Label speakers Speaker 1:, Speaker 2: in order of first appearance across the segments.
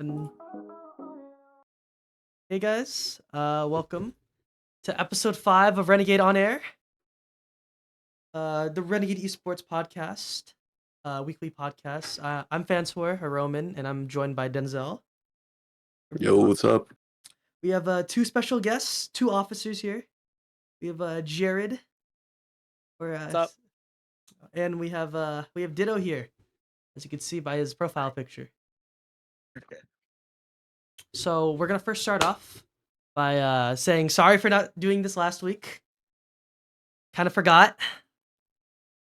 Speaker 1: And hey guys, welcome to episode 5 of Renegade on Air, the Renegade Esports podcast, weekly podcast. I'm Fansor, a Roman, and I'm joined by Denzel.
Speaker 2: Yo, what's up?
Speaker 1: We have two special guests, two officers here. We have Jared, or
Speaker 3: What's up?
Speaker 1: and we have Ditto here, as you can see by his profile picture. So we're gonna first start off by saying sorry for not doing this last week. Kind of forgot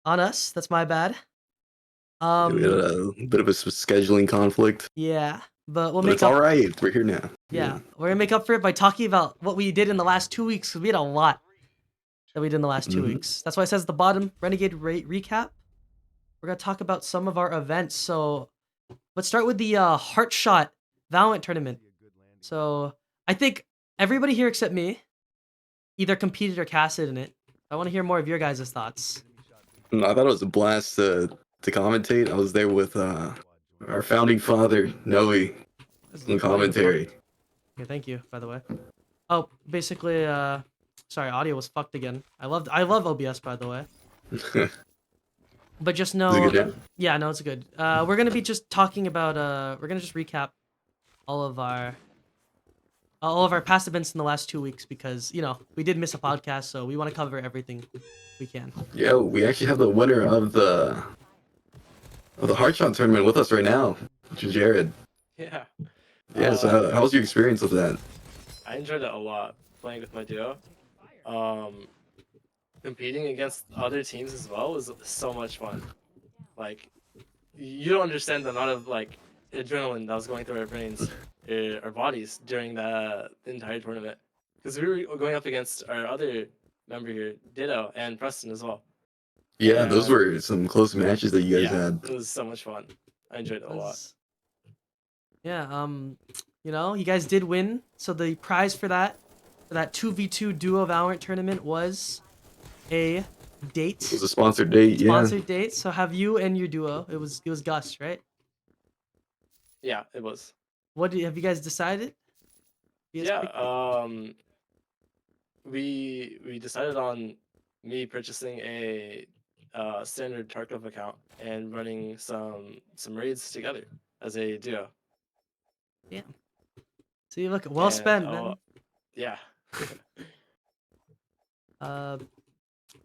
Speaker 1: on us. That's my bad.
Speaker 2: We had a bit of a scheduling conflict,
Speaker 1: Yeah, but we'll
Speaker 2: but
Speaker 1: make
Speaker 2: it's
Speaker 1: up.
Speaker 2: all right. We're here now.
Speaker 1: Yeah, we're gonna make up for it by talking about what we did in the last 2 weeks. Cause we had a lot that we did in the last 2 weeks. That's why it says at the bottom Renegade recap. We're gonna talk about some of our events. So let's start with the Heart Shot Valorant tournament. So I think everybody here except me either competed or casted in it. I want to hear more of your guys' thoughts.
Speaker 2: I thought it was a blast to commentate. I was there with our founding father, Noe, in commentary.
Speaker 1: Okay, thank you, by the way. Oh, basically, sorry, audio was fucked again. I love OBS, by the way. But just know,
Speaker 2: Is it good now?
Speaker 1: yeah, no, it's good. We're gonna be just talking about, we're gonna just recap all of our past events in the last 2 weeks because we did miss a podcast, so we want to cover everything we can.
Speaker 2: Yeah, we actually have the winner of the Heartshot tournament with us right now, which is Jared.
Speaker 3: Yeah,
Speaker 2: Yeah, so how was your experience with that?
Speaker 3: I enjoyed it a lot playing with my duo. Competing against other teams as well was so much fun. Like, you don't understand the amount of like adrenaline that was going through our brains, our bodies during the entire tournament. Because we were going up against our other member here, Ditto, and Preston as well.
Speaker 2: Yeah, those were some close matches that you guys had.
Speaker 3: It was so much fun. I enjoyed it a lot.
Speaker 1: Yeah, you guys did win. So the prize for that 2v2 duo Valorant tournament was a date.
Speaker 2: It was a sponsored date, yeah.
Speaker 1: Sponsored date. So have you and your duo? It was Gus, right?
Speaker 3: Yeah, it was.
Speaker 1: Have you guys decided?
Speaker 3: Yeah, we decided on me purchasing a standard Tarkov account and running some raids together as a duo.
Speaker 1: Yeah. See, look, well spent, man.
Speaker 3: Yeah.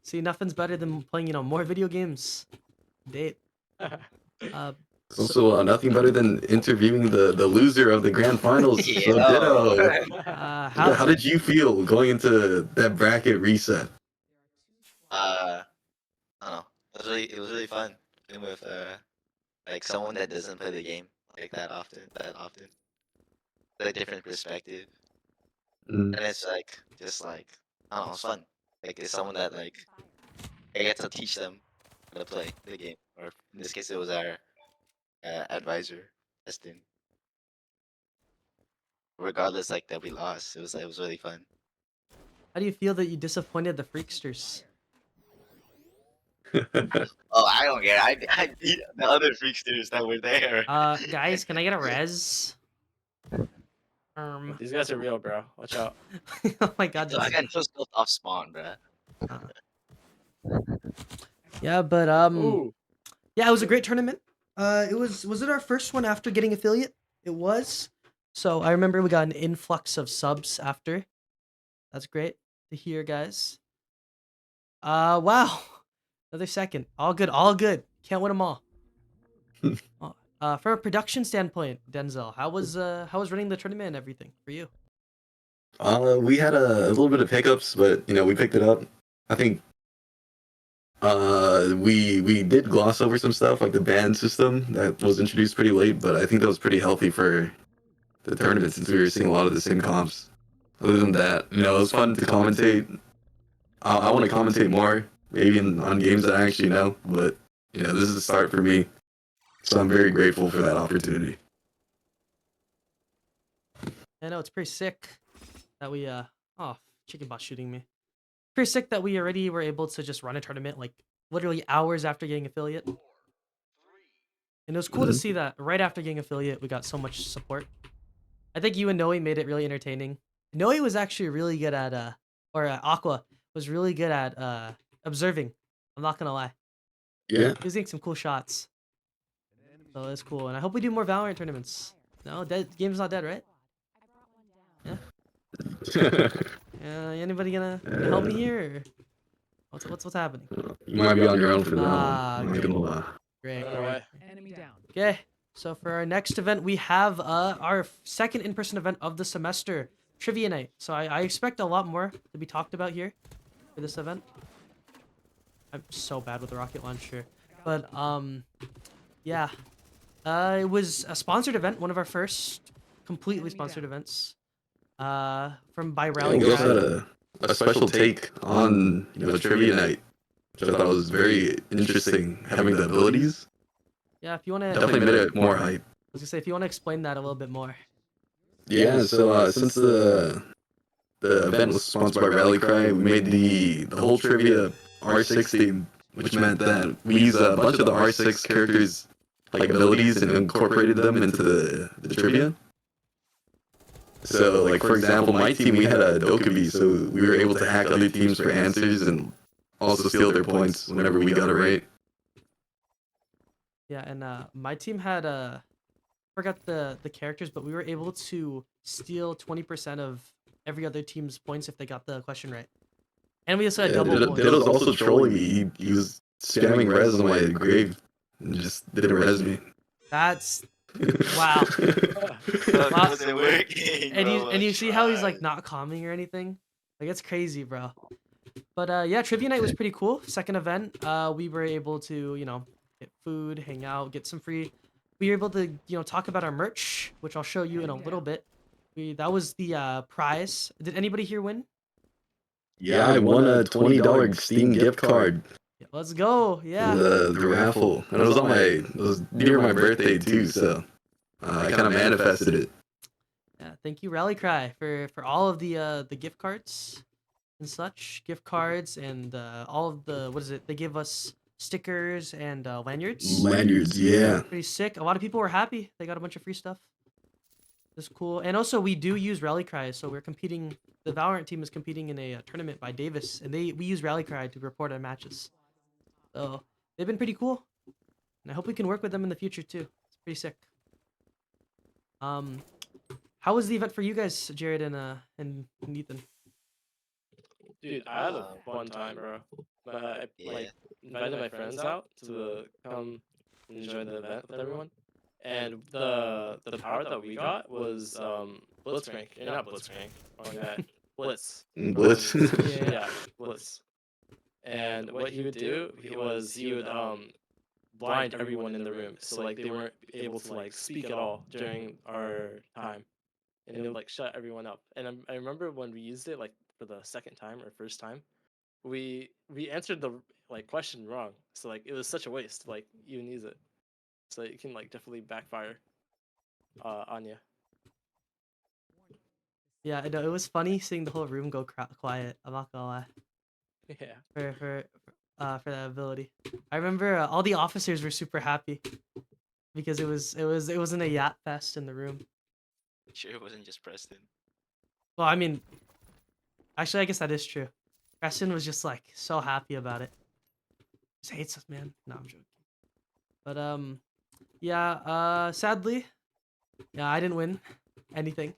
Speaker 1: See, nothing's better than playing, more video games. Date.
Speaker 2: It's also nothing better than interviewing the loser of the grand finals. So Ditto, how did you feel going into that bracket reset?
Speaker 4: I don't know. It was really fun playing with like someone that doesn't play the game like that often. A different perspective. And it's like just like I don't know, it's fun. Like it's someone that like I get to teach them how to play the game. Or in this case it was our advisor, Justin. Regardless like that we lost. It was really fun.
Speaker 1: How do you feel that you disappointed the Freaksters?
Speaker 4: Oh, I don't care. I beat the other Freaksters that were there.
Speaker 1: Guys, can I get a res?
Speaker 3: These guys are real, bro. Watch out.
Speaker 1: Oh my god.
Speaker 4: I got no stuff off spawn, bro.
Speaker 1: Yeah, but yeah, it was a great tournament. Was it our first one after getting affiliate? It was. So I remember we got an influx of subs after. That's great to hear, guys. Wow. Another second. All good, all good. Can't win them all. From a production standpoint, Denzel, how was running the tournament and everything for you?
Speaker 2: We had a little bit of hiccups, but we picked it up. I think we did gloss over some stuff like the ban system that was introduced pretty late, but I think that was pretty healthy for the tournament since we were seeing a lot of the same comps. Other than that, it was fun to commentate. I want to commentate more, maybe on games that I actually know, but this is the start for me. So I'm very grateful for that opportunity.
Speaker 1: I know it's pretty sick that we chicken bot shooting me. Pretty sick that we already were able to just run a tournament like literally hours after getting affiliate. And it was cool to
Speaker 2: Mhm.
Speaker 1: see that right after getting affiliate, we got so much support. I think you and Noe made it really entertaining. Noe was actually really good at Aqua was really good at observing. I'm not gonna lie.
Speaker 2: Yeah.
Speaker 1: He was getting some cool shots. So it's cool. And I hope we do more Valorant tournaments. No, dead game's not dead, right? Yeah. Anybody gonna help me here? Or what's happening?
Speaker 2: You might be on your own for that one.
Speaker 1: Ah,
Speaker 2: I'm not
Speaker 1: great.
Speaker 2: gonna lie.
Speaker 1: Great.
Speaker 3: Run away.
Speaker 5: Enemy down.
Speaker 1: Okay. So for our next event, we have our second in-person event of the semester, Trivia Night. So I expect a lot more to be talked about here for this event. I'm so bad with the rocket launcher, but yeah, it was a sponsored event, one of our first completely sponsored events. From by Rally
Speaker 2: We also
Speaker 1: Cry.
Speaker 2: had a special take on trivia night, which I thought was very interesting. Having the abilities
Speaker 1: Yeah, if you wanna,
Speaker 2: definitely made it more hype.
Speaker 1: I was gonna say if you wanna explain that a little bit more.
Speaker 2: Yeah. So since the event was sponsored by Rally Cry, we made the whole trivia R6 theme, which meant that we used a bunch of the R6 characters' like abilities and incorporated them into the trivia. So, like for example, my team we had a Dokkaebi, so we were able to hack other teams for answers and also steal their points whenever we got it right.
Speaker 1: Yeah, and my team had forgot the characters, but we were able to steal 20% of every other team's points if they got the question right. And we also had double points.
Speaker 2: Diddle's also trolling me. He was spamming res on my grave and just didn't res me.
Speaker 1: That's wow.
Speaker 4: It wasn't working.
Speaker 1: And you see how he's like not calming or anything? Like it's crazy, bro. But yeah, Trivia Night was pretty cool. Second event, we were able to, get food, hang out, get some free. We were able to, talk about our merch, which I'll show you in a little bit. That was the prize. Did anybody here win?
Speaker 2: Yeah, I won a $20 Steam gift card.
Speaker 1: Yeah, let's go. Yeah.
Speaker 2: The raffle, and it was near my birthday too, so I kind of manifested it.
Speaker 1: Yeah. Thank you, Rally Cry, for all of the gift cards and such. Gift cards and all of the what is it? They give us stickers and lanyards.
Speaker 2: Lanyards, yeah.
Speaker 1: Pretty sick. A lot of people were happy. They got a bunch of free stuff. That's cool. And also, we do use Rally Cry, so we're competing. The Valorant team is competing in a tournament by Davis, and we use Rally Cry to report our matches. So they've been pretty cool, and I hope we can work with them in the future too. It's pretty sick. How was the event for you guys, Jared and Ethan?
Speaker 3: Dude, I had a fun time, bro. I invited my friends out to come enjoy the event with everyone. And the power that we got was Blitzcrank. Not Blitzcrank. Wrong guy. Blitz.
Speaker 2: Blitz.
Speaker 3: Yeah, Blitz. And what he would do he would blind everyone in the room, so like they weren't able to like speak at all during our time, and it would like shut everyone up. And I remember when we used it like for the second time or first time, we answered the like question wrong, so like it was such a waste to like even use it. So it can like definitely backfire on you.
Speaker 1: Yeah, I know it was funny seeing the whole room go quiet. I'm not gonna lie.
Speaker 3: Yeah.
Speaker 1: For that ability. I remember all the officers were super happy because it wasn't a yacht fest in the room.
Speaker 4: Sure, it wasn't just Preston.
Speaker 1: Well, I mean, actually, I guess that is true. Preston was just like so happy about it. Just hates us, man. No, I'm joking. But yeah. Sadly, yeah, I didn't win anything.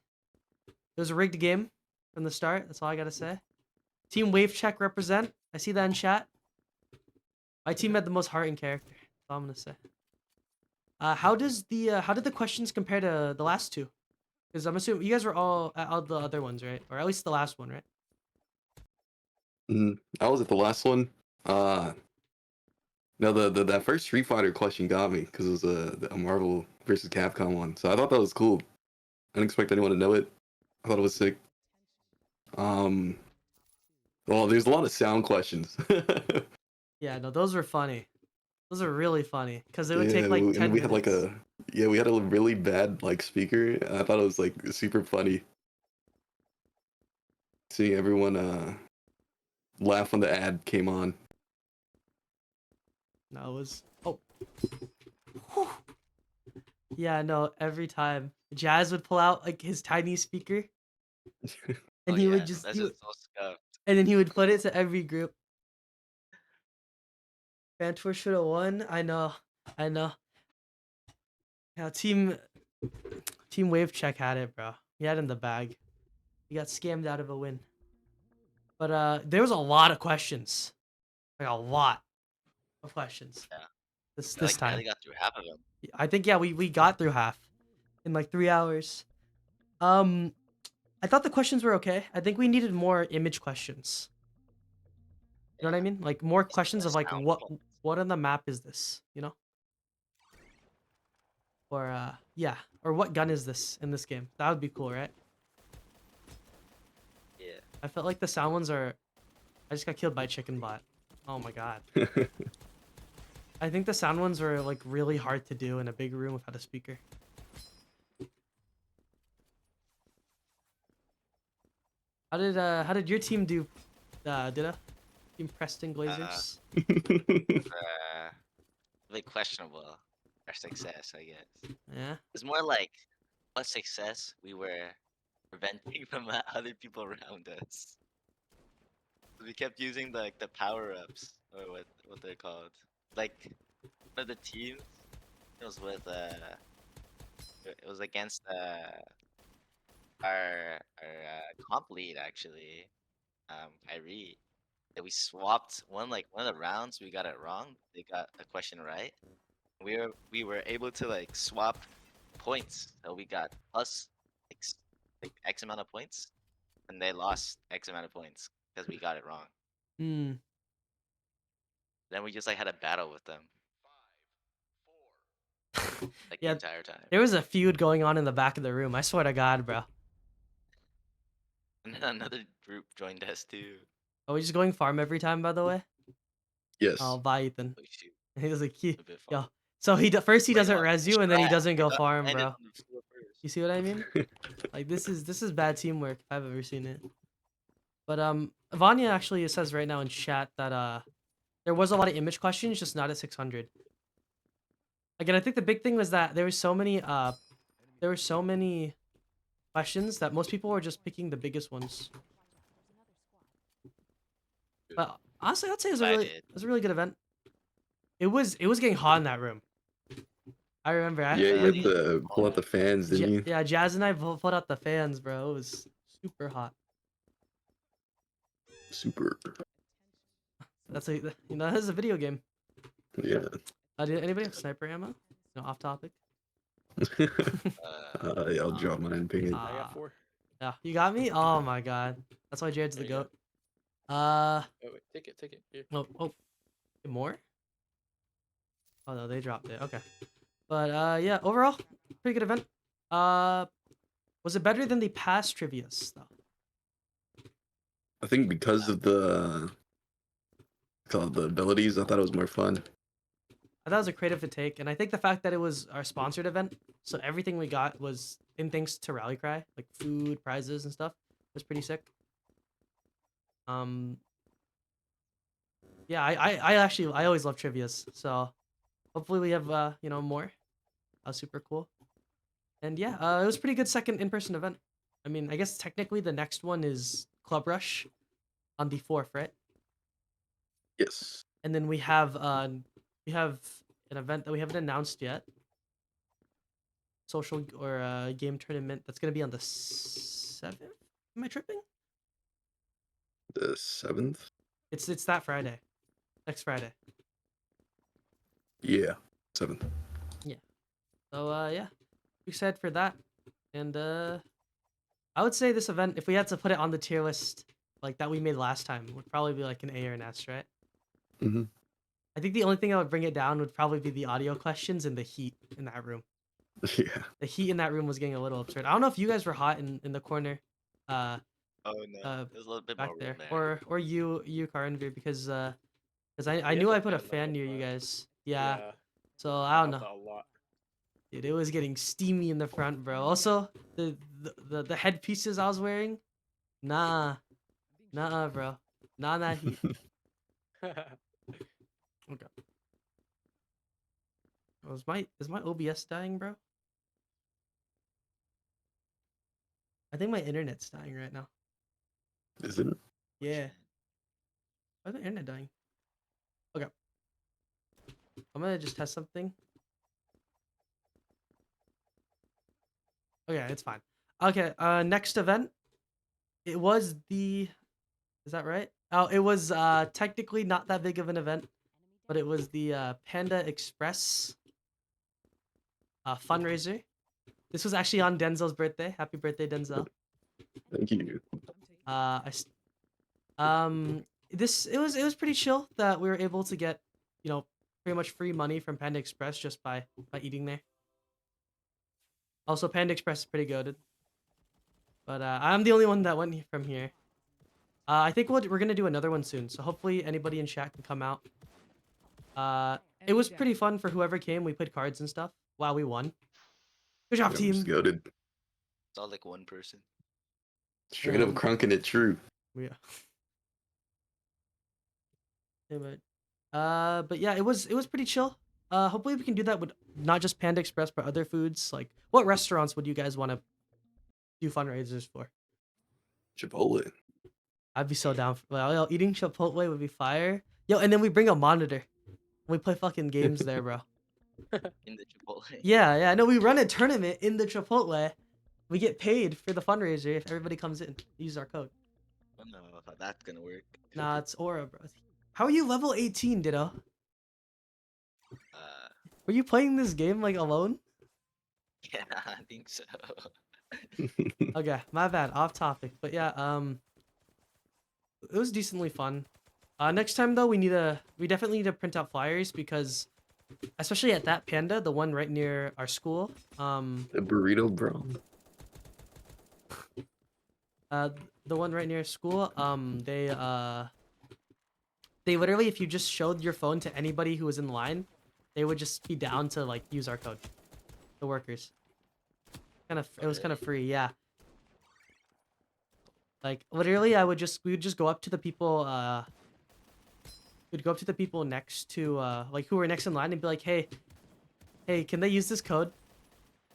Speaker 1: It was a rigged game from the start. That's all I gotta say. Team Wave Check represent. I see that in chat. My team had the most heart and character. That's all I'm gonna say. How did the questions compare to the last two? Because I'm assuming you guys were all at all the other ones, right? Or at least the last one, right?
Speaker 2: I was at the last one. No, that first Street Fighter question got me because it was a Marvel versus Capcom one. So I thought that was cool. I didn't expect anyone to know it. I thought it was sick. Well, there's a lot of sound questions.
Speaker 1: Yeah, no, those were funny. Those are really funny because it would take like 10
Speaker 2: and we
Speaker 1: minutes.
Speaker 2: had we had a really bad like speaker. I thought it was like super funny seeing everyone laugh when the ad came on.
Speaker 1: No, it was. Oh. Whew. Yeah, no, every time Jazz would pull out like his tiny speaker, and
Speaker 4: Oh
Speaker 1: he
Speaker 4: yeah,
Speaker 1: would just
Speaker 4: that's just so scuffed.
Speaker 1: and then he would put it to every group. Fantor should have won. I know. Yeah, team Wave Check had it, bro. He had it in the bag. He got scammed out of a win. But there was a lot of questions, like a lot of questions
Speaker 4: Yeah, we
Speaker 1: this
Speaker 4: like
Speaker 1: time.
Speaker 4: barely got through half of them.
Speaker 1: I think yeah, we got through half in like 3 hours. I thought the questions were okay. I think we needed more image questions. You know what I
Speaker 4: Yeah,
Speaker 1: mean? Like more
Speaker 4: it's
Speaker 1: questions
Speaker 4: the
Speaker 1: of like
Speaker 4: sound quality.
Speaker 1: what on the map is this? You know? Or yeah, or what gun is this in this game? That would be cool, right?
Speaker 4: Yeah,
Speaker 1: I felt like the sound ones are. I just got killed by a chicken bot. Oh my god. I think the sound ones were like really hard to do in a big room without a speaker. How did your team do? Did a Team Preston Glazers?
Speaker 4: uh, really questionable. Our success, I guess.
Speaker 1: Yeah.
Speaker 4: It's more like what success we were preventing from other people around us. We kept using the power ups or what they're called. Like one of the teams, it was with it was against our comp lead actually, Kyrie. That we swapped one of the rounds we got it wrong. They got a question right. We were able to like swap points. So we got plus like X amount of points, and they lost X amount of points because we got it wrong.
Speaker 1: Hmm.
Speaker 4: Then we just like had a battle with them like the
Speaker 1: Yeah.
Speaker 4: entire time.
Speaker 1: There was a feud going on in the back of the room. I swear to God, bro.
Speaker 4: And then another group joined us too.
Speaker 1: Are we just going farm every time, by the way?
Speaker 2: Yes.
Speaker 1: Oh, bye, Ethan.
Speaker 4: Oh shoot,
Speaker 1: He was like,
Speaker 4: a bit far.
Speaker 1: yo. So first he
Speaker 4: Wait,
Speaker 1: doesn't
Speaker 4: what?
Speaker 1: res you, and then he doesn't go farm,
Speaker 4: Landed
Speaker 1: bro.
Speaker 4: on the floor first.
Speaker 1: You see what I mean? Like this is bad teamwork if I've ever seen it. But Vanya actually says right now in chat that there was a lot of image questions, just not at 600. Again, I think the big thing was that there were so many questions that most people were just picking the biggest ones. But honestly, I'd say it was a really good event. It was getting hot in that room. I remember.
Speaker 2: Yeah, you had to pull out the fans, didn't you?
Speaker 1: Yeah, Jazz and I pulled out the fans, bro. It was super hot.
Speaker 2: Super.
Speaker 1: That's that is a video game.
Speaker 2: Yeah.
Speaker 1: Did anybody have sniper ammo? No, off topic.
Speaker 2: Yeah, I'll drop mine and ping it.
Speaker 3: I got 4.
Speaker 1: Yeah, you got me. Oh my god, that's why Jared's the
Speaker 3: There you
Speaker 1: goat.
Speaker 3: Wait, take it. Here.
Speaker 1: Oh, more? Oh no, they dropped it. Okay, but yeah, overall, pretty good event. Was it better than the past trivias though?
Speaker 2: I think because of the abilities, I thought it was more fun.
Speaker 1: I thought it was a creative to take, and I think the fact that it was our sponsored event, so everything we got was in thanks to Rally Cry, like food, prizes, and stuff, was pretty sick. Yeah, I actually I always love trivias, so hopefully we have more. Super cool. And yeah, it was a pretty good second in-person event. I mean, I guess technically the next one is Club Rush on the 4th, right?
Speaker 2: Yes.
Speaker 1: And then we have an event that we haven't announced yet. Social or game tournament that's gonna be on the 7th. Am I tripping?
Speaker 2: The 7th?
Speaker 1: It's that Friday. Next Friday.
Speaker 2: Yeah. 7th.
Speaker 1: Yeah. So yeah. Excited for that. And I would say this event, if we had to put it on the tier list like that we made last time, would probably be like an A or an S, right?
Speaker 2: Mhm.
Speaker 1: I think the only thing that would bring it down would probably be the audio questions and the heat in that room.
Speaker 2: Yeah.
Speaker 1: The heat in that room was getting a little absurd. I don't know if you guys were hot in the corner.
Speaker 4: Oh no, there's a little bit
Speaker 1: Back
Speaker 4: more
Speaker 1: there.
Speaker 4: room there.
Speaker 1: Or you Karanvir, because I
Speaker 3: We
Speaker 1: knew
Speaker 3: had
Speaker 1: I
Speaker 3: the
Speaker 1: put a
Speaker 3: fan
Speaker 1: fan
Speaker 3: the
Speaker 1: near
Speaker 3: whole
Speaker 1: you
Speaker 3: time.
Speaker 1: guys. Yeah. So I don't know.
Speaker 3: A lot.
Speaker 1: Dude, it was getting steamy in the front, bro. Also, the headpieces I was wearing, nah, bro, nah, that heat. Okay. Oh, is my OBS dying, bro? I think my internet's dying right now.
Speaker 2: Isn't it?
Speaker 1: Yeah. Why is my internet dying? Okay. I'm gonna just test something. Okay, it's fine. Okay, next event. It was the... Is that right? Oh, it was technically not that big of an event, but it was the Panda Express fundraiser. This was actually on Denzel's birthday. Happy birthday, Denzel.
Speaker 2: Thank you.
Speaker 1: Uh, I, s- this it was pretty chill that we were able to get, you know, pretty much free money from Panda Express just by eating there. Also, Panda Express is pretty good, but I'm the only one that went from here. I think we're gonna do another one soon, so hopefully anybody in chat can come out. It was pretty fun for whoever came. We played cards and stuff. Wow, we won. Good job,
Speaker 2: Yeah, I'm
Speaker 1: team.
Speaker 2: just goated.
Speaker 4: It's all like one person.
Speaker 2: Straight up crunking it true.
Speaker 1: Yeah. Yeah, but yeah, it was pretty chill. Hopefully we can do that with not just Panda Express but other foods. Like, what restaurants would you guys want to do fundraisers for?
Speaker 2: Chipotle.
Speaker 1: I'd be so down for, well, yo, eating Chipotle would be fire. Yo, and then we bring a monitor. We play fucking games there, bro.
Speaker 4: In the Chipotle.
Speaker 1: Yeah. I know we run a tournament in the Chipotle. We get paid for the fundraiser if everybody comes in. Use our code.
Speaker 4: I don't know how that's gonna work.
Speaker 1: Nah, it's Aura, bro. How are you level 18, Ditto? Were you playing this game like alone?
Speaker 4: Yeah, I think so.
Speaker 1: Okay, my bad. Off topic, but yeah, it was decently fun. Next time though, we definitely need to print out flyers because, especially at that Panda, the one right near our school,
Speaker 2: The burrito, bro.
Speaker 1: the one right near school, they literally, if you just showed your phone to anybody who was in line, they would just be down to like use our code. The workers. It was kind of free, yeah. Like literally, we would just go up to the people. We'd go up to the people next to like who were next in line and be like, hey, can they use this code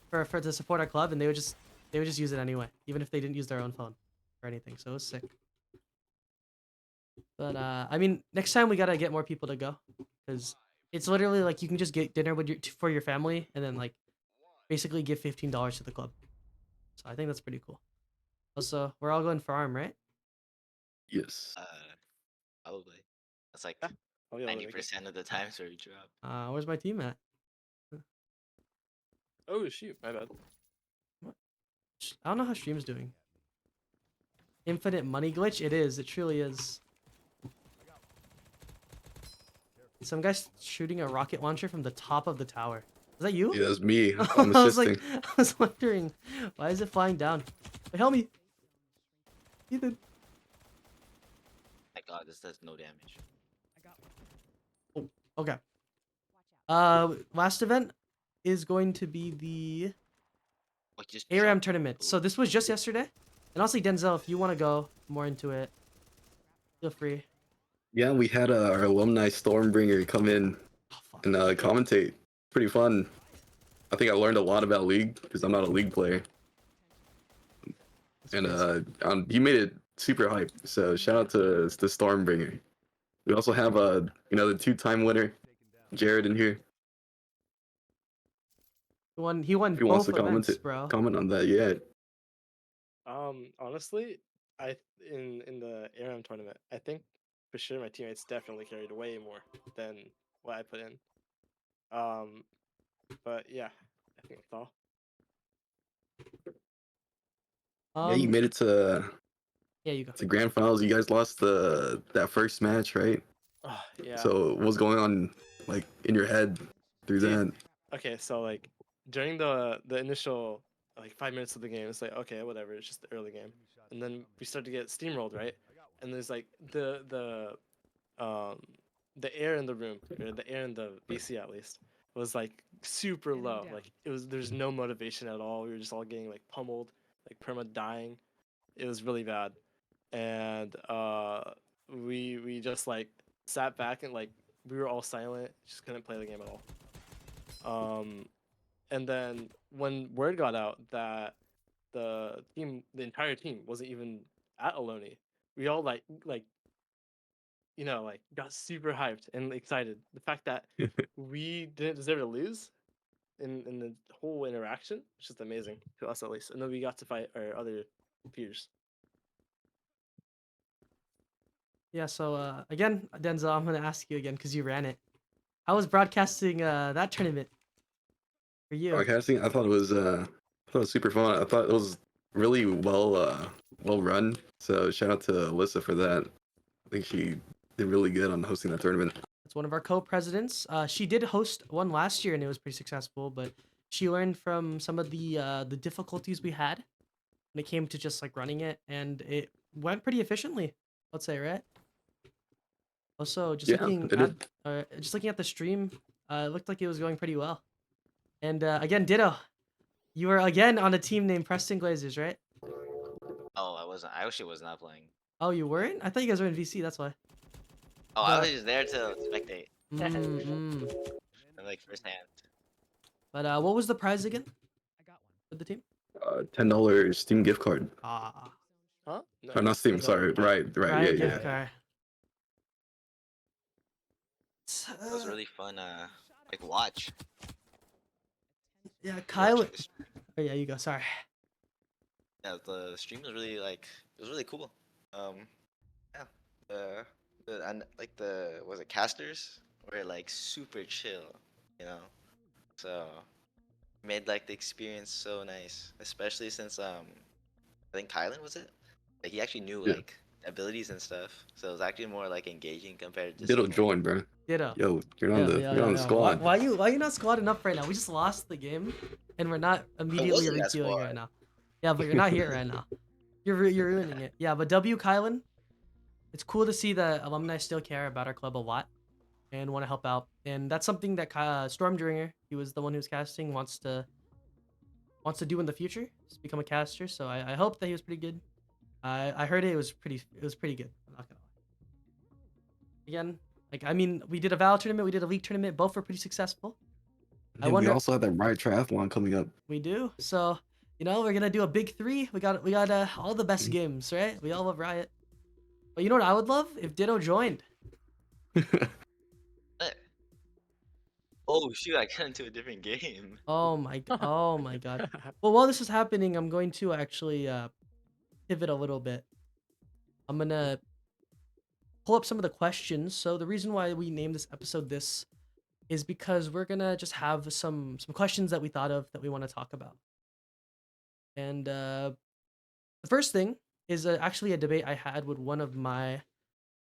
Speaker 1: for to support our club? And they would just use it anyway, even if they didn't use their own phone or anything. So it was sick. But I mean, next time we gotta get more people to go, because it's literally like you can just get dinner with for your family and then like basically give $15 to the club. So I think that's pretty cool. Also, we're all going farm, right?
Speaker 2: Yes.
Speaker 4: Probably. That's like
Speaker 3: I'll be able to make it.
Speaker 4: 90% of the times where we drop.
Speaker 1: Where's my team at?
Speaker 3: Oh shoot, my bad.
Speaker 1: I don't know how stream's doing. Infinite money glitch? It is. It truly is. Some guy's shooting a rocket launcher from the top of the tower. Is that you?
Speaker 2: Yeah, that's me.
Speaker 1: I
Speaker 2: I'm
Speaker 1: was like,
Speaker 2: assisting.
Speaker 1: I was wondering, why is it flying down? Wait, help me. Ethan.
Speaker 4: My god, this does no damage.
Speaker 1: Oh, okay. Last event is going to be the
Speaker 4: Like, just
Speaker 1: ARAM
Speaker 4: drop
Speaker 1: tournament.
Speaker 4: people.
Speaker 1: So this was just yesterday. And honestly, Denzel, if you want to go more into it, feel free.
Speaker 2: Yeah, we had our alumni Stormbringer come in
Speaker 1: Oh, fuck.
Speaker 2: and commentate. Pretty fun. I think I learned a lot about League because I'm not a League player.
Speaker 1: That's
Speaker 2: And
Speaker 1: crazy.
Speaker 2: he made it super hype. So shout out to the Stormbringer. We also have the 2-time winner, Jared, in here.
Speaker 1: He won
Speaker 2: If he wants
Speaker 1: both
Speaker 2: to
Speaker 1: events, bro.
Speaker 2: comment on that, yeah.
Speaker 3: Honestly, in the ARAM tournament, I think for sure my teammates definitely carried way more than what I put in. But yeah, I think that's all.
Speaker 2: Yeah, you made it to
Speaker 1: Yeah, you go.
Speaker 2: grand finals. You guys lost that first match, right?
Speaker 3: Yeah.
Speaker 2: So what's going on like in your head through
Speaker 3: Dude.
Speaker 2: that?
Speaker 3: Okay, so like during the initial like 5 minutes of the game, it's like okay, whatever, it's just the early game, and then we start to get steamrolled, right? And there's like the air in the room, or the air in the VC at least, was like super low. Like there's no motivation at all. We were just all getting like pummeled, like perma dying. It was really bad, and we just like sat back and like we were all silent, just couldn't play the game at all. And then when word got out that the entire team wasn't even at Aloni. We all like like got super hyped and excited. The fact that we didn't deserve to lose in the whole interaction was just amazing to us at least. And then we got to fight our other peers.
Speaker 1: Yeah. So again, Denzel, I'm gonna ask you again because you ran it. How was broadcasting that tournament for you?
Speaker 2: Broadcasting, I thought it was super fun. I thought it was really well run. So shout out to Alyssa for that. I think she did really good on hosting that tournament.
Speaker 1: It's one of our co-presidents. She did host one last year and it was pretty successful, but she learned from some of the difficulties we had when it came to just like running it, and it went pretty efficiently. Let's say, right? Also,
Speaker 2: Yeah, it did.
Speaker 1: just looking at the stream, it looked like it was going pretty well. And again, ditto. You were again on a team named Preston Glazers, right?
Speaker 4: Oh, I wasn't. I actually was not playing.
Speaker 1: Oh, you weren't? I thought you guys were in VC. That's why.
Speaker 4: Oh, I
Speaker 1: But
Speaker 4: was just there to spectate.
Speaker 1: mm.
Speaker 4: Like firsthand.
Speaker 1: But what was the prize again for the team?
Speaker 2: $10 Steam gift card.
Speaker 1: Ah,
Speaker 3: Huh?
Speaker 2: Oh, not Steam.
Speaker 3: No,
Speaker 2: Sorry. Right.
Speaker 1: right,
Speaker 2: Yeah,
Speaker 1: gift
Speaker 2: yeah.
Speaker 1: card.
Speaker 4: It was really fun. Like watch.
Speaker 1: Yeah, Kyle.
Speaker 4: Watching the stream.
Speaker 1: Oh yeah, you go. Sorry.
Speaker 4: Yeah, the stream was really like it was really cool. Yeah. And like was it casters were like super chill, you know. So made like the experience so nice, especially since I think Kylan was it? Like he actually knew
Speaker 2: Yeah.
Speaker 4: like abilities and stuff, so it was actually more like engaging compared to just
Speaker 2: Ditto
Speaker 4: people.
Speaker 2: join, bro.
Speaker 1: Ditto.
Speaker 2: Yo, you're on the
Speaker 1: Why,
Speaker 2: squad.
Speaker 1: why you not squadding up right now? We just lost the game, and we're not immediately
Speaker 4: wasn't that
Speaker 1: requeuing
Speaker 4: squad.
Speaker 1: right now. Yeah, but you're not here right now. You're ruining it. Yeah, but W Kylan, it's cool to see that alumni still care about our club a lot and want to help out, and that's something that Stormdringer, he was the one who was casting, wants to do in the future, is become a caster. So I hope that he was pretty good. I heard it was pretty good. I'm not gonna lie. Again, like I mean, we did a Val tournament, we did a league tournament, both were pretty successful. I
Speaker 2: Yeah, we
Speaker 1: wonder.
Speaker 2: also have that Riot Triathlon coming up.
Speaker 1: We do. So, we're gonna do a big three. We got all the best games, right? We all love Riot. But you know what I would love? If Ditto joined.
Speaker 4: Oh shoot! I got into a different game.
Speaker 1: Oh my god. Well, while this is happening, I'm going to actually pivot a little bit. I'm gonna pull up some of the questions. So the reason why we named this episode this is because we're gonna just have some questions that we thought of that we want to talk about. And the first thing is actually a debate I had with one of my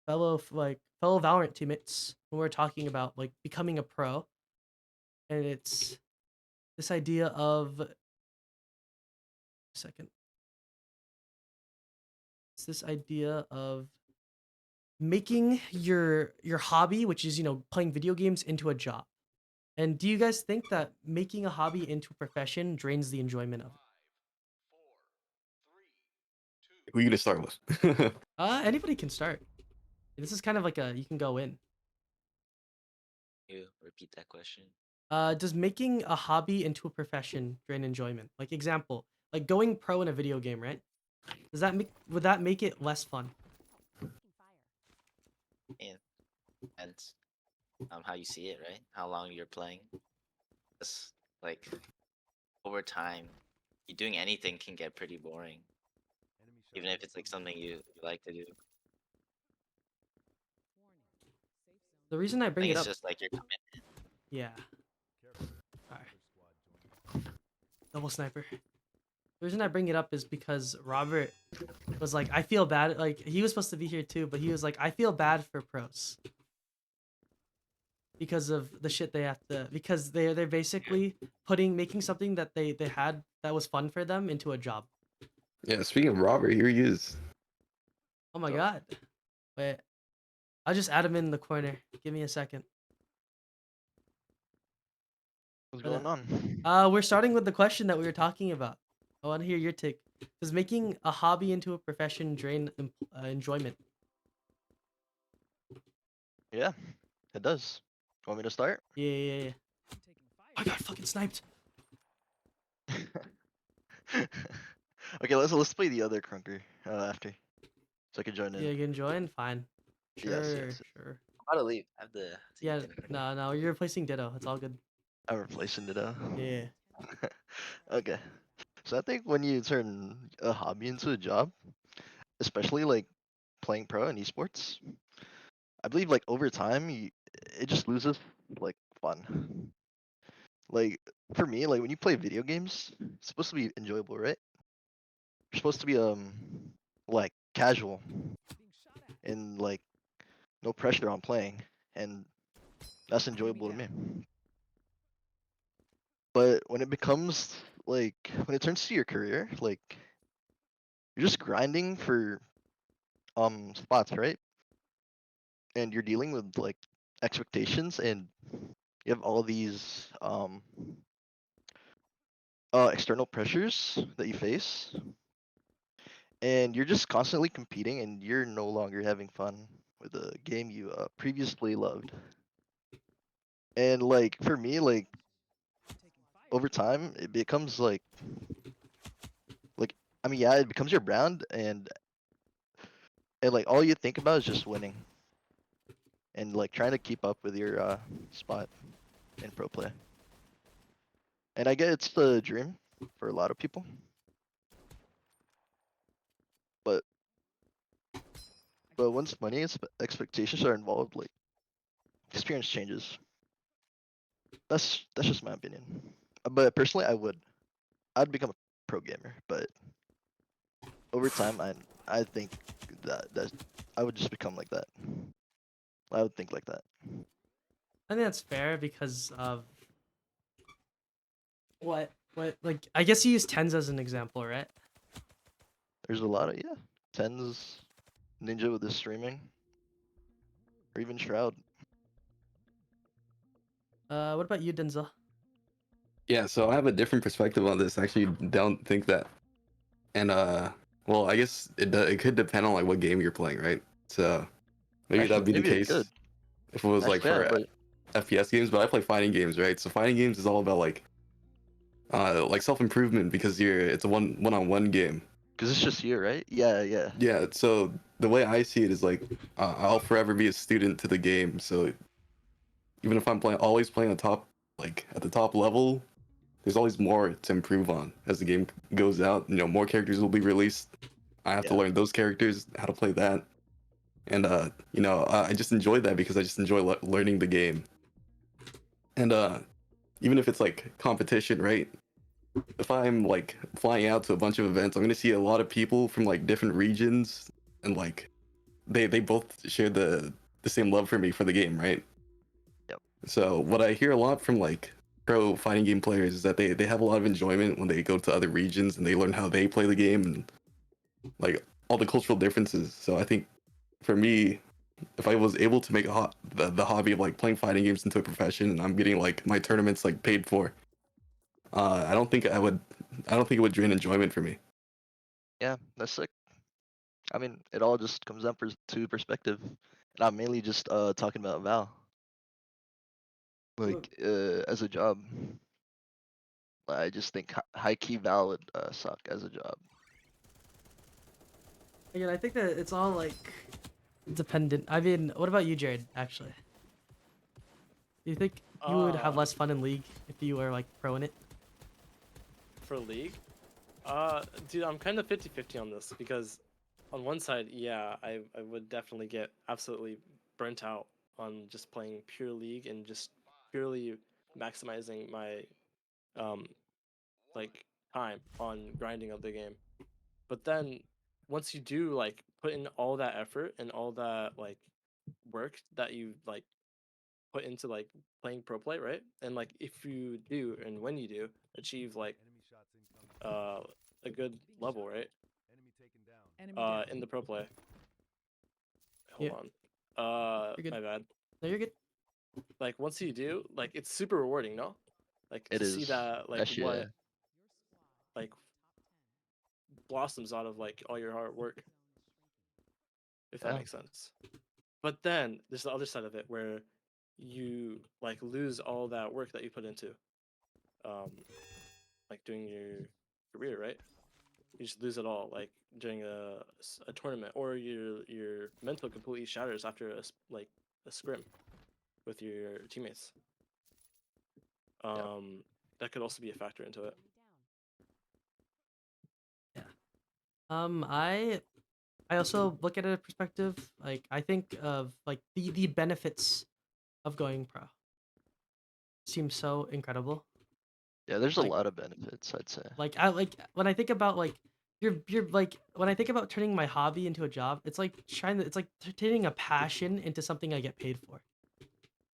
Speaker 1: fellow Valorant teammates when we were talking about like becoming a pro, and it's this idea of it's this idea of making your hobby, which is playing video games, into a job. And do you guys think that making a hobby into a profession drains the enjoyment of it?
Speaker 2: Who you gonna start with?
Speaker 1: Anybody can start. This is kind of like you can go in.
Speaker 4: You repeat that question.
Speaker 1: Does making a hobby into a profession drain enjoyment? Like example, like going pro in a video game, right? Would that make it less fun?
Speaker 4: And how you see it, right? How long you're playing. Just like over time, you doing anything can get pretty boring, even if it's like something you like to do.
Speaker 1: The reason I
Speaker 4: I
Speaker 1: bring
Speaker 4: think
Speaker 1: it
Speaker 4: it's
Speaker 1: up,
Speaker 4: just like your commitment.
Speaker 1: yeah. Alright. Double sniper. The reason I bring it up is because Robert was like, I feel bad. Like he was supposed to be here too, but he was like, I feel bad for pros because of the shit they have to. Because they're basically making something that they had that was fun for them into a job.
Speaker 2: Yeah, speaking of Robert, here he is.
Speaker 1: Oh my
Speaker 2: So-
Speaker 1: god. Wait. I'll just add him in the corner. Give me a second.
Speaker 5: What's going on?
Speaker 1: We're starting with the question that we were talking about. I want to hear your take. Does making a hobby into a profession drain enjoyment?
Speaker 5: Yeah, it does. Want me to start?
Speaker 1: Yeah. I got fucking sniped.
Speaker 5: Okay, let's play the other Krunker after, so I can join
Speaker 1: Yeah,
Speaker 5: in.
Speaker 1: you can join. Fine.
Speaker 5: Yes,
Speaker 1: Sure,
Speaker 5: yes.
Speaker 1: sure.
Speaker 4: I'm about to leave. I have to eat
Speaker 1: Yeah,
Speaker 4: dinner.
Speaker 1: no, no, you're replacing Ditto. It's all good.
Speaker 5: I'm replacing it out.
Speaker 1: Yeah.
Speaker 5: Okay. So I think when you turn a hobby into a job, especially like playing pro and esports, I believe like over time it just loses like fun. Like for me, like when you play video games, it's supposed to be enjoyable, right? You're supposed to be like casual and like no pressure on playing, and that's enjoyable to me. But when it becomes like when it turns to your career, like you're just grinding for spots, right? And you're dealing with like expectations, and you have all these external pressures that you face, and you're just constantly competing, and you're no longer having fun with a game you previously loved. And like for me, like over time, it becomes like I mean, yeah, it becomes your brand, and like all you think about is just winning and like trying to keep up with your spot in pro play. And I get it's the dream for a lot of people, but once money and expectations are involved, like experience changes. That's just my opinion. But personally, I'd become a pro gamer, but over time, I think that I would just become like that. I would think like that.
Speaker 1: I think that's fair because of what like I guess you use tens as an example, right?
Speaker 5: There's a lot of yeah, tens, Ninja with his streaming, or even Shroud.
Speaker 1: What about you, Denzel?
Speaker 2: Yeah, so I have a different perspective on this. I actually don't think that, and well, I guess it could depend on like what game you're playing, right? So maybe
Speaker 5: Actually,
Speaker 2: that'd be the
Speaker 5: maybe it could.
Speaker 2: case if it was like
Speaker 5: Actually, yeah,
Speaker 2: for
Speaker 5: but
Speaker 2: FPS games, but I play fighting games, right? So fighting games is all about like self improvement because it's a one on one game.
Speaker 5: because it's just you, right? Yeah, yeah,
Speaker 2: Yeah, so the way I see it is like I'll forever be a student to the game. So even if I'm playing always playing like at the top level, there's always more to improve on as the game goes out. You know, more characters will be released. I have to
Speaker 5: yeah,
Speaker 2: learn those characters, how to play that, and I just enjoy that because I just enjoy learning the game. And even if it's like competition, right? If I'm like flying out to a bunch of events, I'm gonna see a lot of people from like different regions, and like they both share the same love for me for the game, right?
Speaker 5: yep,
Speaker 2: So what I hear a lot from like pro fighting game players is that they have a lot of enjoyment when they go to other regions and they learn how they play the game and like all the cultural differences. So I think for me, if I was able to make the hobby of like playing fighting games into a profession and I'm getting like my tournaments like paid for, I don't think I don't think it would drain enjoyment for me.
Speaker 5: yeah. That's sick. I mean, it all just comes down to perspective, and I'm mainly just talking about Val,
Speaker 1: Well,
Speaker 5: like as a job. I just think high key Val would suck as a job.
Speaker 1: again, I think that it's all like dependent. I mean, what about you, Jared? Actually, do you think you would have
Speaker 3: Uh,
Speaker 1: less fun in League if you were like pro in it?
Speaker 3: for League, dude, I'm kind of 50-50 on this because on one side, yeah, I would definitely get absolutely burnt out on just playing pure League and just purely maximizing my um like time on grinding of the game. But then once you do like put in all that effort and all that like work that you like put into like playing pro play, right? And like if you do and when you do achieve like uh a good level, right? In the pro play. Hold
Speaker 1: Yeah,
Speaker 3: on.
Speaker 1: you're good.
Speaker 3: My bad.
Speaker 1: No, you're good.
Speaker 3: Like once you do, like it's super rewarding, no? Like
Speaker 5: It
Speaker 3: to see
Speaker 5: is.
Speaker 3: that like
Speaker 5: Actually, yeah.
Speaker 3: what like blossoms out of like all your hard work, if that
Speaker 5: Yeah.
Speaker 3: makes sense. But then there's the other side of it where you like lose all that work that you put into um like doing your career, right? you just lose it all, like during a tournament, or your mental completely shatters after like a scrim with your teammates. That could also be a factor into it.
Speaker 1: Yeah. I also look at it a perspective, like I think of like the benefits of going pro. Seems so incredible.
Speaker 5: Yeah, there's
Speaker 1: Like-
Speaker 5: a lot of benefits, I'd say.
Speaker 1: Like when I think about like you're like when I think about turning my hobby into a job, it's like it's like turning a passion into something I get paid for.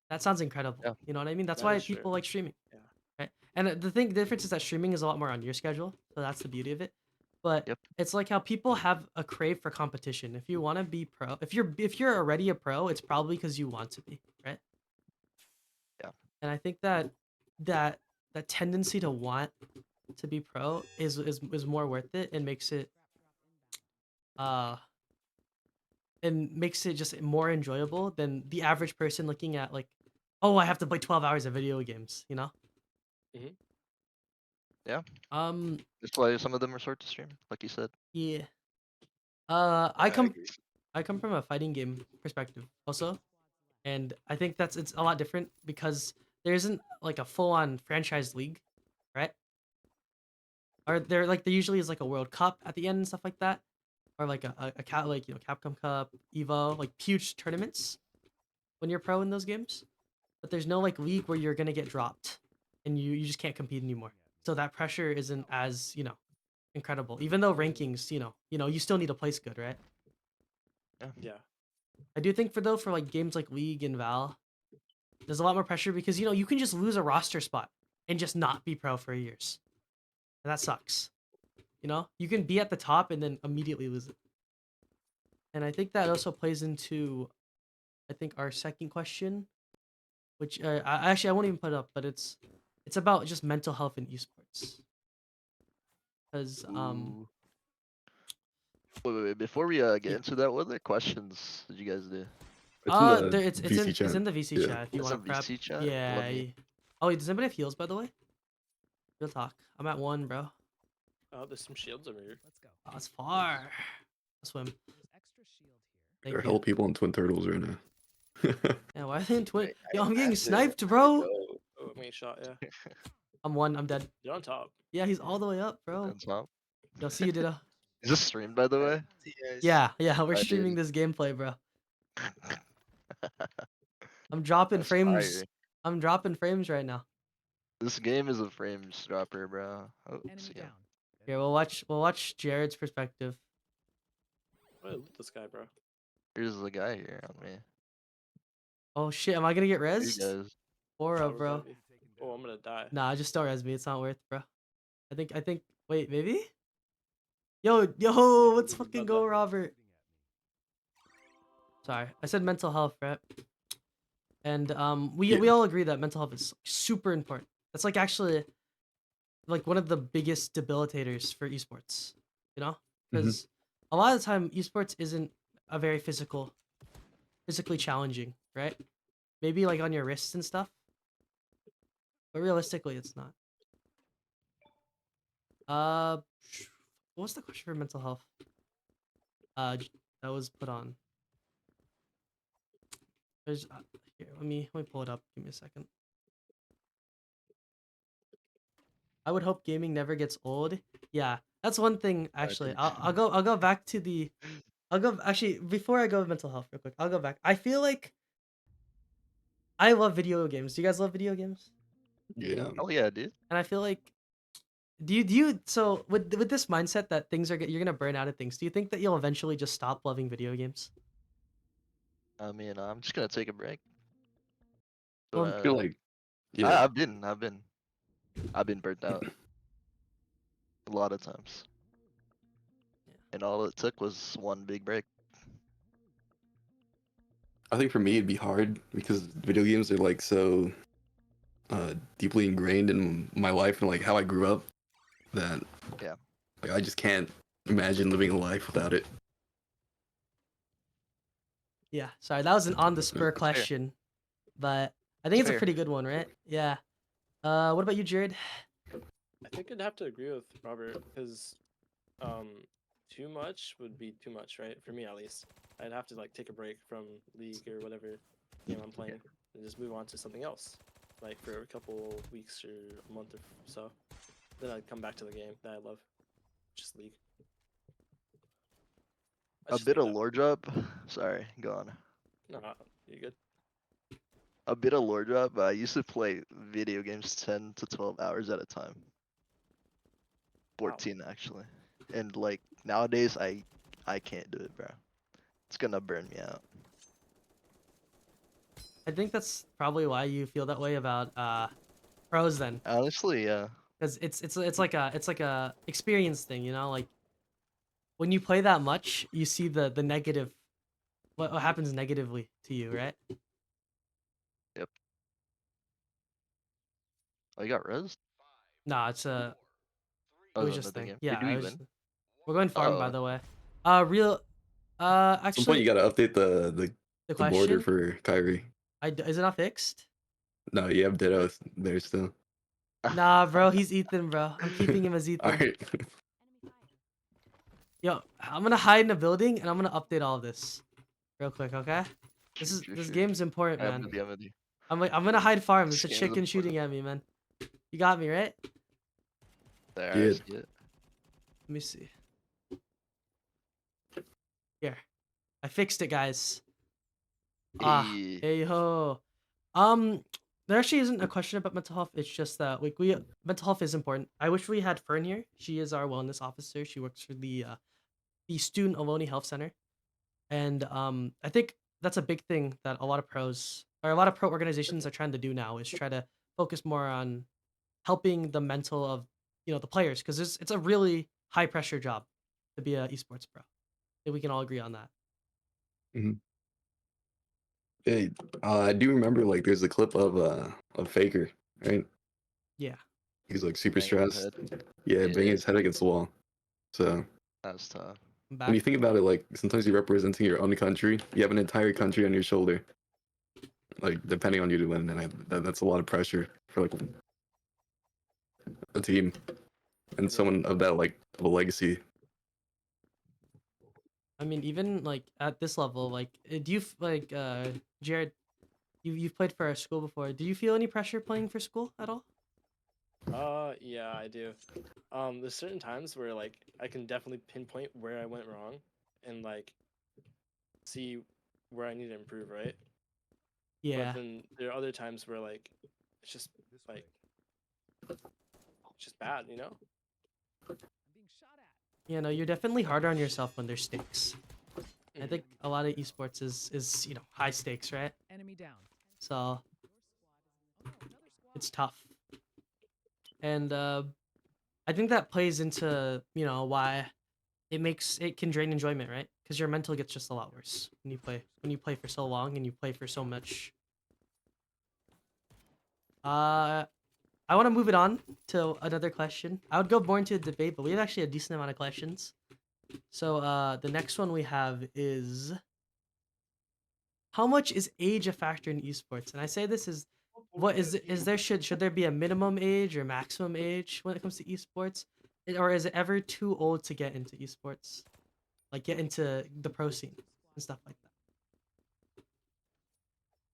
Speaker 1: That sounds incredible.
Speaker 5: Yeah.
Speaker 1: You know what I mean? That's
Speaker 3: That
Speaker 1: why
Speaker 3: is true.
Speaker 1: people like streaming.
Speaker 3: Yeah.
Speaker 1: Right? And the difference is that streaming is a lot more on your schedule, so that's the beauty of it. But
Speaker 5: Yep.
Speaker 1: it's like how people have a crave for competition. If you want to be pro, if you're already a pro, it's probably because you want to be, right?
Speaker 5: Yeah.
Speaker 1: And I think that that tendency to want to be pro is more worth it and makes it uh just more enjoyable than the average person looking at like, oh, I have to play 12 hours of video games, you know?
Speaker 5: Yeah.
Speaker 1: Um,
Speaker 5: That's why some of them resort to stream, like you said.
Speaker 1: yeah.
Speaker 4: I
Speaker 1: I come
Speaker 4: agree.
Speaker 1: I come from a fighting game perspective also, and I think it's a lot different because there isn't like a full-on franchise league, right? Or there usually is like a World Cup at the end and stuff like that, or like a cat like Capcom Cup, Evo, like huge tournaments when you're pro in those games. But there's no like league where you're gonna get dropped, and you just can't compete anymore. So that pressure isn't as incredible. Even though rankings, you still need to place good, right?
Speaker 3: Yeah.
Speaker 1: I do think for like games like League and Val, there's a lot more pressure because you can just lose a roster spot and just not be pro for years. And that sucks. You can be at the top and then immediately lose it. And I think that also plays into I think our second question, which I won't even put it up, but it's about just mental health in esports. Cuz
Speaker 5: Ooh. Wait, before we get
Speaker 1: Yeah.
Speaker 5: into that, what other questions did you guys do?
Speaker 2: It's in the
Speaker 1: it's
Speaker 2: VC chat.
Speaker 1: it's in the VC
Speaker 2: Yeah.
Speaker 1: chat if you
Speaker 5: It's
Speaker 1: want
Speaker 5: a
Speaker 1: to prep.
Speaker 5: VC chat?
Speaker 1: Yeah.
Speaker 5: Let me...
Speaker 1: Oh, does anybody have heals by the way? Real talk. I'm at 1, bro.
Speaker 3: Oh, there's some shields over here.
Speaker 1: Oh, it's far. I'll swim. Thank
Speaker 2: There are
Speaker 1: you.
Speaker 2: hell people on Twin Turtles right now.
Speaker 1: Yeah, why are they in twin?
Speaker 4: I
Speaker 1: Yo, I'm getting
Speaker 4: imagine-
Speaker 1: sniped, bro.
Speaker 3: Oh, I'm getting shot. Yeah.
Speaker 1: I'm 1. I'm dead.
Speaker 3: You're on top.
Speaker 1: Yeah, he's all the way up, bro.
Speaker 5: That's not...
Speaker 1: Yo, see you, Ditto.
Speaker 5: Is this streamed, by the way?
Speaker 4: Yes.
Speaker 1: Yeah, we're
Speaker 5: I
Speaker 1: streaming
Speaker 5: did.
Speaker 1: this gameplay, bro. I'm dropping
Speaker 5: That's
Speaker 1: frames.
Speaker 5: fire.
Speaker 1: I'm dropping frames right now.
Speaker 5: This game is a frames dropper, bro. Oh, see ya.
Speaker 1: Here, we'll watch Jared's perspective.
Speaker 3: Oh, loot this guy, bro.
Speaker 5: Here's the guy here on me.
Speaker 1: Oh shit, am I gonna get
Speaker 5: You
Speaker 1: rezzed?
Speaker 5: guys.
Speaker 1: Aura,
Speaker 3: I'll
Speaker 1: bro.
Speaker 3: revive you. Oh, I'm gonna die.
Speaker 1: Nah, just don't res me. It's not worth, bro. I think. Wait, maybe? Yo, let's fucking go, Robert. Sorry, I said mental health, right? And we all agree that mental health is super important. That's like actually like one of the biggest debilitators for esports, because a lot of the time esports isn't a very physically challenging, right? Maybe like on your wrists and stuff, but realistically, it's not. What's the question for mental health? That was put on. There's here. Let me pull it up. Give me a second. I would hope gaming never gets old. Yeah, that's one thing. Actually, I'll go back to the. I'll go actually before I go with mental health real quick. I'll go back. I feel like I love video games. Do you guys love video games?
Speaker 2: Yeah.
Speaker 5: Oh yeah, dude.
Speaker 1: And I feel like do you so with this mindset that things you're gonna burn out of things, do you think that you'll eventually just stop loving video games?
Speaker 5: I mean, I'm just gonna take a break.
Speaker 1: Well,
Speaker 5: But
Speaker 2: I feel like, yeah.
Speaker 5: I've been burnt out a lot of times, and all it took was one big break.
Speaker 2: I think for me it'd be hard because video games are like so deeply ingrained in my life and like how I grew up that
Speaker 5: Yeah.
Speaker 2: like I just can't imagine living a life without it.
Speaker 1: Yeah, sorry, that was an on the spur
Speaker 5: fair.
Speaker 1: question, but I think it's a
Speaker 5: Fair.
Speaker 1: pretty good one, right? Yeah. What about you, Jared?
Speaker 3: I think I'd have to agree with Robert because Too much would be too much, right? For me at least. I'd have to like take a break from League or whatever game I'm playing and just move on to something else, like for a couple weeks or a month or so. Then I'd come back to the game that I love, just League. I
Speaker 5: A
Speaker 3: just
Speaker 5: bit
Speaker 3: think
Speaker 5: of
Speaker 3: that.
Speaker 5: lore drop. Sorry, go on.
Speaker 3: No, you good?
Speaker 5: A bit of lore drop. I used to play video games 10 to 12 hours at a time.
Speaker 3: Wow.
Speaker 5: 14 actually. And like nowadays I can't do it, bro. It's gonna burn me out.
Speaker 1: I think that's probably why you feel that way about pros then,
Speaker 5: Honestly, yeah.
Speaker 1: because it's like a experience thing, you know, like when you play that much, you see the negative, what happens negatively to you, right?
Speaker 5: Yep. Oh, you got res?
Speaker 1: Nah, it's
Speaker 5: Oh,
Speaker 1: it
Speaker 5: it
Speaker 1: was
Speaker 5: was
Speaker 1: just
Speaker 5: another
Speaker 1: thing.
Speaker 5: game. Wait,
Speaker 1: Yeah,
Speaker 5: do
Speaker 1: I
Speaker 5: we
Speaker 1: was.
Speaker 5: win?
Speaker 1: We're going farm, by
Speaker 5: Oh,
Speaker 1: the way. Real.
Speaker 2: At some point, you
Speaker 1: Actually,
Speaker 2: gotta update
Speaker 1: the
Speaker 2: the border
Speaker 1: question,
Speaker 2: for Kyrie.
Speaker 1: is it not fixed?
Speaker 2: No, you have Ditto there still.
Speaker 1: Nah, bro, he's Ethan, bro. I'm keeping him as
Speaker 2: All
Speaker 1: Ethan.
Speaker 2: right.
Speaker 1: Yo, I'm gonna hide in a building and I'm gonna update all of this real quick, okay? This
Speaker 5: sure.
Speaker 1: game's important,
Speaker 5: I'm
Speaker 1: man.
Speaker 5: with you. I'm with you.
Speaker 1: I'm gonna hide farm. There's
Speaker 5: This
Speaker 1: a
Speaker 5: game's
Speaker 1: chicken
Speaker 5: important.
Speaker 1: shooting at me, man. You got me, right?
Speaker 5: There, I
Speaker 2: Yeah.
Speaker 5: see it.
Speaker 1: Let me see. Here, I fixed it, guys.
Speaker 5: Hey.
Speaker 1: Hey ho. Um, there actually isn't a question about mental health. It's just that like we mental health is important. I wish we had Fern here. She is our wellness officer. She works for the Student Aloni Health Center, and I think that's a big thing that a lot of pros or a lot of pro organizations are trying to do now is try to focus more on helping the mental of the players because it's a really high pressure job to be a esports pro. I think we can all agree on that.
Speaker 2: Mhm. Hey, I do remember like there's a clip of Faker, right?
Speaker 1: Yeah,
Speaker 2: He's like super
Speaker 5: Banging his
Speaker 2: stressed.
Speaker 5: head.
Speaker 2: Yeah, banging
Speaker 5: Yeah,
Speaker 2: his head against the wall. So
Speaker 5: that's tough.
Speaker 1: I'm
Speaker 2: when you
Speaker 1: back.
Speaker 2: think about it, like sometimes you're representing your own country. You have an entire country on your shoulder, like depending on you to win, and that's a lot of pressure for like a team and someone of that like of a legacy.
Speaker 1: I mean, even like at this level, like do you like Jared? You've played for our school before. Do you feel any pressure playing for school at all?
Speaker 3: Yeah, I do. There's certain times where like I can definitely pinpoint where I went wrong, and like see where I need to improve, right? But
Speaker 1: Yeah,
Speaker 3: then there are other times where like it's just like it's just bad, you know?
Speaker 1: you're definitely harder on yourself when there's stakes. I
Speaker 3: Mhm.
Speaker 1: think a lot of esports is high stakes, right? So it's tough, and I think that plays into why it can drain enjoyment, right? Because your mental gets just a lot worse when you play for so long and you play for so much. Uh, I want to move it on to another question. I would go more into a debate, but we have actually a decent amount of questions. So the next one we have is how much is age a factor in esports? And I say this is what is there should there be a minimum age or maximum age when it comes to esports? Or is it ever too old to get into esports? Like get into the pro scene and stuff like that.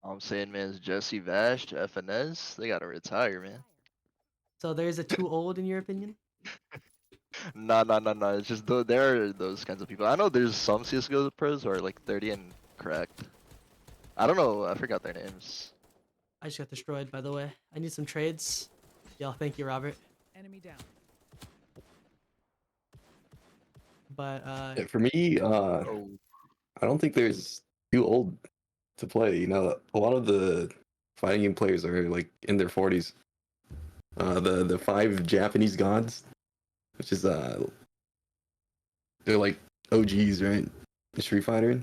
Speaker 5: All I'm saying, man, is Jesse Vash, FNS, they gotta retire, man.
Speaker 1: So there is a too old in your opinion?
Speaker 5: Nah. It's just there are those kinds of people. I know there's some CS:GO pros who are like 30 and correct. I don't know. I forgot their names.
Speaker 1: I just got destroyed by the way. I need some trades. Yo, thank you, Robert. But
Speaker 2: Yeah, for me,
Speaker 5: Oh,
Speaker 2: I don't think there's too old to play. You know, a lot of the fighting game players are like in their 40s. The five Japanese gods, which is they're like OGs, right? The Street Fighter.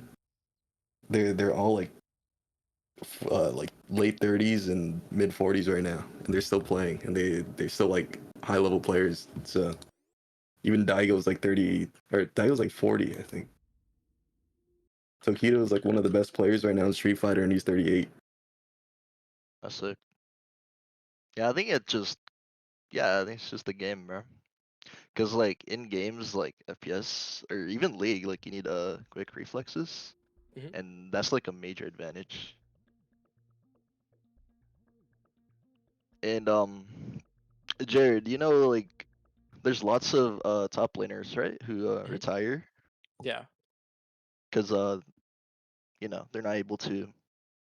Speaker 2: They're all like late 30s and mid 40s right now, and they're still playing, and they're still like high level players. So even Daigo's like 30, or Daigo's like 40, I think. Tokido is like one of the best players right now in Street Fighter, and he's 38.
Speaker 5: that's sick. Yeah, I think it just. Yeah, I think it's just the game, bro. Because like in games like FPS or even League, like you need quick reflexes,
Speaker 3: Mhm.
Speaker 5: and that's like a major advantage. And Jared, you know like there's lots of top laners, right, who
Speaker 3: Mhm.
Speaker 5: retire
Speaker 3: Yeah.
Speaker 5: because they're not able to.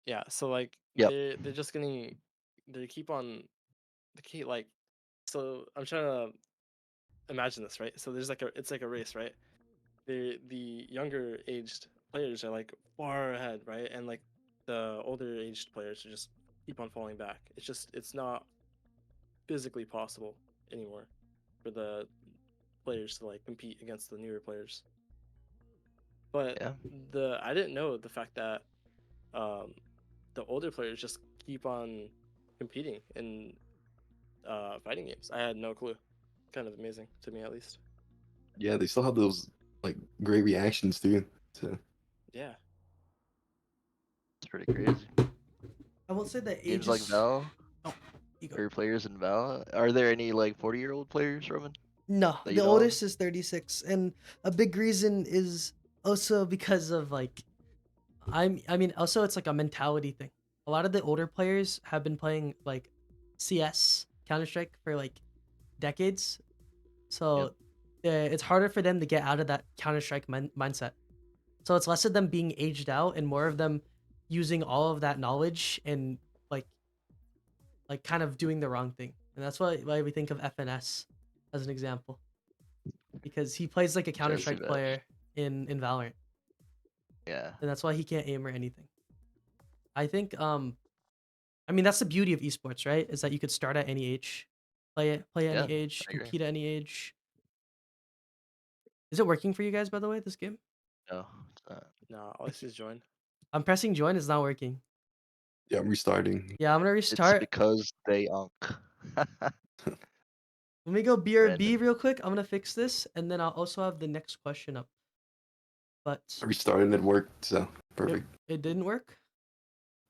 Speaker 3: Yeah. So like
Speaker 5: Yep.
Speaker 3: they're just getting they keep on they keep like so I'm trying to imagine this, right? So there's like it's like a race, right? The younger aged players are like far ahead, right? And like the older aged players are just keep on falling back. It's not physically possible anymore for the players to like compete against the newer players. But
Speaker 5: Yeah.
Speaker 3: the I didn't know the fact that um the older players just keep on competing in fighting games. I had no clue. Kind of amazing to me at least.
Speaker 2: Yeah, they still have those like great reactions too. So
Speaker 3: Yeah.
Speaker 5: It's pretty crazy.
Speaker 1: I will say that
Speaker 5: Games like
Speaker 1: ages.
Speaker 5: Val
Speaker 1: Oh, you go.
Speaker 5: or players in Val. Are there any like 40-year-old players, Roman,
Speaker 1: No,
Speaker 5: that
Speaker 1: the
Speaker 5: you know of?
Speaker 1: oldest is 36, and a big reason is also because of like I mean also it's like a mentality thing. A lot of the older players have been playing like CS, Counter-Strike for like decades.
Speaker 5: Yep.
Speaker 1: So it's harder for them to get out of that Counter-Strike mindset. So it's less of them being aged out and more of them using all of that knowledge and like kind of doing the wrong thing. And that's why we think of FNS as an example because he plays like a
Speaker 5: Jesse
Speaker 1: Counter-Strike
Speaker 5: Veg.
Speaker 1: player in Valorant,
Speaker 5: Yeah.
Speaker 1: and that's why he can't aim or anything. I think I mean that's the beauty of esports, right? Is that you could start at any age, play
Speaker 5: Yeah.
Speaker 1: any age,
Speaker 5: I agree.
Speaker 1: compete at any age. Is it working for you guys by the way, this game?
Speaker 5: No, it's not.
Speaker 3: No, all I see is join.
Speaker 1: I'm pressing join, it's not working.
Speaker 2: yeah, I'm restarting.
Speaker 1: Yeah, I'm gonna
Speaker 5: It's
Speaker 1: restart.
Speaker 5: because they unk.
Speaker 1: Let me go BRB
Speaker 5: Random.
Speaker 1: real quick. I'm gonna fix this and then I'll also have the next question up. But
Speaker 2: I restarted and it worked, so
Speaker 1: it,
Speaker 2: perfect.
Speaker 1: it didn't work?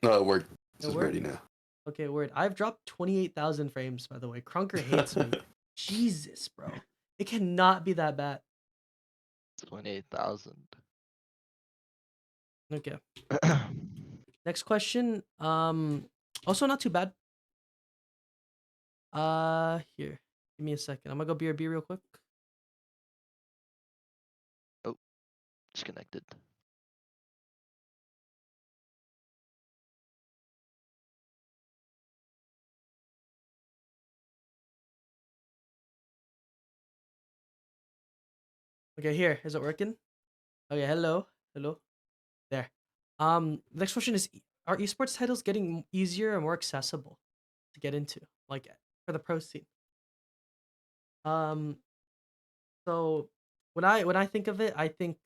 Speaker 2: No, it worked.
Speaker 1: It
Speaker 2: This is ready
Speaker 1: worked?
Speaker 2: now.
Speaker 1: Okay, word. I've dropped 28,000 frames, by the way. Krunker hates me. Jesus, bro. It cannot be that bad.
Speaker 5: 28,000.
Speaker 1: Okay. Next question. Also not too bad. Here. Give me a second. I'm gonna go BRB real quick.
Speaker 5: Oh, disconnected.
Speaker 1: Okay, here. Is it working? Okay, hello. Hello. There. Next question is are esports titles getting easier or more accessible to get into? Like for the pro scene? Um, so when I think of it, I think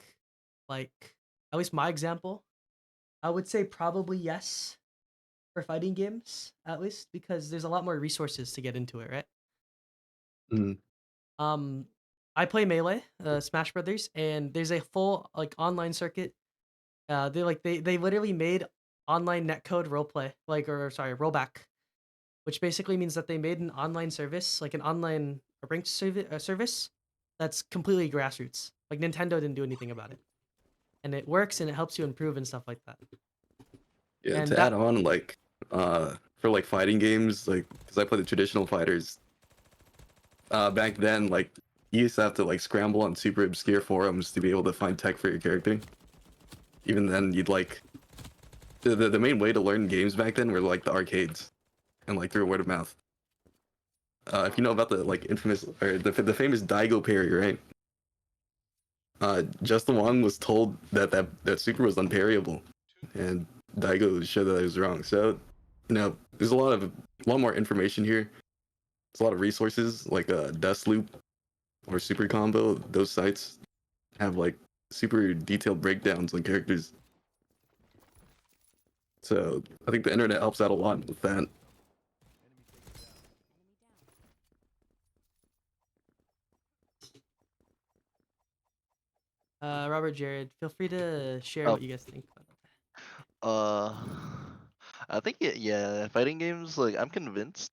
Speaker 1: like at least my example, I would say probably yes for fighting games, at least because there's a lot more resources to get into it, right?
Speaker 2: Mm.
Speaker 1: Um, I play Melee, Smash Brothers, and there's a full like online circuit. They literally made online netcode roleplay, like or sorry rollback, which basically means that they made an online service, like an online ranked service that's completely grassroots. Like Nintendo didn't do anything about it, and it works and it helps you improve and stuff like that.
Speaker 2: Yeah,
Speaker 1: And
Speaker 2: to add
Speaker 1: that
Speaker 2: on, like, for like fighting games, like, because I play the traditional fighters, back then, like, you used to have to like scramble on super obscure forums to be able to find tech for your character. Even then, you'd like the main way to learn games back then were like the arcades and like through word of mouth. If you know about the like infamous or the famous Daigo parry, right? Justin Wong was told that super was unparryable, and Daigo showed that I was wrong. So, there's a lot more information here. There's a lot of resources like Dust Loop or Super Combo. Those sites have like super detailed breakdowns on characters. So I think the internet helps out a lot with that.
Speaker 1: Robert Jared, feel free to share
Speaker 5: Oh,
Speaker 1: what you guys think about that.
Speaker 5: uh, I think yeah, fighting games like I'm convinced,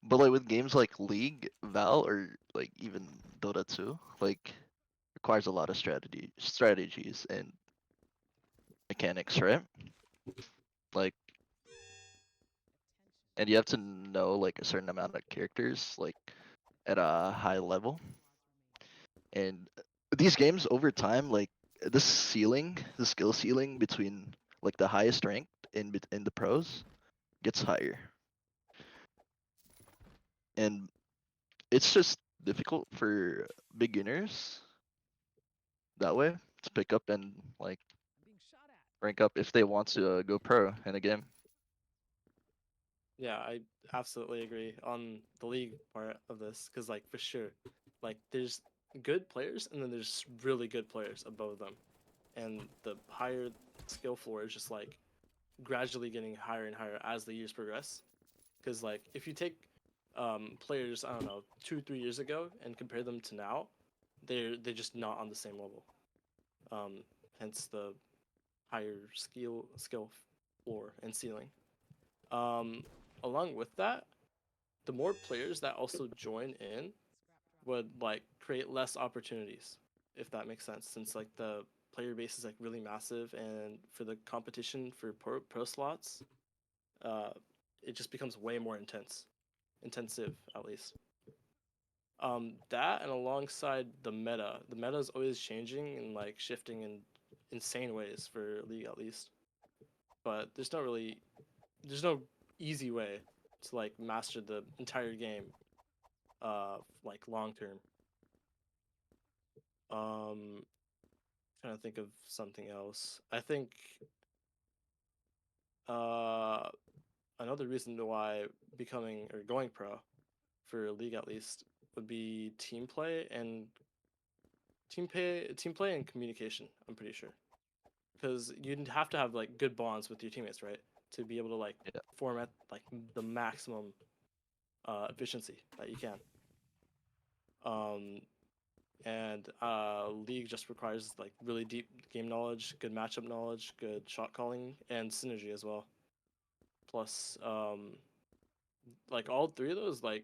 Speaker 5: but like with games like League, Val, or like even Dota 2, like requires a lot of strategies and mechanics, right? Like, and you have to know like a certain amount of characters, like at a high level. And these games over time, like the skill ceiling between like the highest ranked in the pros gets higher, and it's just difficult for beginners that way to pick up and like rank up if they want to go pro in a game.
Speaker 3: Yeah, I absolutely agree on the league part of this because, like, for sure, like, there's good players and then there's really good players above them, and the higher skill floor is just like gradually getting higher and higher as the years progress. Because, like, if you take players, I don't know, 2 3 years ago and compare them to now, they're just not on the same level. Hence the higher skill floor and ceiling. Um, Along with that, the more players that also join in would like create less opportunities, if that makes sense. Since like the player base is like really massive, and for the competition for pro slots, uh, it just becomes way more intensive at least. That and alongside the meta is always changing and like shifting in insane ways for League at least. But there's no easy way to like master the entire game like long term. Um Trying to think of something else. I think uh another reason why becoming or going pro for League at least would be team play and communication, I'm pretty sure. Because you'd have to have like good bonds with your teammates, right? To be able to like
Speaker 5: Yeah.
Speaker 3: form at like the maximum efficiency that you can. Um, and League just requires like really deep game knowledge, good matchup knowledge, good shot calling, and synergy as well. Plus, like all three of those like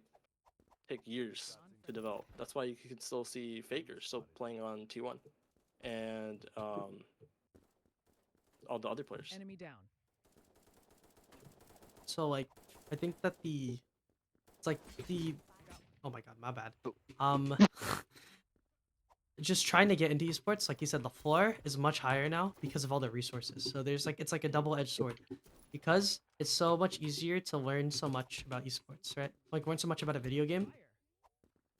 Speaker 3: take years to develop. That's why you can still see fakers still playing on T1 and all the other players.
Speaker 6: Enemy down.
Speaker 1: So like, I think that it's like the, oh my god, my bad. Um, just trying to get into esports, like you said, the floor is much higher now because of all the resources. So there's like, it's like a double-edged sword because it's so much easier to learn so much about esports, right? Like learn so much about a video game.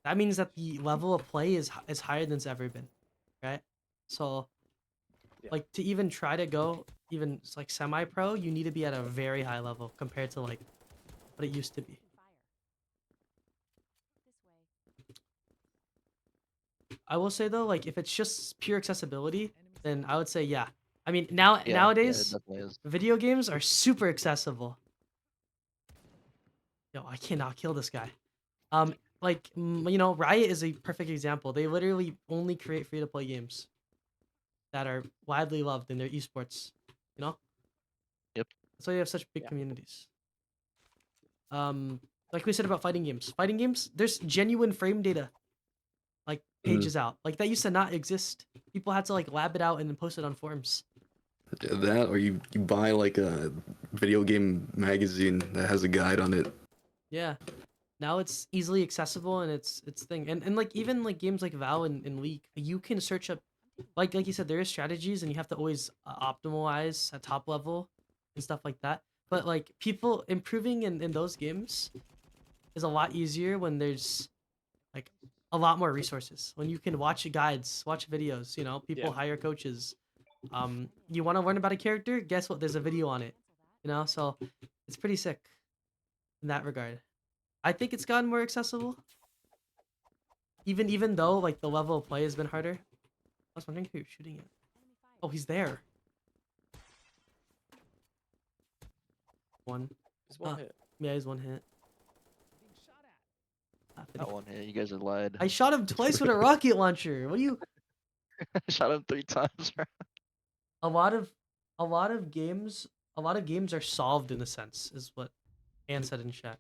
Speaker 1: That means that the level of play is higher than it's ever been, right? So
Speaker 3: Yeah.
Speaker 1: like to even try to go even like semi-pro, you need to be at a very high level compared to like what it used to be. I will say though, like if it's just pure accessibility, then I would say yeah. I mean
Speaker 5: Yeah, it
Speaker 1: nowadays
Speaker 5: definitely is.
Speaker 1: video games are super accessible. Yo, I cannot kill this guy. Like you know, Riot is a perfect example. They literally only create free to play games that are widely loved in their esports. You know,
Speaker 5: Yep.
Speaker 1: that's why they have such big
Speaker 3: Yeah.
Speaker 1: communities. Like we said about fighting games, there's genuine frame data, like pages out. Like that used to not exist. People had to like lab it out and then post it on forums.
Speaker 2: That, or you buy like a video game magazine that has a guide on it.
Speaker 1: Yeah. Now it's easily accessible and it's thing. And like even like games like Val and League, you can search up like you said, there is strategies and you have to always optimize at top level and stuff like that. But like people improving in those games is a lot easier when there's like a lot more resources. When you can watch guides, watch videos, you know, people
Speaker 3: Yeah.
Speaker 1: hire coaches. You want to learn about a character? Guess what? There's a video on it. You know, so it's pretty sick in that regard. I think it's gotten more accessible. Even though like the level of play has been harder. I was wondering who you're shooting at. Oh, he's there. One.
Speaker 3: Just one hit.
Speaker 1: Yeah, he's one hit.
Speaker 5: That one hit. You guys have lied.
Speaker 1: I shot him twice with a rocket launcher. What do you?
Speaker 5: Shot him 3 times.
Speaker 1: A lot of, a lot of games, a lot of games are solved in a sense, is what Ann said in chat.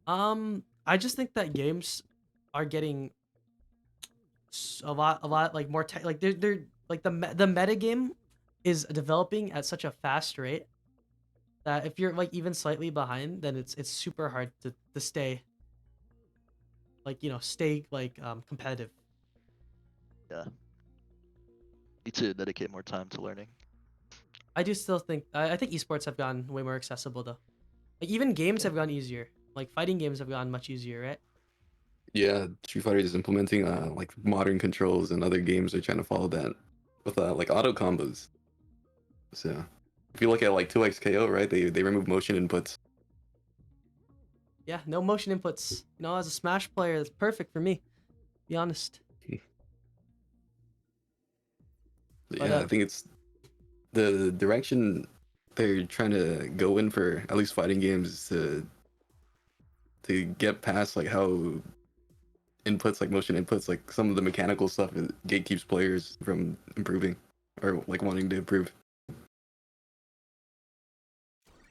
Speaker 1: I just think that games are getting a lot like more like they're like the meta game is developing at such a fast rate that if you're like even slightly behind, then it's super hard to stay stay like competitive.
Speaker 5: Yeah. Need to dedicate more time to learning.
Speaker 1: I do still think I think esports have gotten way more accessible though. Like even games
Speaker 5: Yeah.
Speaker 1: have gotten easier. Like fighting games have gotten much easier, right?
Speaker 2: Yeah, Street Fighter is implementing like modern controls, and other games are trying to follow that with like auto combos. So if you look at like 2x KO, right? They remove motion inputs.
Speaker 1: Yeah, no motion inputs. You know, as a Smash player, that's perfect for me. Be honest. But
Speaker 2: Yeah, I think it's the direction they're trying to go in for at least fighting games to get past like how inputs like motion inputs like some of the mechanical stuff gatekeeps players from improving or like wanting to improve.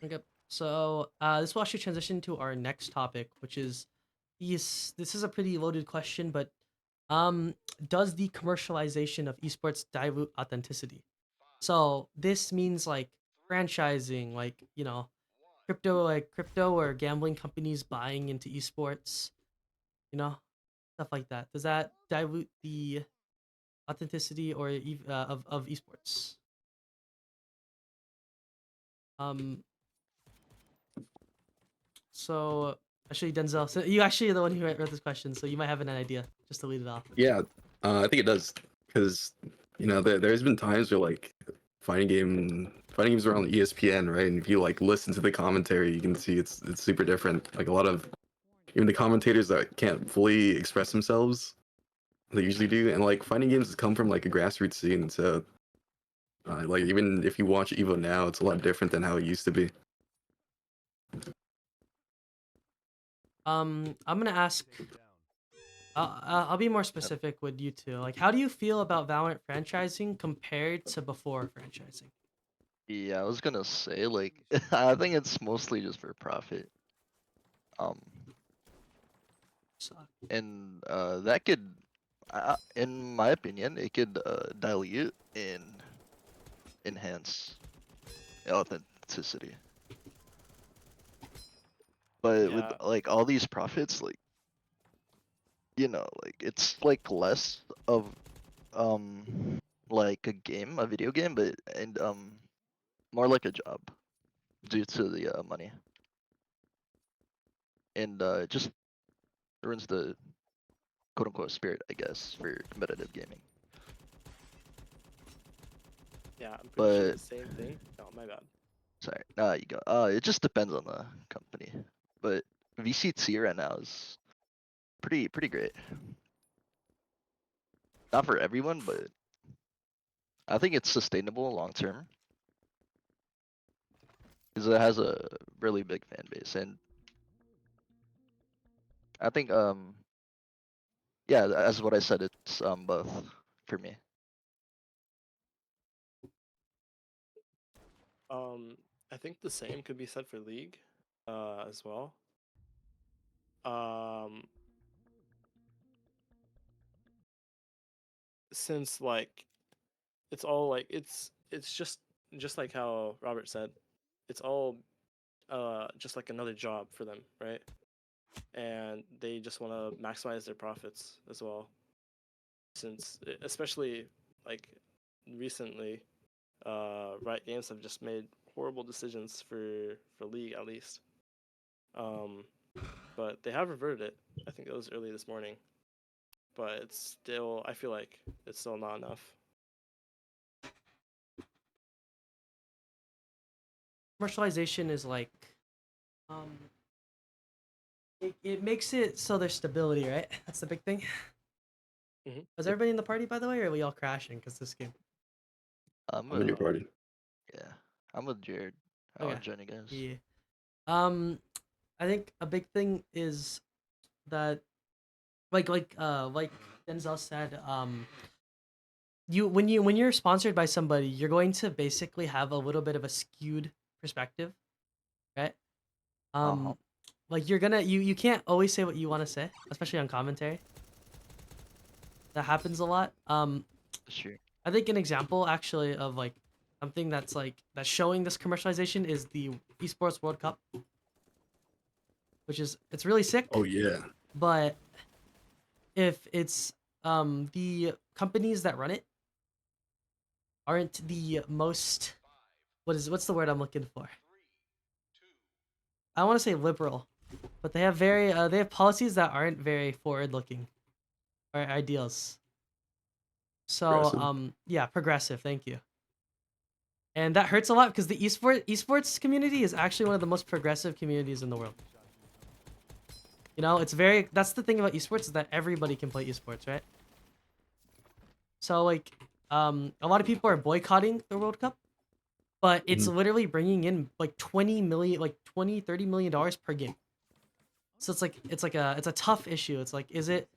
Speaker 1: okay. So this will actually transition to our next topic, which is this is a pretty loaded question, but does the commercialization of esports dilute authenticity? So this means like franchising, like crypto or gambling companies buying into esports, stuff like that. Does that dilute the authenticity or of esports? Um, so actually, Denzel, so you actually are the one who wrote this question, so you might have an idea just to lead it off.
Speaker 2: Yeah, I think it does because there's been times where like fighting games are on ESPN, right? And if you like listen to the commentary, you can see it's super different. Like a lot of even the commentators that can't fully express themselves, they usually do. And like fighting games come from like a grassroots scene, so like even if you watch Evo now, it's a lot different than how it used to be.
Speaker 1: I'm gonna ask. I'll be more specific with you two. Like, how do you feel about Valorant franchising compared to before franchising?
Speaker 5: Yeah, I was gonna say like I think it's mostly just for profit. Um,
Speaker 1: So,
Speaker 5: and that could, in my opinion, it could dilute and enhance authenticity. But with
Speaker 3: Yeah.
Speaker 5: like all these profits, like like it's like less of like a video game, but and more like a job due to the money, and it just ruins the quote unquote spirit, I guess, for competitive gaming.
Speaker 3: Yeah, I'm pretty sure
Speaker 5: But
Speaker 3: the same thing. Oh, my bad.
Speaker 5: sorry, you go. It just depends on the company, but VCT right now is pretty great. Not for everyone, but I think it's sustainable long term because it has a really big fan base, and I think yeah, as what I said, it's both for me.
Speaker 3: I think the same could be said for League, as well. Um, since like it's all like it's just like how Robert said, it's all just like another job for them, right? And they just want to maximize their profits as well. Since especially like recently, Riot Games have just made horrible decisions for League at least. Um, but they have reverted it. I think it was early this morning, but it's still. I feel like it's still not enough.
Speaker 1: commercialization is like, um, it makes it so there's stability, right? That's the big thing.
Speaker 3: Mm-hmm.
Speaker 1: Is everybody in the party, by the way, or are we all crashing because this game?
Speaker 5: I'm
Speaker 2: I'm in your party.
Speaker 5: yeah, I'm with Jared. I'll
Speaker 1: Okay.
Speaker 5: join you guys.
Speaker 1: Yeah. Um, I think a big thing is that like Denzel said, when you're sponsored by somebody, you're going to basically have a little bit of a skewed perspective, right?
Speaker 5: Uh-huh.
Speaker 1: Like you're gonna you can't always say what you want to say, especially on commentary. that happens a lot.
Speaker 5: Sure.
Speaker 1: I think an example actually of like something that's showing this commercialization is the Esports World Cup, which is it's really sick.
Speaker 2: Oh yeah.
Speaker 1: But if it's the companies that run it aren't the most what's the word I'm looking for? I want to say liberal, but they have policies that aren't very forward looking or ideals. So
Speaker 2: Aggressive.
Speaker 1: yeah, progressive. Thank you. And that hurts a lot because the esports community is actually one of the most progressive communities in the world. You know, it's very that's the thing about esports is that everybody can play esports, right? So like a lot of people are boycotting the World Cup, but it's
Speaker 2: Mhm.
Speaker 1: literally bringing in like 20 million like 20 30 million dollars per game. So it's a tough issue. It's like is it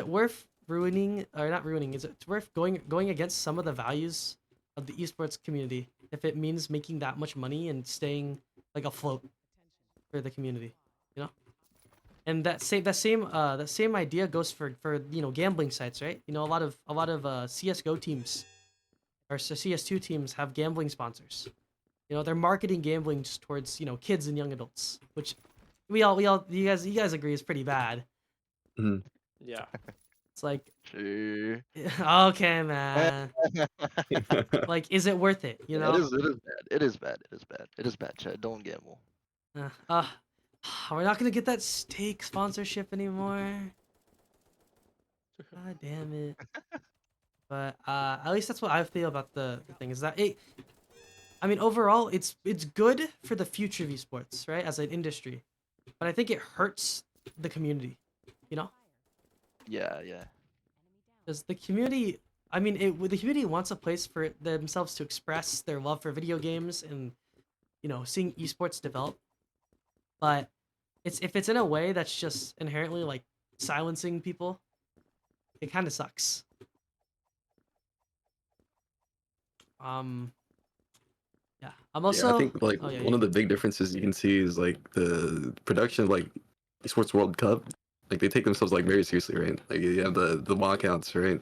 Speaker 1: worth ruining or not ruining? Is it worth going against some of the values of the esports community if it means making that much money and staying like afloat for the community, you know? And that same idea goes for you know gambling sites, right? You know a lot of CS:GO teams or CS2 teams have gambling sponsors. You know, they're marketing gambling just towards, you know, kids and young adults, which we all you guys agree is pretty bad.
Speaker 2: Mhm.
Speaker 3: Yeah.
Speaker 1: It's like
Speaker 5: Sure.
Speaker 1: okay, man. Like is it worth it, you
Speaker 5: Yeah,
Speaker 1: know?
Speaker 5: it is bad. It is bad. It is bad. It is bad, Chad. Don't gamble.
Speaker 1: Uh, uh we're not going to get that steak sponsorship anymore. God damn it. But at least that's what I feel about the thing is that it I mean overall it's good for the future of esports, right? As an industry. But I think it hurts the community, you know?
Speaker 5: Yeah, yeah.
Speaker 1: Because the community, I mean, the community wants a place for themselves to express their love for video games and you know seeing esports develop. But it's if it's in a way that's just inherently like silencing people, it kind of sucks. Um, yeah. I'm
Speaker 2: Yeah, I
Speaker 1: also.
Speaker 2: think like
Speaker 1: Oh yeah,
Speaker 2: one
Speaker 1: you
Speaker 2: of the
Speaker 1: go.
Speaker 2: big differences you can see is like the production of like esports World Cup. Like they take themselves like very seriously, right? Like you have the walkouts, right?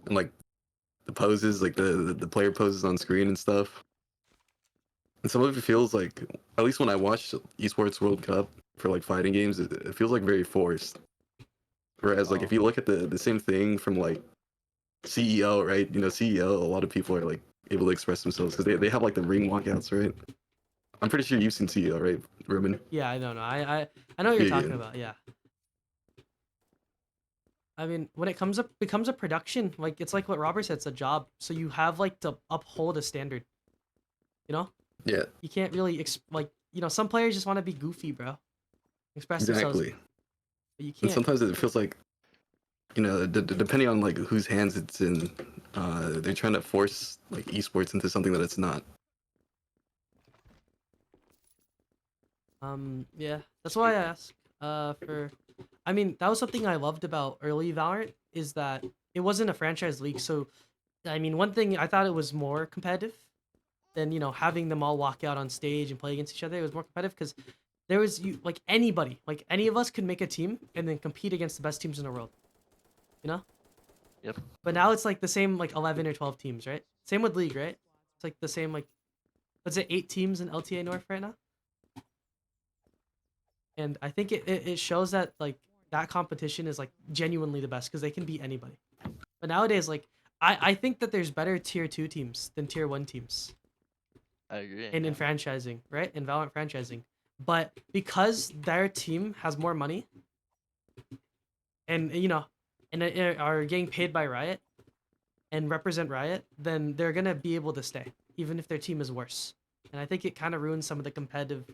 Speaker 2: And like the poses, like the player poses on screen and stuff. And some of it feels like, at least when I watch esports World Cup for like fighting games, it feels like very forced. Whereas like
Speaker 5: Oh,
Speaker 2: if you look at the same thing from like CEO, right? You know, CEO, a lot of people are like able to express themselves because they have like the ring walkouts, right? I'm pretty sure you've seen CEO, right, Ruben?
Speaker 1: Yeah, I don't know. I know what you're
Speaker 2: Yeah,
Speaker 1: talking
Speaker 2: yeah.
Speaker 1: about. Yeah. I mean, when it comes up becomes a production, like it's like what Robert said, it's a job. So you have like to uphold a standard. You know,
Speaker 2: Yeah,
Speaker 1: you can't really like you know some players just want to be goofy, bro. Express themselves,
Speaker 2: exactly.
Speaker 1: but you
Speaker 2: And
Speaker 1: can't.
Speaker 2: sometimes it feels like, you know, depending on like whose hands it's in, they're trying to force like esports into something that it's not.
Speaker 1: Yeah, that's why I ask. For, I mean, that was something I loved about early Valorant is that it wasn't a franchise league. So, I mean, one thing I thought it was more competitive than you know having them all walk out on stage and play against each other. It was more competitive because there was you like anybody, like any of us could make a team and then compete against the best teams in the world. You know.
Speaker 5: yep.
Speaker 1: But now it's like the same like 11 or 12 teams, right? Same with league, right? It's like the same like what's it 8 teams in LTA North right now? And I think it shows that like that competition is like genuinely the best because they can beat anybody. But nowadays, like I think that there's better tier 2 teams than tier 1 teams
Speaker 5: I agree.
Speaker 1: in
Speaker 5: Yeah.
Speaker 1: franchising, right? In Valorant franchising. But because their team has more money and you know and are getting paid by Riot and represent Riot, then they're gonna be able to stay, even if their team is worse. And I think it kind of ruins some of the competitive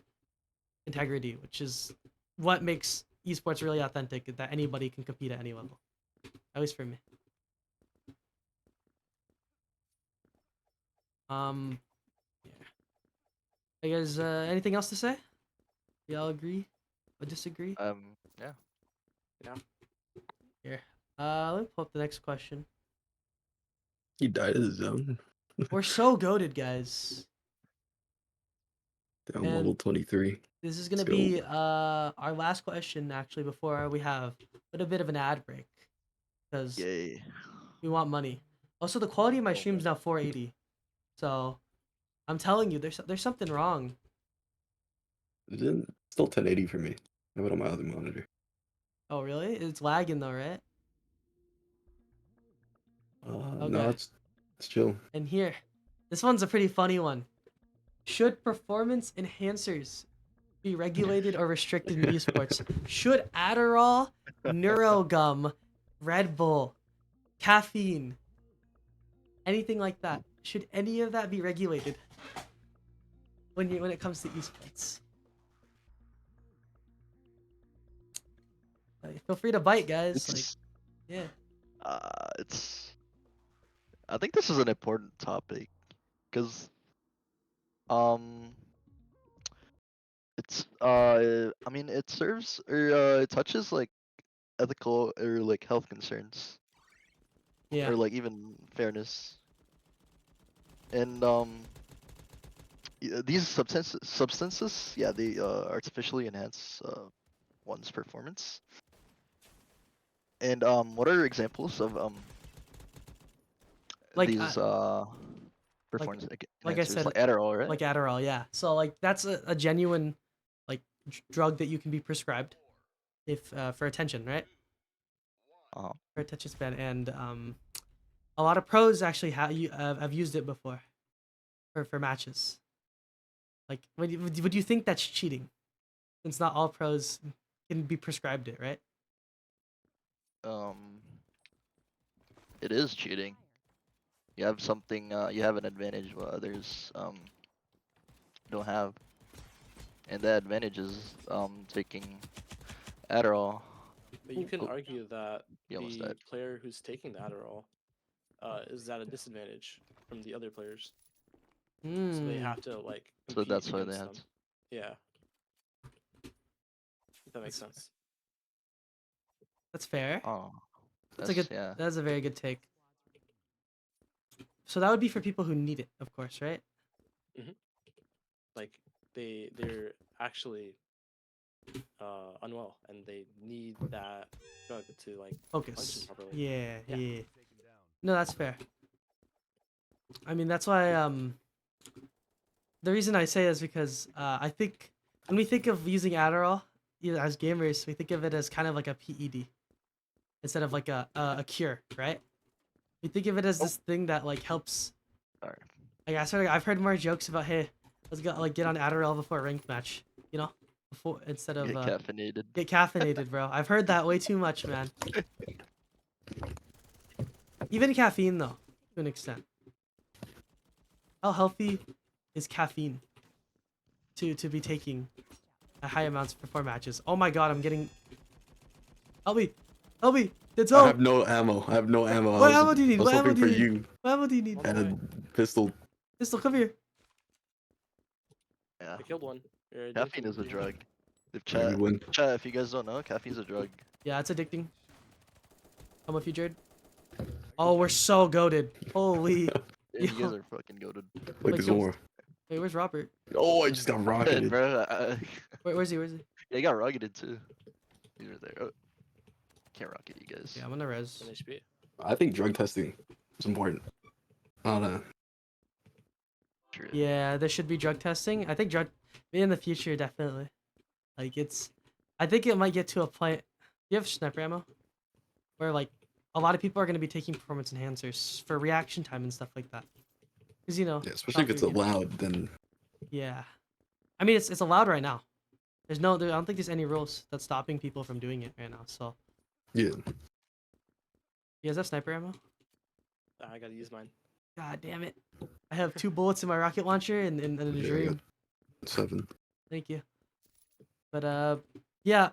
Speaker 1: integrity, which is what makes esports really authentic, that anybody can compete at any level. At least for me. Um, yeah. Hey guys, anything else to say? Y'all agree or disagree?
Speaker 5: Yeah.
Speaker 3: Yeah.
Speaker 1: Here. Let me pull up the next question.
Speaker 2: He died in the zone.
Speaker 1: We're so goaded, guys.
Speaker 2: Down
Speaker 1: And
Speaker 2: level 23.
Speaker 1: this is
Speaker 2: Let's
Speaker 1: gonna
Speaker 2: go.
Speaker 1: be our last question actually before we have a bit of an ad break. because
Speaker 5: Yay.
Speaker 1: we want money. Also, the quality of my
Speaker 5: Oh,
Speaker 1: stream's now 480, so I'm telling you, there's something wrong.
Speaker 2: It's still 1080 for me. I have it on my other monitor.
Speaker 1: Oh really? It's lagging though, right?
Speaker 2: No,
Speaker 1: Okay.
Speaker 2: it's chill.
Speaker 1: And here, this one's a pretty funny one. Should performance enhancers be regulated or restricted in esports? Should Adderall, Neurogum, Red Bull, caffeine, anything like that, should any of that be regulated when it comes to esports? Feel free to bite, guys. Like,
Speaker 5: It's
Speaker 1: yeah.
Speaker 5: it's. I think this is an important topic because um it's I mean it serves or it touches like ethical or like health concerns
Speaker 1: Yeah.
Speaker 5: or like even fairness and these substances yeah they artificially enhance one's performance and what are examples of
Speaker 1: Like,
Speaker 5: these performance
Speaker 1: like I
Speaker 5: enhancers
Speaker 1: said,
Speaker 5: like Adderall, right?
Speaker 1: like Adderall, yeah. So like that's a genuine like drug that you can be prescribed if for attention, right?
Speaker 5: uh
Speaker 1: For attention span, and a lot of pros actually have used it before for matches. Like, would you think that's cheating? Since not all pros can be prescribed it, right?
Speaker 5: um it is cheating. You have something you have an advantage while others don't have, and that advantage is taking Adderall.
Speaker 3: But you can
Speaker 5: Oh,
Speaker 3: argue that
Speaker 5: he almost
Speaker 3: the
Speaker 5: died.
Speaker 3: player who's taking the Adderall is at a disadvantage from the other players, so they
Speaker 1: Hmm.
Speaker 3: have to like
Speaker 5: So
Speaker 3: compete
Speaker 5: that's why they
Speaker 3: against
Speaker 5: had
Speaker 3: them. Yeah, if that makes sense.
Speaker 1: That's fair.
Speaker 5: oh
Speaker 1: That's a good.
Speaker 5: yeah.
Speaker 1: That's a very good take. So that would be for people who need it, of course, right?
Speaker 3: Like they're actually unwell and they need that drug to like function
Speaker 1: Focus.
Speaker 3: properly.
Speaker 1: Yeah,
Speaker 3: Yeah.
Speaker 1: yeah. No, that's fair. I mean, that's why the reason I say is because I think when we think of using Adderall as gamers, we think of it as kind of like a PED instead of like a cure, right? We think of it as this thing that like helps.
Speaker 5: Sorry.
Speaker 1: Like I've heard more jokes about, hey, let's go like get on Adderall before a ranked match, you know, before instead of
Speaker 5: Get caffeinated.
Speaker 1: get caffeinated, bro. I've heard that way too much, man. Even caffeine though, to an extent. How healthy is caffeine to be taking at high amounts before matches? Oh my god, I'm getting. Help me! Help me! It's
Speaker 2: I
Speaker 1: help!
Speaker 2: have no ammo. I have no ammo.
Speaker 1: What
Speaker 2: I
Speaker 1: ammo do you need?
Speaker 2: was
Speaker 1: What ammo
Speaker 2: hoping
Speaker 1: do
Speaker 2: for
Speaker 1: you need?
Speaker 2: you
Speaker 1: What ammo do you need?
Speaker 3: On the way.
Speaker 2: and a pistol.
Speaker 1: Pistol, come here.
Speaker 5: Yeah.
Speaker 3: I killed one. You're
Speaker 5: Caffeine
Speaker 3: addicted
Speaker 5: is a
Speaker 3: to-
Speaker 5: drug. If
Speaker 2: Maybe win.
Speaker 5: chat, if you guys don't know, caffeine's a drug.
Speaker 1: Yeah, it's addicting. I'm with you, Jared. Oh, we're so goaded. Holy.
Speaker 5: And you
Speaker 1: Yo.
Speaker 5: guys are fucking goated.
Speaker 2: Wait,
Speaker 1: Like,
Speaker 2: there's
Speaker 1: yo,
Speaker 2: more.
Speaker 1: Wait, where's Robert?
Speaker 2: Oh, I just got
Speaker 5: Dead,
Speaker 2: rocketed.
Speaker 5: bro.
Speaker 1: Where's he? Where's he?
Speaker 5: Yeah, you got rocketed too. These are there. Oh, can't rocket you guys.
Speaker 1: Yeah, I'm gonna res.
Speaker 3: an HP.
Speaker 2: I think drug testing is important. I don't know.
Speaker 5: True.
Speaker 1: Yeah, there should be drug testing. I think drug in the future definitely. Like it's, I think it might get to a point. Do you have sniper ammo? Where like a lot of people are gonna be taking performance enhancers for reaction time and stuff like that. Cause you know.
Speaker 2: Yeah, especially if it's
Speaker 1: not for-
Speaker 2: allowed, then
Speaker 1: Yeah, I mean it's allowed right now. I don't think there's any rules that's stopping people from doing it right now. So
Speaker 2: yeah.
Speaker 1: you guys have sniper ammo?
Speaker 3: I gotta use mine.
Speaker 1: God damn it! I have 2 bullets in my rocket launcher and a
Speaker 2: Yeah, I got
Speaker 1: dream.
Speaker 2: 7.
Speaker 1: Thank you. But yeah,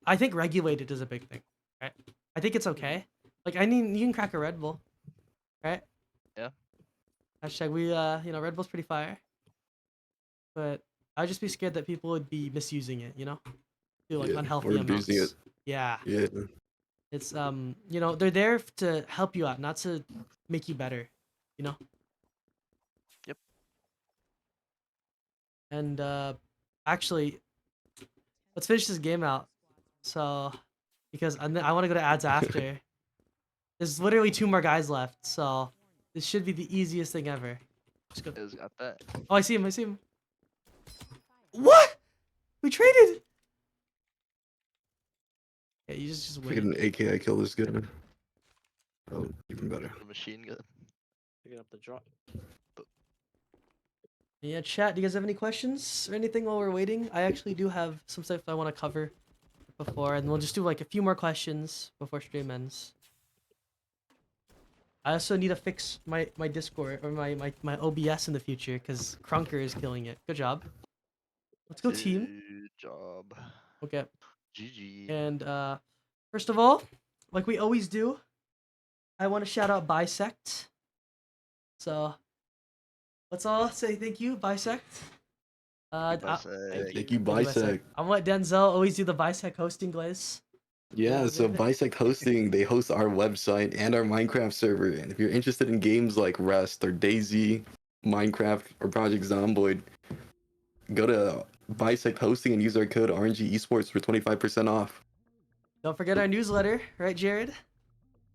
Speaker 1: I think regulated is a big thing, right? I think it's okay. Like I mean, you can crack a Red Bull, right?
Speaker 5: Yeah.
Speaker 1: Hashtag we Red Bull's pretty fire. But I'd just be scared that people would be misusing it, you know, to like
Speaker 2: Yeah,
Speaker 1: unhealthy
Speaker 2: or
Speaker 1: amounts.
Speaker 2: abusing it.
Speaker 1: Yeah,
Speaker 2: Yeah.
Speaker 1: it's they're there to help you out, not to make you better, you know.
Speaker 5: Yep.
Speaker 1: And actually, let's finish this game out. So, because I want to go to ads after. There's literally 2 more guys left, so this should be the easiest thing ever. Just go.
Speaker 5: Has got that.
Speaker 1: Oh, I see him. I see him. What? We traded. Yeah, you just
Speaker 2: If I get an
Speaker 1: wait.
Speaker 2: AK, I kill this guy. Oh, even better.
Speaker 5: The machine gun.
Speaker 3: Picking up the drop.
Speaker 1: Yeah, chat. Do you guys have any questions or anything while we're waiting? I actually do have some stuff I want to cover before, and we'll just do like a few more questions before stream ends. I also need to fix my Discord or my OBS in the future because Krunker is killing it. Good job. Let's go team.
Speaker 5: Good job.
Speaker 1: Okay.
Speaker 5: GG.
Speaker 1: And first of all, like we always do, I want to shout out Bisect. So let's all say thank you, Bisect.
Speaker 2: Thank you,
Speaker 1: Thank you,
Speaker 2: Bisect.
Speaker 1: I'm let Denzel always do the Bisect hosting, Glaze.
Speaker 2: Yeah, so Bisect Hosting, they host our website and our Minecraft server. And if you're interested in games like Rust or DayZ, Minecraft, or Project Zomboid, go to Bisect Hosting and use our code RNG Esports for 25% off.
Speaker 1: Don't forget our newsletter, right, Jared?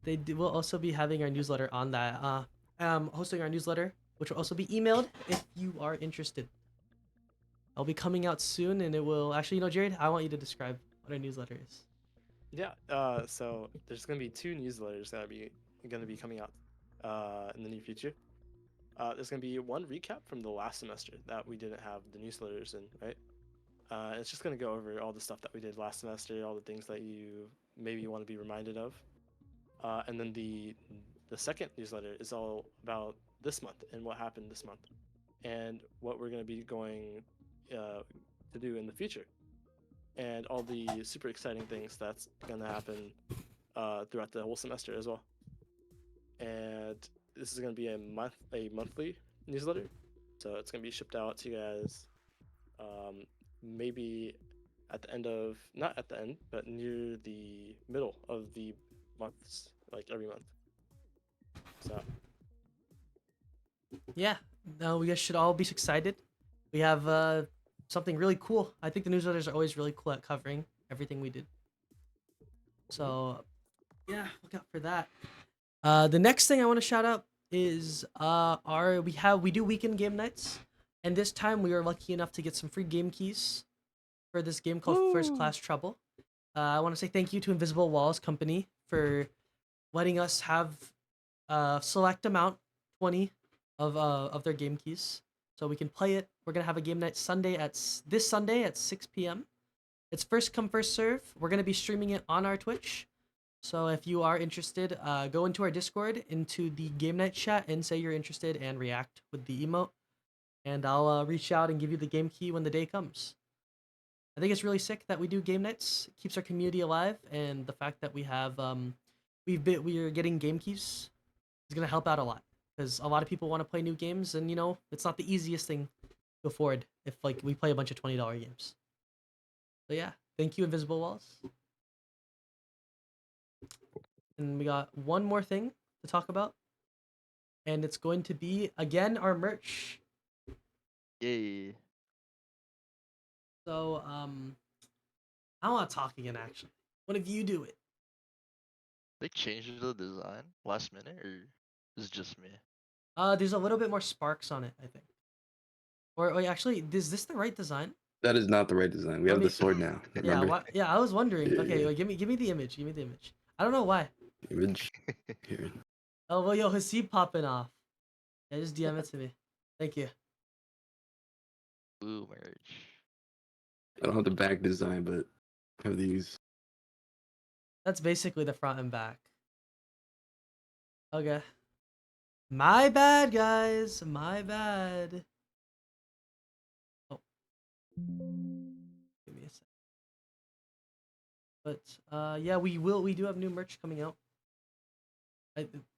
Speaker 1: Will also be having our newsletter on that. Hosting our newsletter, which will also be emailed if you are interested. I'll be coming out soon, and it will actually, Jared, I want you to describe what our newsletter is.
Speaker 3: Yeah. So there's gonna be 2 newsletters that are gonna be coming out in the near future. There's gonna be one recap from the last semester that we didn't have the newsletters in, right? It's just gonna go over all the stuff that we did last semester, all the things that you maybe want to be reminded of. And then the second newsletter is all about this month and what happened this month, and what we're gonna be going to do in the future, and all the super exciting things that's gonna happen throughout the whole semester as well. And this is gonna be a monthly newsletter, so it's gonna be shipped out to you guys, maybe at the end of not at the end, but near the middle of the months, like every month. So
Speaker 1: Yeah, no, we guys should all be excited. We have something really cool. I think the newsletters are always really cool at covering everything we did. So, yeah, look out for that. The next thing I want to shout out is we do weekend game nights, and this time we were lucky enough to get some free game keys for this game called First Class Trouble. I want to say thank you to Invisible Walls Company for letting us have a select amount, 20 of their game keys, so we can play it. We're gonna have a game night this Sunday at 6 p.m. It's first come first serve. We're gonna be streaming it on our Twitch. So if you are interested, go into our Discord, into the game night chat, and say you're interested and react with the emote. And I'll reach out and give you the game key when the day comes. I think it's really sick that we do game nights. It keeps our community alive, and the fact that we have we are getting game keys is gonna help out a lot because a lot of people want to play new games, and it's not the easiest thing to afford if like we play a bunch of $20 games. So yeah, thank you, Invisible Walls. And we got one more thing to talk about, and it's going to be again our merch.
Speaker 5: Yay.
Speaker 1: So I want to talk again. Actually, one of you do it.
Speaker 5: They changed the design last minute, or is it just me?
Speaker 1: There's a little bit more sparks on it, I think. Or wait, actually, is this the right design?
Speaker 2: That is not the right design. We
Speaker 1: Let
Speaker 2: have
Speaker 1: me-
Speaker 2: the sword now.
Speaker 1: Yeah,
Speaker 2: Remember?
Speaker 1: yeah, I was wondering.
Speaker 2: Yeah,
Speaker 1: Okay,
Speaker 2: yeah.
Speaker 1: wait, give me the image. Give me the image. I don't know why.
Speaker 2: Image here.
Speaker 1: Oh well, yo, Hasib popping off. Yeah, just DM it to me. Thank you.
Speaker 5: Blue merge.
Speaker 2: I don't have the back design, but I have these.
Speaker 1: That's basically the front and back. Okay. My bad, guys. My bad. Oh. Give me a sec. But yeah, we do have new merch coming out.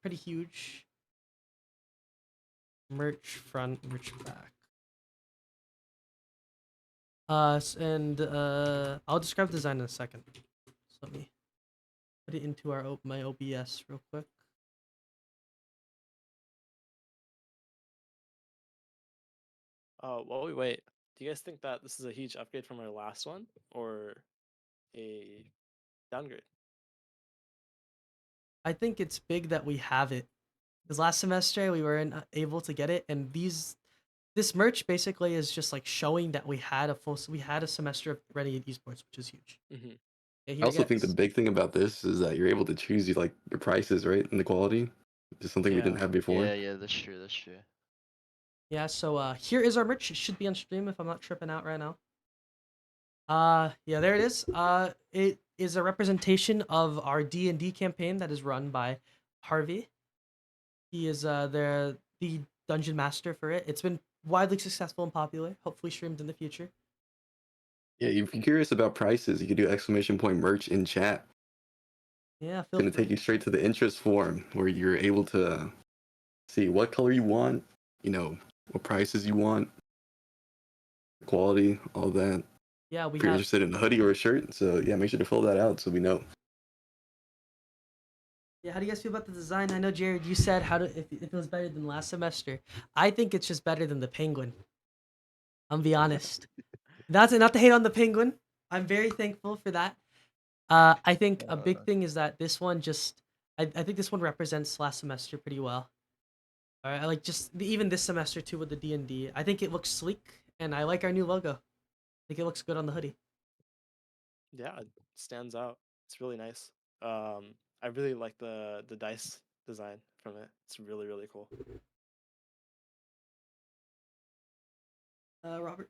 Speaker 1: Pretty huge. Merch front, merch back. And I'll describe the design in a second. So let me put it into my OBS real quick.
Speaker 3: while we wait, do you guys think that this is a huge upgrade from our last one, or a downgrade?
Speaker 1: I think it's big that we have it. Because last semester we weren't able to get it, and this merch basically is just like showing that we had a semester of Renegade Esports, which is huge.
Speaker 3: Hmm.
Speaker 1: Yeah,
Speaker 2: I
Speaker 1: here
Speaker 2: also think the
Speaker 1: gets
Speaker 2: big thing about this is that you're able to choose your prices, right, and the quality. Just something we didn't
Speaker 3: Yeah.
Speaker 2: have before.
Speaker 5: Yeah, that's true. That's true.
Speaker 1: yeah. So here is our merch. It should be on stream if I'm not tripping out right now. Yeah, there it is. It is a representation of our D&D campaign that is run by Harvey. He is the dungeon master for it. It's been widely successful and popular. Hopefully streamed in the future.
Speaker 2: Yeah, if you're curious about prices, you can do exclamation point merch in chat.
Speaker 1: Yeah,
Speaker 2: It's
Speaker 1: feel
Speaker 2: gonna take
Speaker 1: free.
Speaker 2: you straight to the interest form where you're able to see what color you want, what prices you want, quality, all that.
Speaker 1: Yeah, we
Speaker 2: If you're
Speaker 1: have.
Speaker 2: interested in a hoodie or a shirt, so yeah, make sure to fill that out so we know.
Speaker 1: Yeah, how do you guys feel about the design? I know Jared, you said if it was better than last semester. I think it's just better than the penguin. I'm be honest. Not to hate on the penguin. I'm very thankful for that. I think a big
Speaker 5: Uh,
Speaker 1: thing is that this one just I think this one represents last semester pretty well. All right, I like even this semester too with the D&D. I think it looks sleek, and I like our new logo. I think it looks good on the hoodie.
Speaker 3: Yeah, it stands out. It's really nice. I really like the dice design from it. It's really really cool.
Speaker 1: Robert,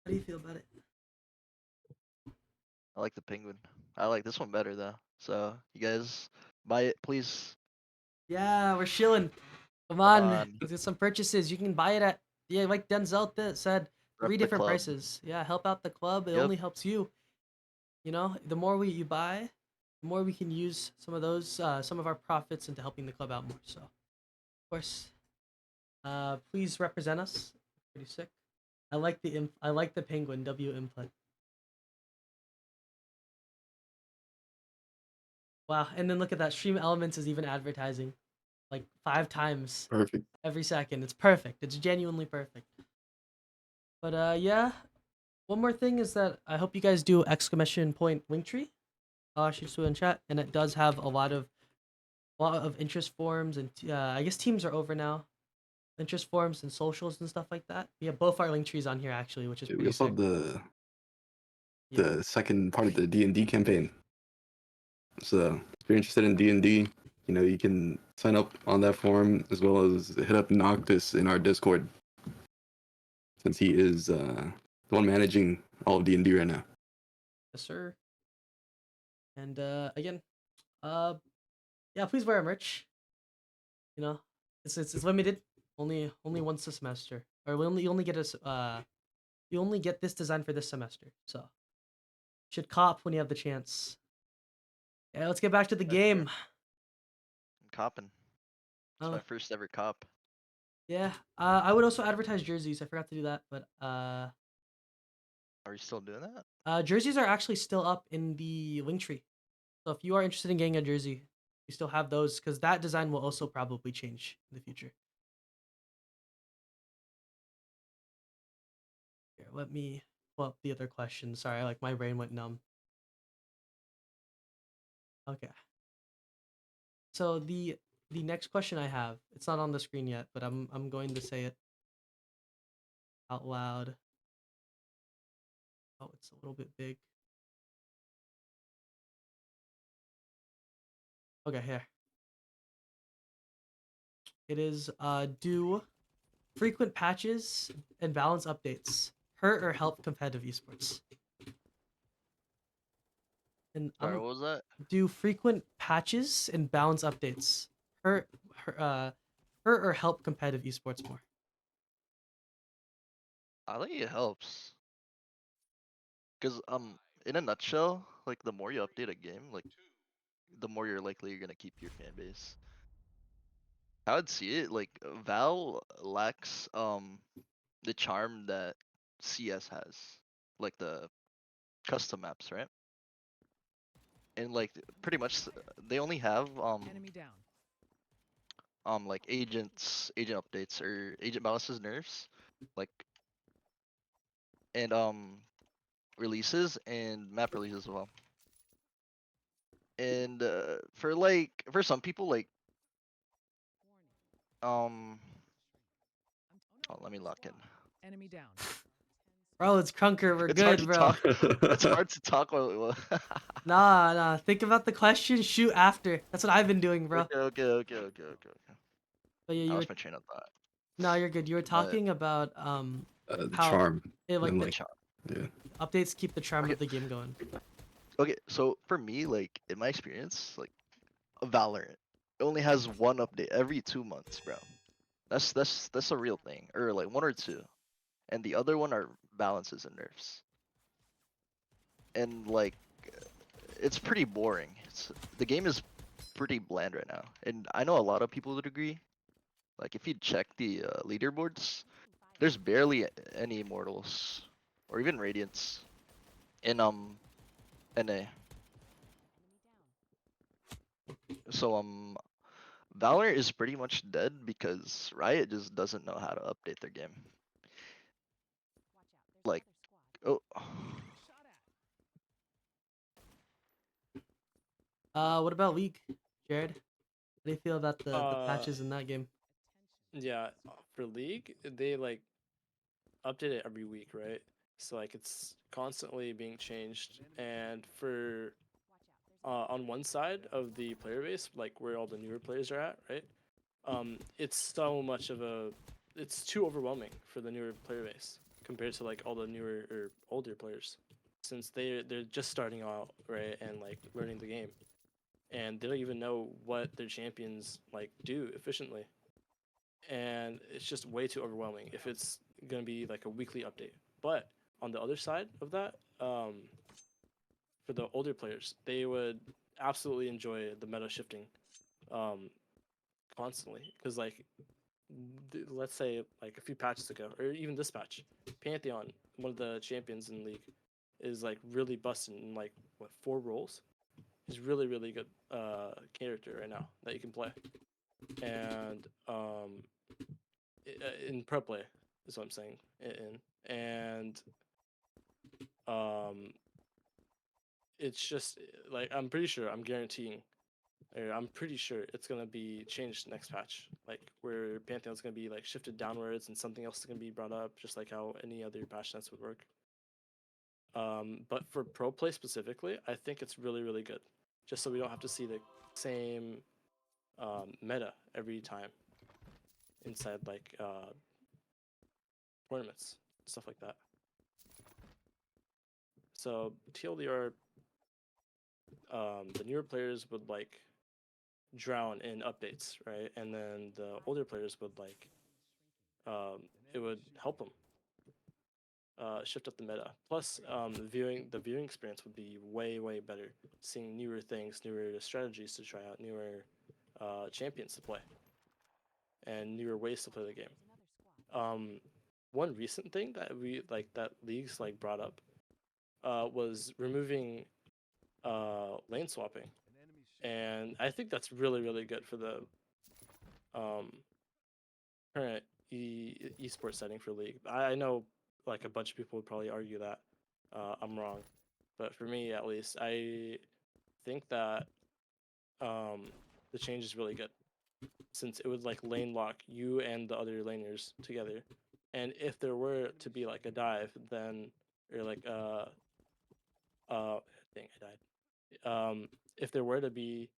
Speaker 1: how do you feel about it?
Speaker 5: I like the penguin. I like this one better though. So you guys buy it, please.
Speaker 1: Yeah, we're shilling. Come
Speaker 5: Come
Speaker 1: on,
Speaker 5: on,
Speaker 1: let's get some purchases. You can buy it at like Denzel said,
Speaker 5: rep
Speaker 1: three
Speaker 5: the
Speaker 1: different
Speaker 5: club.
Speaker 1: prices. Yeah, help out the club. It
Speaker 5: Yep.
Speaker 1: only helps you. You know, the more you buy, the more we can use some of our profits into helping the club out more. So, of course, please represent us. Pretty sick. I like the penguin W input. Wow, and then look at that. Stream Elements is even advertising like 5 times
Speaker 2: Perfect.
Speaker 1: every second. It's perfect. It's genuinely perfect. But yeah. One more thing is that I hope you guys do exclamation point Linktree. Shoot in chat, and it does have a lot of interest forums and I guess teams are over now. Interest forums and socials and stuff like that. We have both our link trees on here actually, which is
Speaker 2: Yeah, we
Speaker 1: pretty
Speaker 2: also
Speaker 1: sick.
Speaker 2: have
Speaker 1: Yeah.
Speaker 2: the second part of the D&D campaign. So if you're interested in D&D, you can sign up on that forum as well as hit up Noctis in our Discord, since he is the one managing all of D&D right now.
Speaker 1: Yes, sir. And again, uh, yeah, please wear our merch. You know, it's limited. Only once a semester, or you only get you only get this design for this semester. So should cop when you have the chance. Yeah, let's get back to the
Speaker 5: That's true.
Speaker 1: game.
Speaker 5: I'm copping. It's
Speaker 1: Oh
Speaker 5: my first ever cop.
Speaker 1: yeah, I would also advertise jerseys. I forgot to do that, but
Speaker 5: Are you still doing that?
Speaker 1: jerseys are actually still up in the link tree. So if you are interested in getting a jersey, we still have those because that design will also probably change in the future. Here, let me pull up the other question. Sorry, like my brain went numb. Okay. So the next question I have, it's not on the screen yet, but I'm going to say it out loud. Oh, it's a little bit big. Okay, here. It is do frequent patches and balance updates hurt or help competitive esports? And
Speaker 5: Sorry, what was that?
Speaker 1: do frequent patches and balance updates hurt hurt or help competitive esports more?
Speaker 5: I think it helps. Cause in a nutshell, like the more you update a game, like the more you're gonna keep your fan base. I would see it like Val lacks the charm that CS has, like the custom maps, right? And like pretty much they only have
Speaker 6: Enemy down.
Speaker 5: like agent updates or agent balances nerfs, like and releases and map releases as well. And for some people um oh, let me lock in.
Speaker 6: Enemy down.
Speaker 1: Bro, it's Krunker. We're
Speaker 5: It's hard
Speaker 1: good,
Speaker 5: to
Speaker 1: bro.
Speaker 5: talk. It's hard to talk while.
Speaker 1: Nah. Think about the question. Shoot after. That's what I've been doing, bro.
Speaker 5: Okay.
Speaker 1: But yeah,
Speaker 5: I
Speaker 1: you were.
Speaker 5: lost my train of thought.
Speaker 1: No, you're good. You were
Speaker 5: But
Speaker 1: talking about
Speaker 2: The
Speaker 1: how
Speaker 2: charm.
Speaker 1: it like
Speaker 2: And
Speaker 1: the
Speaker 2: like, yeah.
Speaker 1: updates keep the charm
Speaker 5: Okay.
Speaker 1: of the game going.
Speaker 5: Okay, so for me, like in my experience, like Valorant only has one update every 2 months, bro. That's a real thing, or like one or two, and the other one are balances and nerfs, and like it's pretty boring. The game is pretty bland right now, and I know a lot of people would agree. Like if you check the leaderboards, there's barely any immortals or even radiants in NA. So Valorant is pretty much dead because Riot just doesn't know how to update their game. Like, oh,
Speaker 1: What about League, Jared? How do you feel about the patches in that game?
Speaker 3: Yeah, for League, they like update it every week, right? So like it's constantly being changed, and for on one side of the player base, like where all the newer players are at, right? It's so much of a, it's too overwhelming for the newer player base compared to like all the newer or older players, since they're just starting out, right, and like learning the game, and they don't even know what their champions like do efficiently, and it's just way too overwhelming if it's gonna be like a weekly update. But on the other side of that, for the older players, they would absolutely enjoy the meta shifting um, constantly, because like let's say like a few patches ago, or even this patch, Pantheon, one of the champions in League, is like really busting in like what 4 roles. He's really good character right now that you can play, and in pro play is what I'm saying. And um, it's just like I'm pretty sure, I'm guaranteeing, or I'm pretty sure it's gonna be changed next patch, like where Pantheon's gonna be like shifted downwards and something else is gonna be brought up, just like how any other patch nets would work. But for pro play specifically, I think it's really good, just so we don't have to see the same meta every time inside like tournaments, stuff like that. So TLDR, the newer players would like drown in updates, right? And then the older players would like, it would help them shift up the meta. Plus, the viewing experience would be way better, seeing newer things, newer strategies to try out, newer champions to play, and newer ways to play the game. One recent thing that that leagues like brought up was removing lane swapping, and I think that's really good for the um, current esports setting for League. I know like a bunch of people would probably argue that I'm wrong, but for me at least, I think that the change is really good, since it would like lane lock you and the other laners together, and if there were to be like a dive, then or like uh dang, I died. If there were to be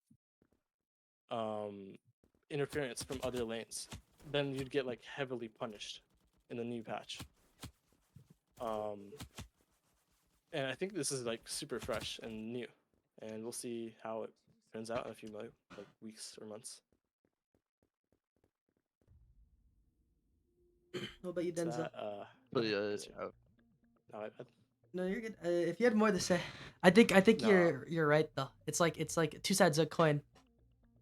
Speaker 3: um interference from other lanes, then you'd get like heavily punished in the new patch. Um, and I think this is like super fresh and new, and we'll see how it turns out in a few like weeks or months.
Speaker 1: What about you,
Speaker 3: Is
Speaker 1: Denzel?
Speaker 3: that
Speaker 5: so yeah,
Speaker 3: that's your, no,
Speaker 1: No, you're good. If you had more to say, I think
Speaker 3: no,
Speaker 1: you're right though. It's like two sides of a coin.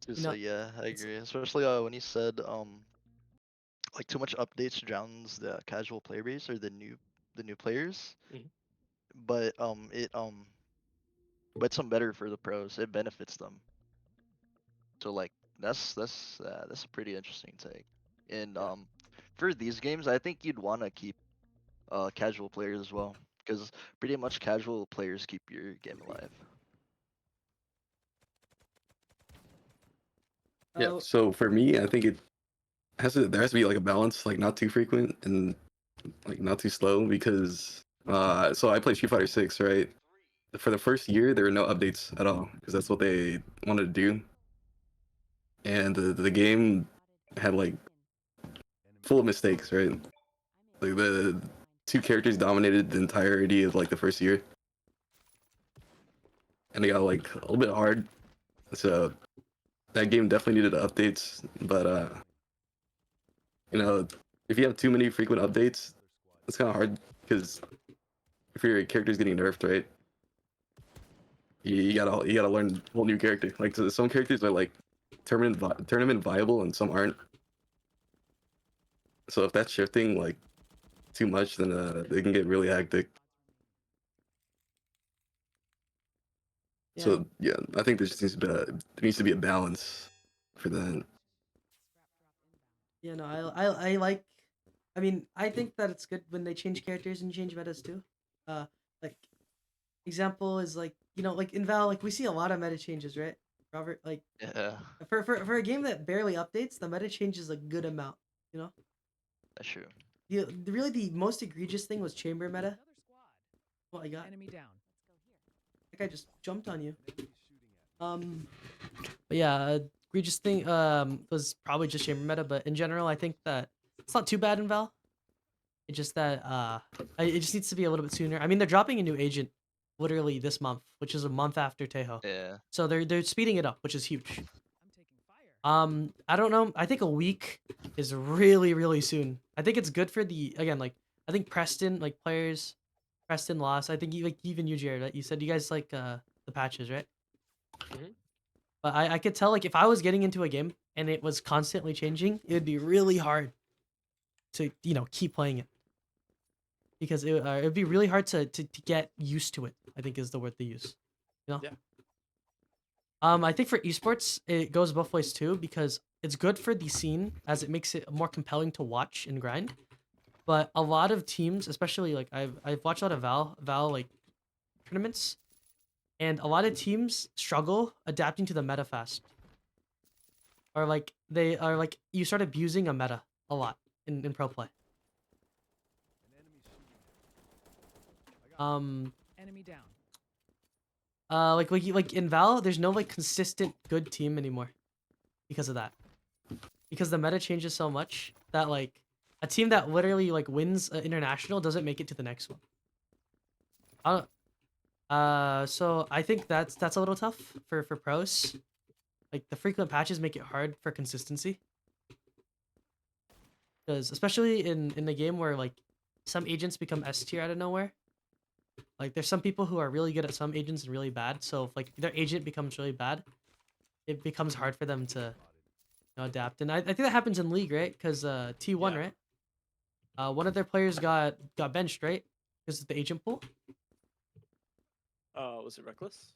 Speaker 1: You
Speaker 5: so
Speaker 1: know,
Speaker 5: yeah, I
Speaker 3: it's
Speaker 5: agree. Especially when you said like too much updates drowns the casual player base or the new players.
Speaker 3: mhm.
Speaker 5: But but some better for the pros. It benefits them. So like that's a pretty interesting take. And
Speaker 3: Yeah,
Speaker 5: for these games, I think you'd want to keep casual players as well, because pretty much casual players keep your game alive.
Speaker 2: Yeah.
Speaker 1: Oh,
Speaker 2: So for me, I think there has to be like a balance, like not too frequent and like not too slow because so I played Street Fighter 6, right? For the first year there were no updates at all because that's what they wanted to do. And the game had like full of mistakes, right? Like the two characters dominated the entirety of like the first year. And it got like a little bit hard. So that game definitely needed updates, but you know, if you have too many frequent updates, it's kind of hard because if your character's getting nerfed, right, you gotta learn a whole new character. Like so some characters are like tournament viable and some aren't. So if that's shifting like too much, then they can get really hectic.
Speaker 1: yeah.
Speaker 2: So yeah, I think there needs to be a balance for that.
Speaker 1: Yeah, no, I like. I mean, I think that it's good when they change characters and change metas too. Like example is like like in Val, like we see a lot of meta changes, right? Robert, like
Speaker 5: Yeah,
Speaker 1: for a game that barely updates, the meta changes a good amount. You know,
Speaker 5: that's true.
Speaker 1: really the most egregious thing was chamber meta. What I got?
Speaker 6: Enemy down.
Speaker 1: That guy just jumped on you. But yeah, egregious thing was probably just chamber meta, but in general, I think that it's not too bad in Val. It's just that it just needs to be a little bit sooner. I mean, they're dropping a new agent literally this month, which is a month after Tejo.
Speaker 5: Yeah,
Speaker 1: So they're speeding it up, which is huge.
Speaker 6: I'm taking fire.
Speaker 1: I don't know. I think a week is really soon. I think it's good for the again like I think Preston like players, Preston lost. I think you like even you Jared, right? You said you guys like the patches, right?
Speaker 3: Mhm.
Speaker 1: But I could tell like if I was getting into a game and it was constantly changing, it would be really hard to keep playing it because it'd be really hard to get used to it. I think is the word they use. You know.
Speaker 3: Yeah.
Speaker 1: I think for esports it goes both ways too because it's good for the scene as it makes it more compelling to watch and grind. But a lot of teams, especially like I've watched a lot of Val like tournaments, and a lot of teams struggle adapting to the meta fast. Or like they are like you start abusing a meta a lot in pro play.
Speaker 6: Enemy down.
Speaker 1: Like in Val, there's no like consistent good team anymore because of that. Because the meta changes so much that like a team that literally like wins international doesn't make it to the next one. So I think that's a little tough for pros. Like the frequent patches make it hard for consistency. Because especially in the game where like some agents become S tier out of nowhere. Like there's some people who are really good at some agents and really bad. So if like their agent becomes really bad, it becomes hard for them to adapt. And I think that happens in League, right? Because T1,
Speaker 3: Yeah.
Speaker 1: right? One of their players got benched, right? Because of the agent pool.
Speaker 3: Was it Reckless?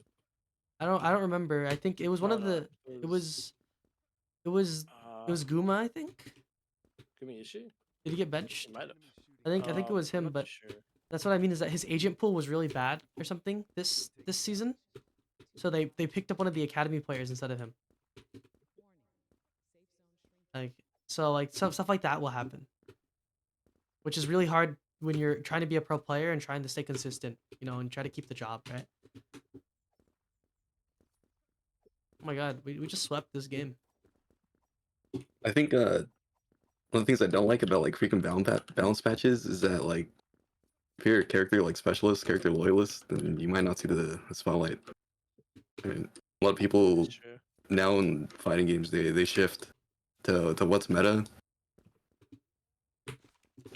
Speaker 1: I don't remember. I think it was one
Speaker 3: No,
Speaker 1: of
Speaker 3: no,
Speaker 1: the. It was Guma. I think.
Speaker 3: Gumiishi?
Speaker 1: Did he get benched?
Speaker 3: He might have.
Speaker 1: I think it was
Speaker 3: I'm
Speaker 1: him,
Speaker 3: not
Speaker 1: but
Speaker 3: too sure.
Speaker 1: that's what I mean is that his agent pool was really bad or something this season. So they picked up one of the academy players instead of him. Like so like stuff like that will happen. Which is really hard when you're trying to be a pro player and trying to stay consistent, and try to keep the job, right? Oh my god, we just swept this game.
Speaker 2: I think one of the things I don't like about like frequent balance patches is that like if you're a character like specialist, character loyalist, then you might not see the spotlight. I mean, a lot of people
Speaker 3: That's true.
Speaker 2: now in fighting games they shift to what's meta,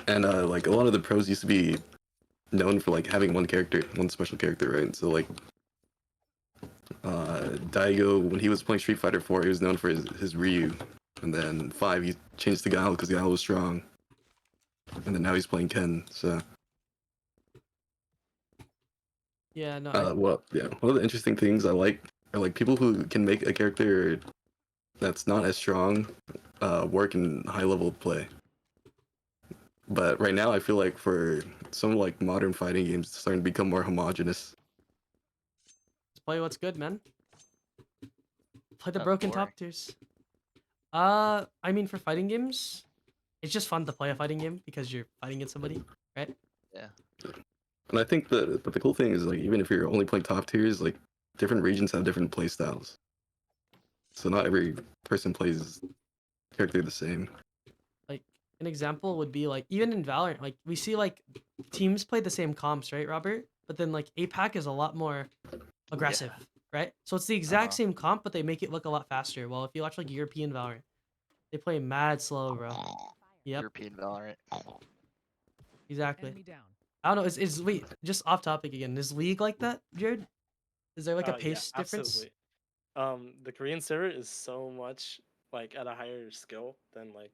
Speaker 2: and like a lot of the pros used to be known for like having one special character, right? So like Daigo when he was playing Street Fighter 4, he was known for his Ryu, and then 5 he changed to Guile because Guile was strong, and then now he's playing Ken. So
Speaker 1: Yeah, no.
Speaker 2: one of the interesting things I like are like people who can make a character that's not as strong work in high level play. But right now, I feel like for some like modern fighting games, it's starting to become more homogenous.
Speaker 1: Let's play what's good, man. Play the
Speaker 4: Not
Speaker 1: broken
Speaker 4: boring.
Speaker 1: top tiers. I mean, for fighting games, it's just fun to play a fighting game because you're fighting against somebody, right?
Speaker 5: Yeah.
Speaker 2: And I think but the cool thing is like even if you're only playing top tiers, like different regions have different play styles. So not every person plays character the same.
Speaker 1: Like an example would be like even in Valorant, like we see like teams play the same comps, right, Robert? But then like APAC is a lot more aggressive, right? So it's the exact
Speaker 5: Uh-huh.
Speaker 1: same comp, but they make it look a lot faster. Well, if you watch like European Valorant, they play mad slow, bro. Yep,
Speaker 5: European Valorant.
Speaker 1: exactly.
Speaker 6: Enemy down.
Speaker 1: I don't know. Is wait, just off topic again. Is League like that, Jared? Is there like a
Speaker 3: Yeah,
Speaker 1: pace difference?
Speaker 3: absolutely. The Korean server is so much like at a higher skill than like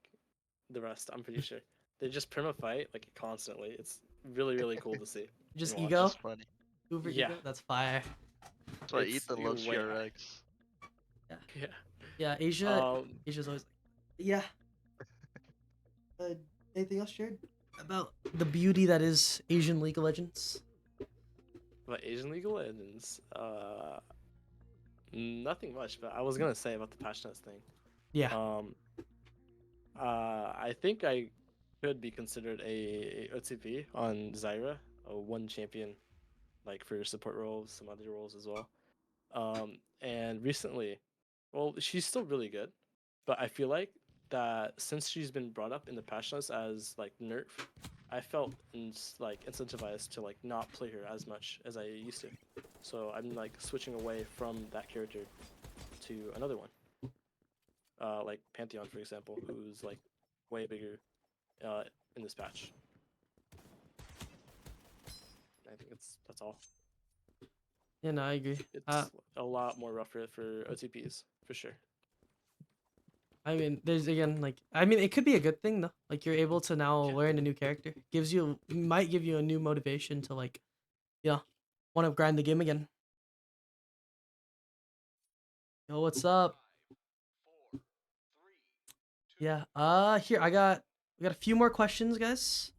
Speaker 3: the rest. I'm pretty sure they just perma fight like constantly. It's really cool to see
Speaker 1: Just
Speaker 3: and watch.
Speaker 1: ego?
Speaker 5: Just funny.
Speaker 1: Uber
Speaker 3: Yeah.
Speaker 1: ego? That's fire.
Speaker 5: That's why
Speaker 3: It's
Speaker 5: Ethan loves
Speaker 3: way high.
Speaker 5: GRX.
Speaker 3: Yeah.
Speaker 1: Yeah, Asia's always yeah. Anything else, Jared? About the beauty that is Asian League of Legends?
Speaker 3: But Asian League of Legends, nothing much. But I was gonna say about the Passionate thing.
Speaker 1: Yeah.
Speaker 3: I think I could be considered a OTP on Zyra, a one champion, like for support roles, some other roles as well. And recently, well, she's still really good, but I feel like that since she's been brought up in the Passionless as like nerf, I felt like incentivized to like not play her as much as I used to. So I'm like switching away from that character to another one, like Pantheon, for example, who's like way bigger in this patch. I think that's all.
Speaker 1: Yeah, no, I agree.
Speaker 3: It's a lot more rougher for OTPs for sure.
Speaker 1: I mean, there's again like I mean, it could be a good thing though. Like you're able to now
Speaker 3: Yeah.
Speaker 1: learn a new character. Might give you a new motivation to like, want to grind the game again. Yo, what's up? Yeah. Here we got a few more questions, guys.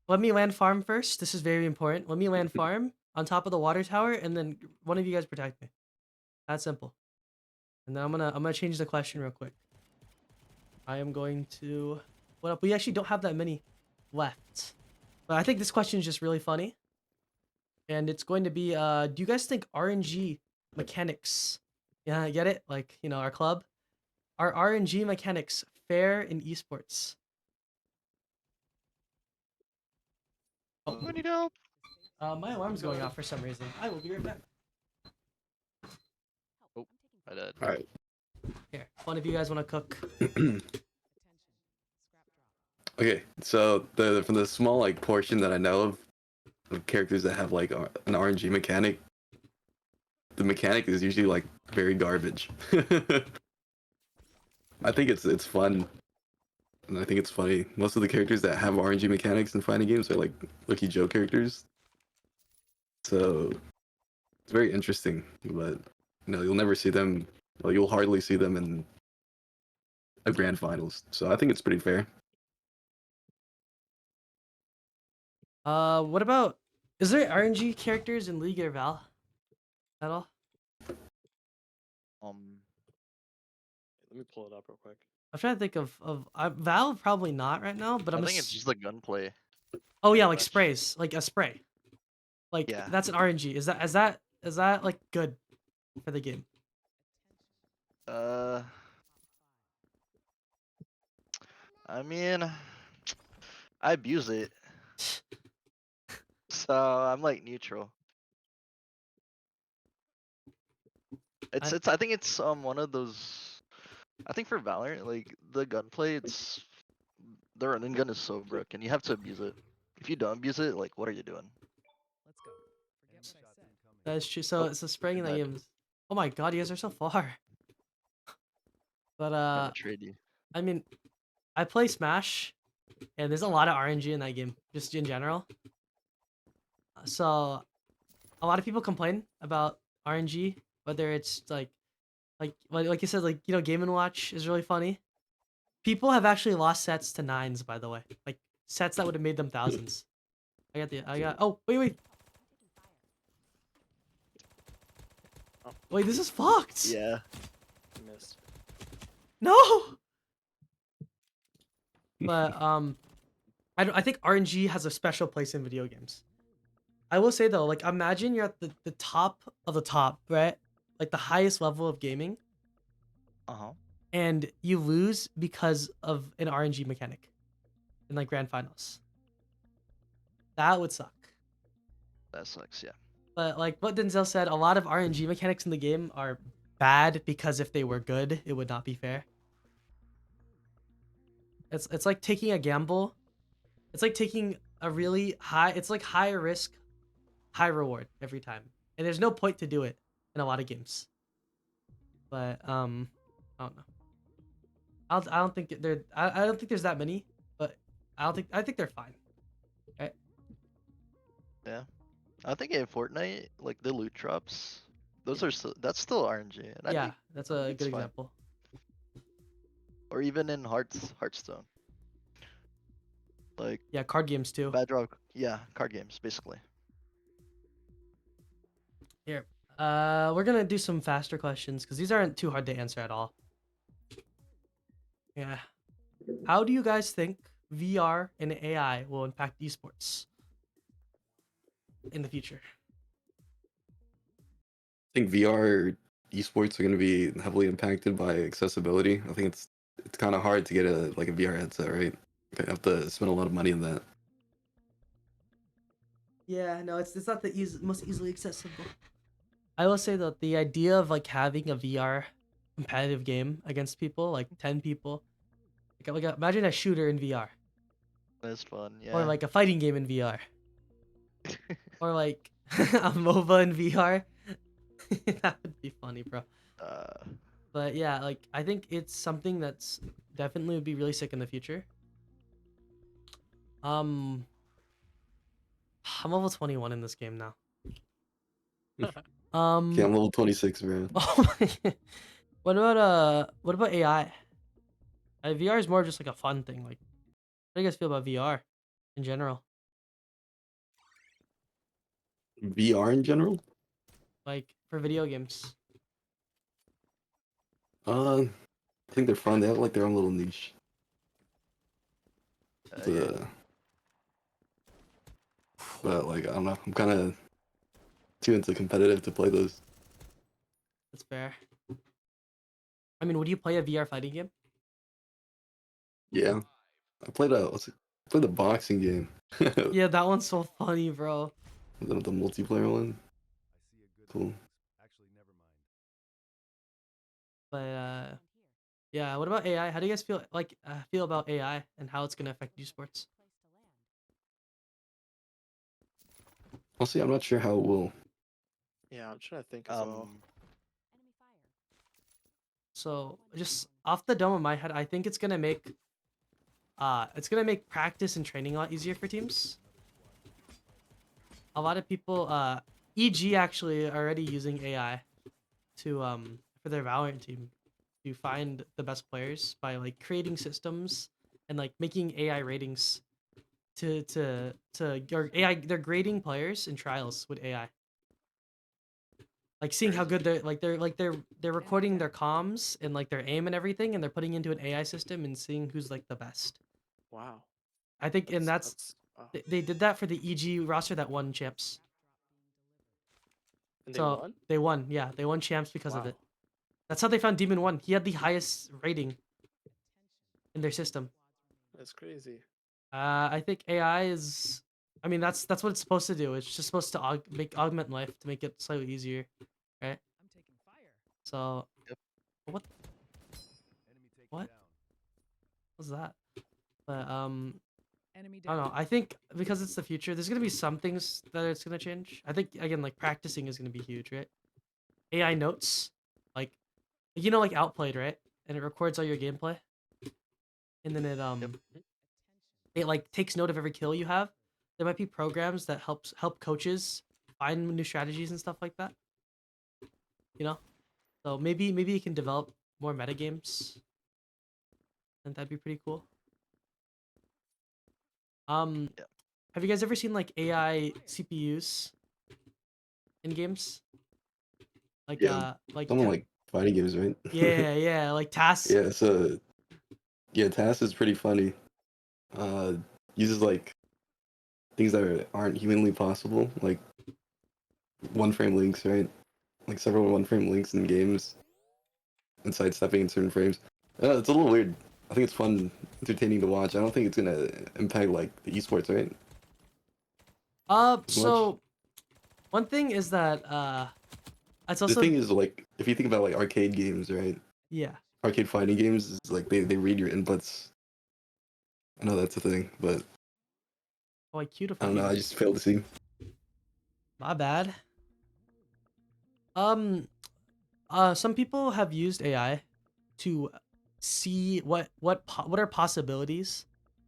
Speaker 1: Let me land farm first. This is very important. Let me land farm on top of the water tower, and then one of you guys protect me. That's simple. And then I'm gonna change the question real quick. I am going to. What up? We actually don't have that many left, but I think this question is just really funny, and it's going to be do you guys think RNG mechanics? Yeah, I get it. Like our club. Are RNG mechanics fair in esports? Oh,
Speaker 5: We need help.
Speaker 1: my alarm's going off for some reason. I will be right back.
Speaker 5: Oh, I died.
Speaker 2: All right.
Speaker 1: Here, one of you guys want to cook?
Speaker 2: Okay, so from the small like portion that I know of characters that have like an RNG mechanic, the mechanic is usually like very garbage. I think it's fun, and I think it's funny. Most of the characters that have RNG mechanics in fighting games are like Lucky Joe characters, so it's very interesting. But you'll never see them. Well, you'll hardly see them in a grand finals. So I think it's pretty fair.
Speaker 1: What about? Is there RNG characters in League or Val at all?
Speaker 3: Let me pull it up real quick.
Speaker 1: I'm trying to think of Val probably not right now, but
Speaker 5: I think it's just the gunplay.
Speaker 1: oh yeah, like
Speaker 5: much.
Speaker 1: sprays, like a spray. Like
Speaker 5: Yeah.
Speaker 1: that's an RNG. Is that like good for the game?
Speaker 5: I mean, I abuse it, so I'm like neutral. I think it's one of those. I think for Valorant, like the gunplay, the running gun is so broken. You have to abuse it. If you don't abuse it, like what are you doing?
Speaker 6: Let's go. Forget what I said.
Speaker 1: That's true. So
Speaker 5: Oh,
Speaker 1: it's a spraying in that
Speaker 5: died.
Speaker 1: game. Oh my god, you guys are so far. But
Speaker 5: I'm gonna trade you.
Speaker 1: I mean, I play Smash, and there's a lot of RNG in that game, just in general. So, a lot of people complain about RNG, whether it's like you said, like Game and Watch is really funny. People have actually lost sets to nines, by the way, like sets that would have made them thousands. I got. Oh wait. Wait, this is fucked.
Speaker 5: Yeah.
Speaker 3: I missed.
Speaker 1: No. But I think RNG has a special place in video games. I will say though, like imagine you're at the top of the top, right? Like the highest level of gaming,
Speaker 5: Uh-huh.
Speaker 1: and you lose because of an RNG mechanic in like grand finals. That would suck.
Speaker 5: That sucks, yeah.
Speaker 1: But like what Denzel said, a lot of RNG mechanics in the game are bad because if they were good, it would not be fair. It's like taking a gamble. It's like taking a really high. It's like high risk, high reward every time, and there's no point to do it in a lot of games. But I don't know. I don't think they're. I don't think there's that many, but I think they're fine. Right?
Speaker 5: Yeah. I think in Fortnite, like the loot drops, those are that's still RNG, and I
Speaker 1: Yeah,
Speaker 5: think
Speaker 1: that's a
Speaker 5: it's
Speaker 1: good
Speaker 5: fine.
Speaker 1: example.
Speaker 5: Or even in Hearthstone, like
Speaker 1: Yeah, card games too.
Speaker 5: Bedrock, yeah, card games basically.
Speaker 1: Here, we're gonna do some faster questions because these aren't too hard to answer at all. Yeah. How do you guys think VR and AI will impact esports in the future?
Speaker 2: I think VR esports are going to be heavily impacted by accessibility. I think it's kind of hard to get a VR headset, right? You have to spend a lot of money on that.
Speaker 1: Yeah, no, it's not the most easily accessible. I will say that the idea of like having a VR competitive game against people, like 10 people, imagine a shooter in VR,
Speaker 5: That's fun,
Speaker 1: or
Speaker 5: yeah.
Speaker 1: like a fighting game in VR, or like a MOBA in VR. That would be funny, bro.
Speaker 5: uh,
Speaker 1: But yeah, like I think it's something that's definitely would be really sick in the future. Um, I'm level 21 in this game now.
Speaker 2: Okay, I'm
Speaker 1: Um,
Speaker 2: level 26, bro.
Speaker 1: oh my, what about AI? VR is more just like a fun thing. Like, how do you guys feel about VR in general?
Speaker 2: VR in general?
Speaker 1: Like for video games?
Speaker 2: I think they're fun. They have like their own little niche.
Speaker 5: yeah.
Speaker 2: The But like I don't know, I'm kind of too into competitive to play those.
Speaker 1: That's fair. I mean, would you play a VR fighting game?
Speaker 2: Yeah, I played I played the boxing game.
Speaker 1: Yeah, that one's so funny, bro.
Speaker 2: The multiplayer one. Cool.
Speaker 1: But yeah. What about AI? How do you guys feel about AI and how it's gonna affect esports?
Speaker 2: Honestly, I'm not sure how it will.
Speaker 3: Yeah, I'm trying to think as well.
Speaker 1: So just off the dome of my head, I think it's gonna make practice and training a lot easier for teams. A lot of people, EG actually are already using AI to for their Valorant team to find the best players by like creating systems and like making AI ratings to or AI. They're grading players in trials with AI. Like seeing how good they're recording their comms and like their aim and everything, and they're putting into an AI system and seeing who's like the best.
Speaker 3: Wow.
Speaker 1: I think, and
Speaker 3: Wow.
Speaker 1: they did that for the EG roster that won champs.
Speaker 3: And they
Speaker 1: So
Speaker 3: won?
Speaker 1: they won, yeah, they won champs because of
Speaker 3: Wow.
Speaker 1: it. That's how they found Demon 1. He had the highest rating in their system.
Speaker 3: That's crazy.
Speaker 1: I think AI is. I mean, that's what it's supposed to do. It's just supposed to augment life to make it slightly easier, right?
Speaker 6: I'm taking fire.
Speaker 1: So,
Speaker 5: Yep.
Speaker 1: what what was that? But
Speaker 6: Enemy
Speaker 1: I don't
Speaker 6: down.
Speaker 1: know. I think because it's the future, there's gonna be some things that it's gonna change. I think again, like practicing is gonna be huge, right? AI notes, like like Outplayed, right? And it records all your gameplay, and then it like takes note of every kill you have. There might be programs that help coaches find new strategies and stuff like that. You know, so maybe you can develop more meta games, and that'd be pretty cool. Um,
Speaker 5: Yeah.
Speaker 1: have you guys ever seen like AI CPUs in games? Like
Speaker 2: Yeah.
Speaker 1: like
Speaker 2: Someone like fighting games, right?
Speaker 1: Yeah, like tasks.
Speaker 2: Yeah, so yeah, TAS is pretty funny. Uh, uses like things that aren't humanly possible, like one frame links, right? Like several one frame links in games and sidestepping in certain frames. It's a little weird. I think it's fun, entertaining to watch. I don't think it's gonna impact like the esports, right? As much.
Speaker 1: So one thing is that it's
Speaker 2: The
Speaker 1: also
Speaker 2: thing is, like, if you think about like arcade games, right?
Speaker 1: yeah.
Speaker 2: Arcade fighting games is like they read your inputs. I know that's a thing, but
Speaker 1: Oh, like cute if
Speaker 2: I
Speaker 1: I
Speaker 2: don't know. I
Speaker 1: do.
Speaker 2: just failed to see.
Speaker 1: My bad. Um, some people have used AI to see what are possibilities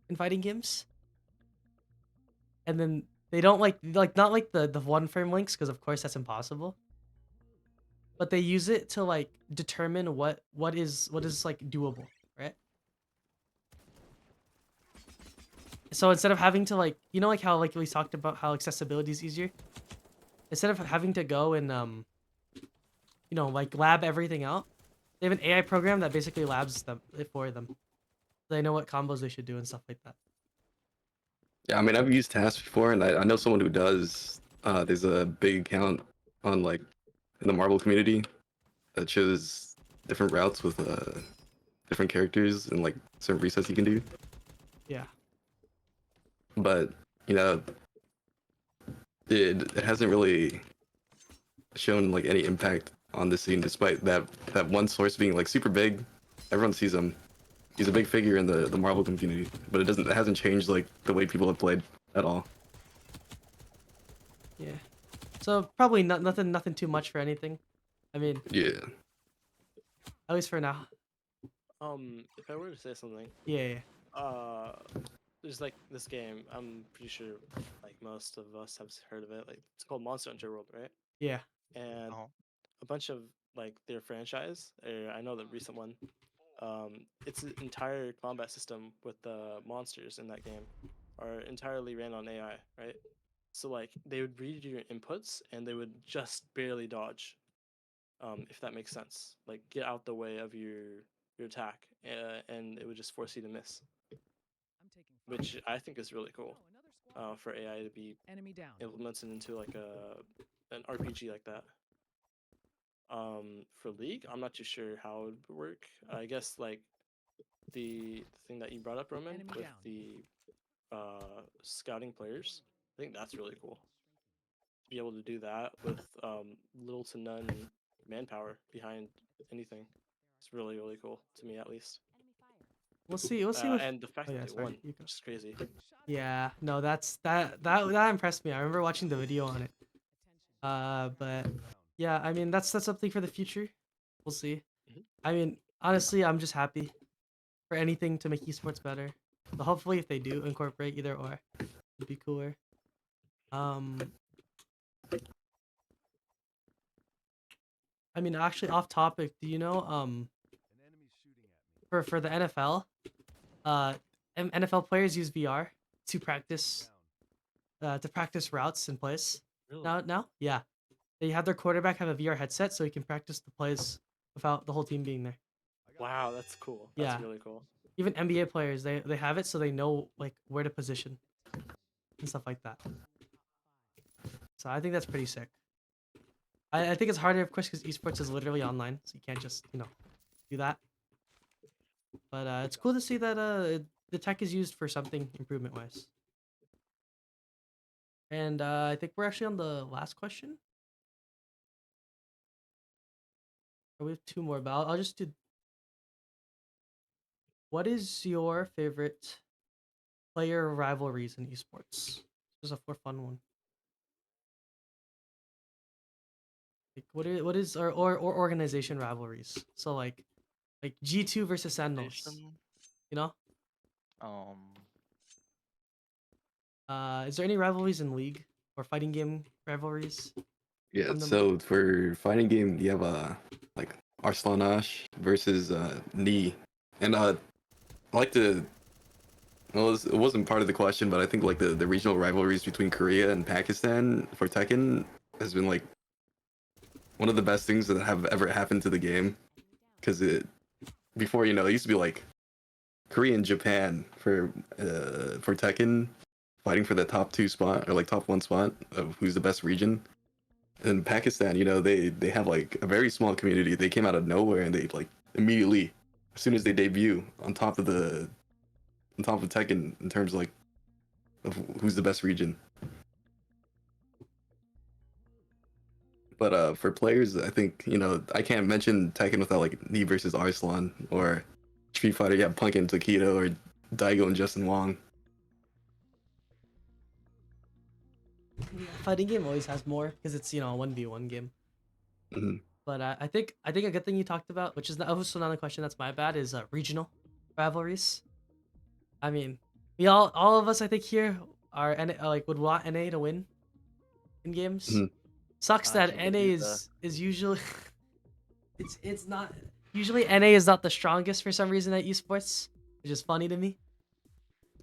Speaker 1: in fighting games, and then they don't like not like the one frame links because of course that's impossible. But they use it to like determine what is like doable, right? So instead of having to like like how like we talked about how accessibility is easier, instead of having to go and like lab everything out, they have an AI program that basically labs them for them. They know what combos they should do and stuff like that.
Speaker 2: Yeah, I mean, I've used TAS before, and I know someone who does. There's a big account on like in the Marvel community that shows different routes with different characters and like certain resets you can do.
Speaker 1: Yeah.
Speaker 2: But you know, it hasn't really shown like any impact on the scene, despite that one source being like super big. Everyone sees him. He's a big figure in the Marvel community, but it hasn't changed like the way people have played at all.
Speaker 1: Yeah. So probably nothing too much for anything. I mean,
Speaker 2: Yeah.
Speaker 1: at least for now.
Speaker 3: If I were to say something,
Speaker 1: Yeah.
Speaker 3: uh, there's like this game. I'm pretty sure like most of us have heard of it. Like it's called Monster Hunter World, right?
Speaker 1: Yeah.
Speaker 3: And
Speaker 5: Oh.
Speaker 3: a bunch of like their franchise. I know the recent one. It's an entire combat system with the monsters in that game are entirely ran on AI, right? So like they would read your inputs and they would just barely dodge, if that makes sense. Like get out the way of your attack, and it would just force you to miss,
Speaker 6: I'm taking fire.
Speaker 3: which I think is really cool.
Speaker 6: Oh, another squad.
Speaker 3: For AI to be
Speaker 6: Enemy down.
Speaker 3: implemented into like an RPG like that. For League, I'm not too sure how it would work. I guess like the thing that you brought up, Roman,
Speaker 6: Enemy
Speaker 3: with
Speaker 6: down.
Speaker 3: the scouting players. I think that's really cool to be able to do that with little to none manpower behind anything. It's really cool to me at least.
Speaker 1: We'll see. We'll see with.
Speaker 3: And the fact
Speaker 1: Oh
Speaker 3: that
Speaker 1: yeah,
Speaker 3: they
Speaker 1: sorry.
Speaker 3: won,
Speaker 1: You go.
Speaker 3: which is crazy.
Speaker 1: Yeah. No, that impressed me. I remember watching the video on it. But yeah, I mean that's something for the future. We'll see.
Speaker 3: Mhm.
Speaker 1: I mean, honestly, I'm just happy for anything to make esports better. So hopefully, if they do incorporate either or, it'd be cooler. Um, I mean, actually, off topic. Do you know for the NFL, uh, NFL players use VR to practice routes and plays.
Speaker 3: Really?
Speaker 1: Now, yeah, they have their quarterback have a VR headset so he can practice the plays without the whole team being there.
Speaker 3: Wow, that's cool. That's
Speaker 1: Yeah.
Speaker 3: really cool.
Speaker 1: Even NBA players, they have it so they know like where to position and stuff like that. So I think that's pretty sick. I think it's harder, of course, because esports is literally online, so you can't just do that. But it's cool to see that the tech is used for something improvement wise. And I think we're actually on the last question. Or we have two more, but I'll just do. What is your favorite player rivalries in esports? Just a for fun one. Like what is or organization rivalries? So like G2 versus Sentinels.
Speaker 5: Organization.
Speaker 1: You know?
Speaker 5: Um.
Speaker 1: Is there any rivalries in League or fighting game rivalries
Speaker 2: Yeah.
Speaker 1: from the
Speaker 2: So for fighting game, you have like Arslanash versus Knee, and I like to. Well, it wasn't part of the question, but I think like the regional rivalries between Korea and Pakistan for Tekken has been like one of the best things that have ever happened to the game, because before it used to be like Korea and Japan for Tekken fighting for the top 2 spot or like top 1 spot of who's the best region. And Pakistan, they have like a very small community. They came out of nowhere and they like immediately, as soon as they debut, on top of Tekken in terms of who's the best region. But for players, I think I can't mention Tekken without like Knee versus Arslan or Street Fighter. Yeah, Punk and Takedo or Daigo and Justin Wong.
Speaker 1: Fighting game always has more because it's a 1v1 game.
Speaker 2: Mhm.
Speaker 1: But I think a good thing you talked about, which is also another question that's my bad, is regional rivalries. I mean, all of us I think here are like would want NA to win in games.
Speaker 2: Mhm.
Speaker 1: Sucks
Speaker 5: I
Speaker 1: that
Speaker 5: can't
Speaker 1: NA
Speaker 5: believe that.
Speaker 1: is usually it's not usually NA is not the strongest for some reason at esports, which is funny to me.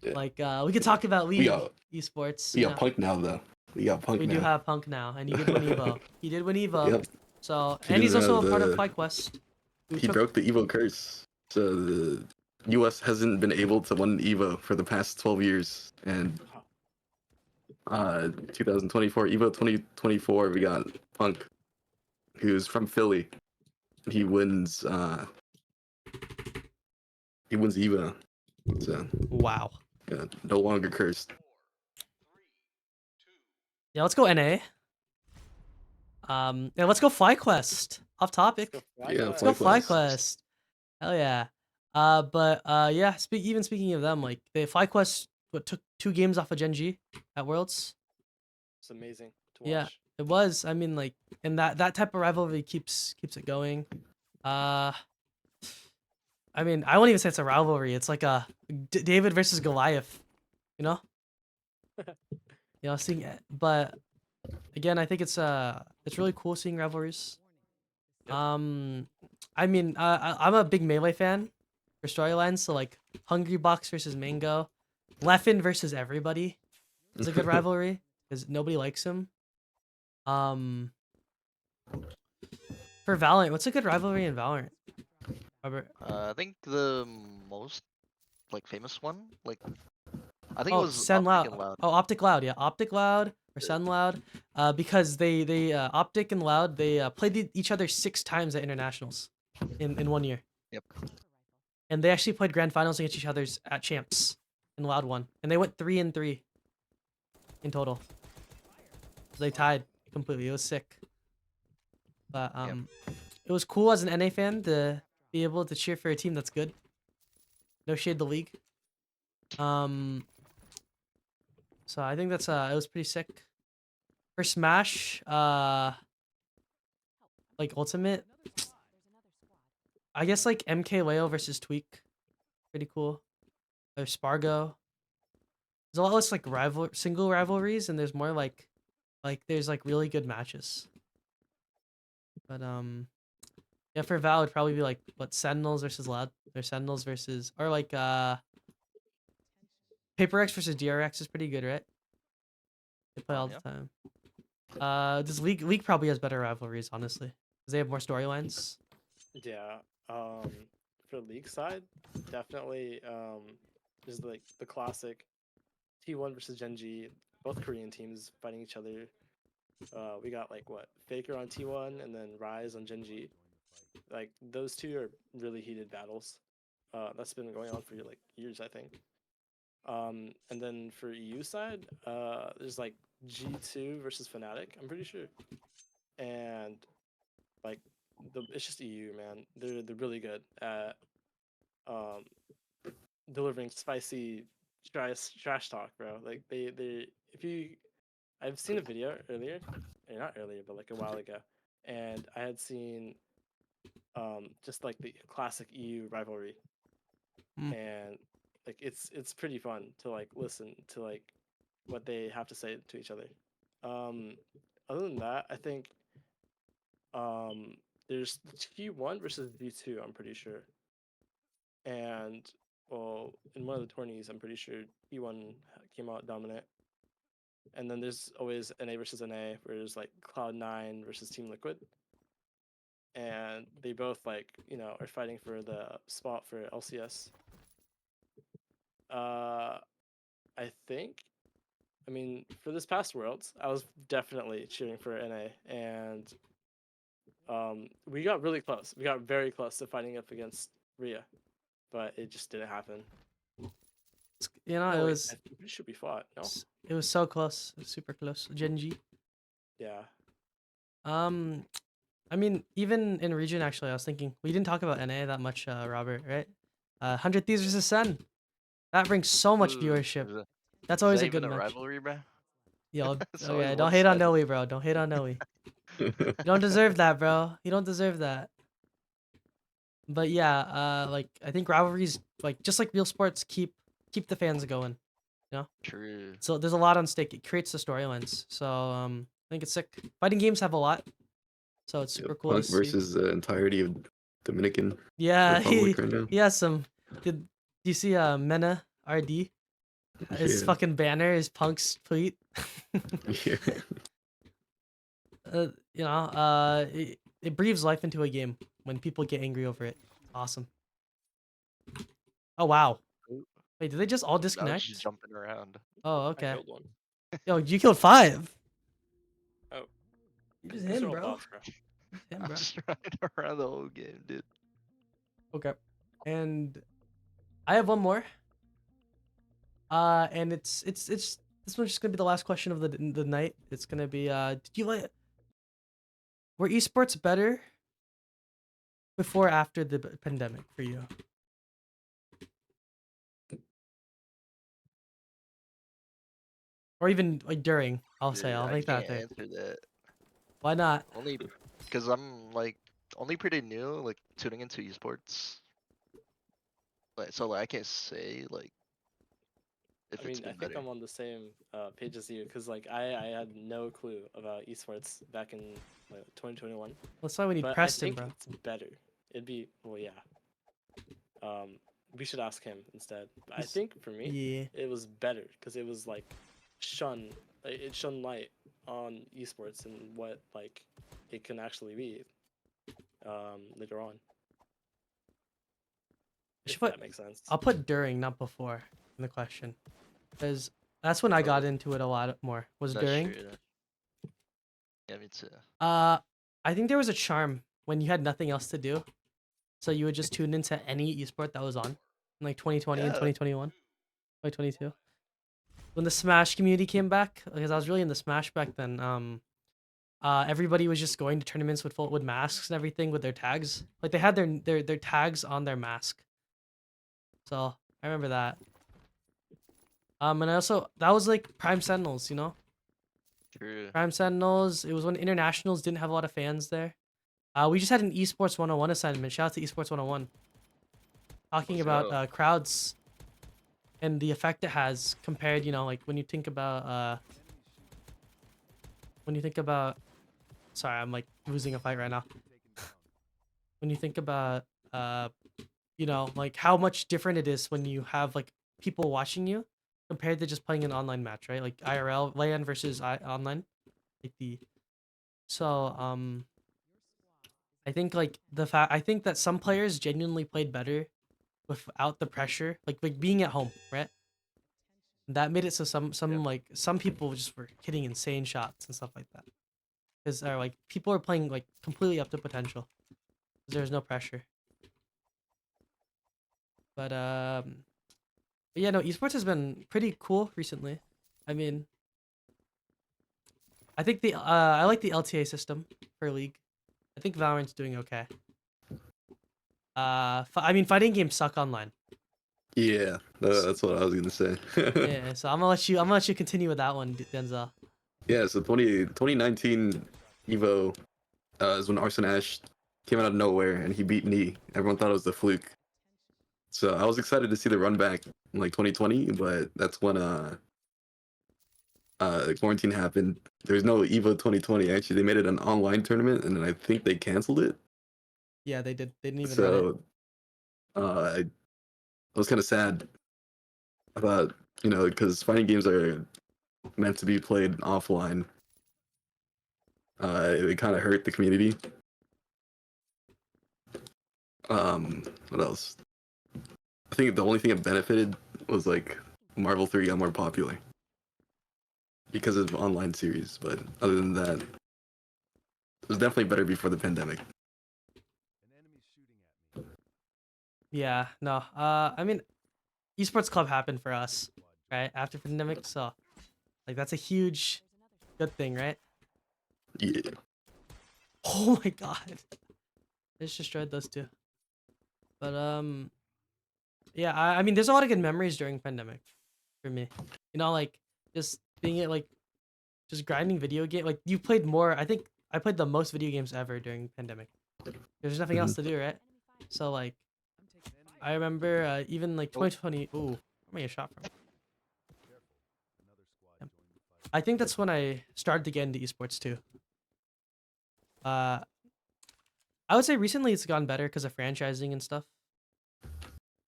Speaker 2: Yeah.
Speaker 1: Like we could talk about
Speaker 2: We
Speaker 1: League
Speaker 2: got
Speaker 1: esports.
Speaker 2: we
Speaker 1: You
Speaker 2: got
Speaker 1: know,
Speaker 2: Punk now though. We got Punk
Speaker 1: we
Speaker 2: now.
Speaker 1: do have Punk now, and he did win Evo. He did win Evo.
Speaker 2: Yep.
Speaker 1: So
Speaker 2: He
Speaker 1: and he's
Speaker 2: did,
Speaker 1: also a part of FlyQuest. Who
Speaker 2: He
Speaker 1: took
Speaker 2: broke the Evo curse. So the US hasn't been able to win Evo for the past 12 years. And 2024, Evo 2024, we got Punk, who's from Philly. He wins Evo. So
Speaker 1: wow.
Speaker 2: yeah, no longer cursed.
Speaker 1: Yeah, let's go NA. Yeah, let's go FlyQuest. Off topic.
Speaker 2: Yeah,
Speaker 1: Let's go
Speaker 2: FlyQuest.
Speaker 1: FlyQuest. Hell yeah. But yeah. Speaking of them, like the FlyQuest took 2 games off of Gen G at Worlds.
Speaker 3: It's amazing to watch.
Speaker 1: Yeah, it was. I mean, like, and that type of rivalry keeps it going. I mean, I won't even say it's a rivalry. It's like a David versus Goliath. You know. Seeing it, but again, I think it's really cool seeing rivalries.
Speaker 3: Yep.
Speaker 1: I mean, I'm a big Melee fan for storylines, so like Hungry Box versus Mango, Leffen versus everybody is a good rivalry because nobody likes him. For Valorant, what's a good rivalry in Valorant? Robert?
Speaker 5: I think the most like famous one, like I think it
Speaker 1: Oh,
Speaker 5: was
Speaker 1: Send
Speaker 5: Optic and
Speaker 1: Loud.
Speaker 5: Loud.
Speaker 1: Oh, Optic Loud, yeah, Optic Loud or Send Loud, because they Optic and Loud they played each other 6 times at internationals in 1 year.
Speaker 5: Yep.
Speaker 1: And they actually played grand finals against each other's at champs in Loud 1, and they went 3-3 in total. So they tied completely. It was sick. But it was cool as an NA fan to be able to cheer for a team that's good. No shade the league. So I think that's it was pretty sick. For Smash, like Ultimate, I guess like MK Leo versus Tweak, pretty cool. There's Spargo. There's a lot less like single rivalries, and there's more like there's like really good matches. But yeah, for Val it'd probably be like what Sentinels versus Loud, or Sentinels versus, or like Paper X versus DRX is pretty good, right? They play all
Speaker 5: Yeah.
Speaker 1: the time. This League probably has better rivalries, honestly, because they have more storylines.
Speaker 3: Yeah. For league side, definitely is like the classic T1 versus Gen G, both Korean teams fighting each other. We got like what Faker on T1 and then Rise on Gen G. Like those two are really heated battles. That's been going on for like years, I think. And then for EU side, there's like G2 versus Fnatic, I'm pretty sure. And like it's just EU, man. They're really good at um delivering spicy trash talk, bro. Like they if you I've seen a video earlier, or not earlier, but like a while ago, and I had seen just like the classic EU rivalry,
Speaker 1: Mm.
Speaker 3: and like it's pretty fun to like listen to like what they have to say to each other. Um, Other than that, I think there's T1 versus V2. I'm pretty sure, and well, in one of the tourneys, I'm pretty sure T1 came out dominant. And then there's always NA versus NA, where there's like Cloud9 versus Team Liquid. and they both like are fighting for the spot for LCS. I think. I mean, for this past Worlds, I was definitely cheering for NA, and we got really close. We got very close to fighting up against Rhea, but it just didn't happen.
Speaker 1: It
Speaker 3: Oh, wait,
Speaker 1: was
Speaker 3: I think we should be fought. No.
Speaker 1: it was so close, super close. Genji.
Speaker 3: Yeah.
Speaker 1: I mean, even in region, actually, I was thinking we didn't talk about NA that much, Robert, right? 100 Thieves versus Sun. That brings so much
Speaker 5: Ooh,
Speaker 1: viewership.
Speaker 5: is
Speaker 1: That's
Speaker 5: that
Speaker 1: always a
Speaker 5: even
Speaker 1: good
Speaker 5: a
Speaker 1: match.
Speaker 5: rivalry, bro?
Speaker 1: Yo,
Speaker 5: It's always
Speaker 1: okay, don't hate on
Speaker 5: one-sided.
Speaker 1: Noe, bro. Don't hate on Noe. You don't deserve that, bro. You don't deserve that. But yeah, like I think rivalries, like just like real sports, keep the fans going. You know.
Speaker 5: True.
Speaker 1: So there's a lot on stake. It creates the storylines. So I think it's sick. Fighting games have a lot, so it's super cool to
Speaker 2: Punk
Speaker 1: see.
Speaker 2: versus the entirety of Dominican
Speaker 1: Yeah,
Speaker 2: Republic right now.
Speaker 1: he has some. Do you see Mena RD? His
Speaker 2: Yeah.
Speaker 1: fucking banner is Punk's tweet.
Speaker 2: Yeah.
Speaker 1: It breathes life into a game when people get angry over it. Awesome. Oh wow.
Speaker 5: Ooh.
Speaker 1: Wait, did they just all
Speaker 5: I was just
Speaker 1: disconnect?
Speaker 5: jumping around.
Speaker 1: Oh
Speaker 3: I
Speaker 1: okay.
Speaker 3: killed one.
Speaker 1: Yo, you killed 5.
Speaker 3: Oh.
Speaker 1: You just
Speaker 3: These are
Speaker 1: him,
Speaker 3: all
Speaker 1: bro.
Speaker 3: bots, bro.
Speaker 1: Him,
Speaker 5: I'm
Speaker 1: bro.
Speaker 5: just running around the whole game, dude.
Speaker 1: Okay. And I have one more. And it's this one's just gonna be the last question of the night. It's gonna be did you like were esports better before or after the pandemic for you? Or even like during, I'll say.
Speaker 5: Dude,
Speaker 1: I'll
Speaker 5: I
Speaker 1: make that
Speaker 5: can't
Speaker 1: there.
Speaker 5: answer that.
Speaker 1: Why not?
Speaker 5: Only because I'm like only pretty new, like tuning into esports. Like so, like, I can't say like if
Speaker 3: I
Speaker 5: it's
Speaker 3: mean, I
Speaker 5: been
Speaker 3: think
Speaker 5: better.
Speaker 3: I'm on the same page as you, because like I had no clue about esports back in 2021.
Speaker 1: That's why we need
Speaker 3: But I
Speaker 1: Preston,
Speaker 3: think
Speaker 1: bro.
Speaker 3: it's better. It'd be yeah. We should ask him instead. But I
Speaker 1: He's-
Speaker 3: think for me,
Speaker 1: Yeah.
Speaker 3: it was better because it was like it shone light on esports and what like it can actually be later on.
Speaker 1: I should
Speaker 3: If
Speaker 1: put
Speaker 3: that makes sense.
Speaker 1: I'll put during, not before, in the question. Because that's when I got
Speaker 5: Oh,
Speaker 1: into it a lot more. Was
Speaker 5: that's
Speaker 1: during.
Speaker 5: true. Yeah, me too.
Speaker 1: I think there was a charm when you had nothing else to do. So you would just tune into any esport that was on in like 2020 and
Speaker 5: Yeah.
Speaker 1: 2021, 2022. When the Smash community came back, because I was really in the Smash back then. Everybody was just going to tournaments with masks and everything with their tags. Like they had their tags on their mask. So I remember that. And I also that was like Prime Sentinels, you know.
Speaker 5: True.
Speaker 1: Prime Sentinels. It was when internationals didn't have a lot of fans there. We just had an esports 101 assignment. Shout out to esports 101. Talking
Speaker 5: Let's
Speaker 1: about
Speaker 5: go.
Speaker 1: crowds and the effect it has compared, you know, like when you think about sorry, I'm like losing a fight right now. When you think about you know, like how much different it is when you have like people watching you compared to just playing an online match, right? Like IRL LAN versus online. Like the so I think like I think that some players genuinely played better without the pressure, like being at home, right? That made it so like some people just were hitting insane shots and stuff like that. Because like people are playing like completely up to potential. 'Cause there's no pressure. But yeah, no, esports has been pretty cool recently. I mean, I think the I like the LTA system for League. I think Valorant's doing okay. I mean, fighting games suck online.
Speaker 2: Yeah, that's what I was gonna say.
Speaker 1: Yeah, so I'm gonna let you continue with that one, Denzel.
Speaker 2: Yeah, so 2019 Evo is when Arson Ash came out of nowhere and he beat me. Everyone thought it was the fluke. So I was excited to see the run back in like 2020, but that's when quarantine happened. There was no Evo 2020. Actually, they made it an online tournament, and then I think they canceled it.
Speaker 1: Yeah, they did. They didn't even run it.
Speaker 2: So I was kind of sad about because fighting games are meant to be played offline. It kind of hurt the community. What else? I think the only thing it benefited was like Marvel 3 got more popular because of online series. But other than that, it was definitely better before the pandemic.
Speaker 1: Yeah, no. I mean, esports club happened for us, right? After pandemic, so like that's a huge good thing, right?
Speaker 2: Yeah.
Speaker 1: Oh my god. I just destroyed those two. But yeah, I mean there's a lot of good memories during pandemic for me. You know, like just being it like just grinding video game like you played more. I think I played the most video games ever during pandemic. There's nothing else to do, right? So like I remember even like 2020. Ooh, where am I getting shot from? Yep. I think that's when I started to get into esports too. Uh, I would say recently it's gotten better because of franchising and stuff.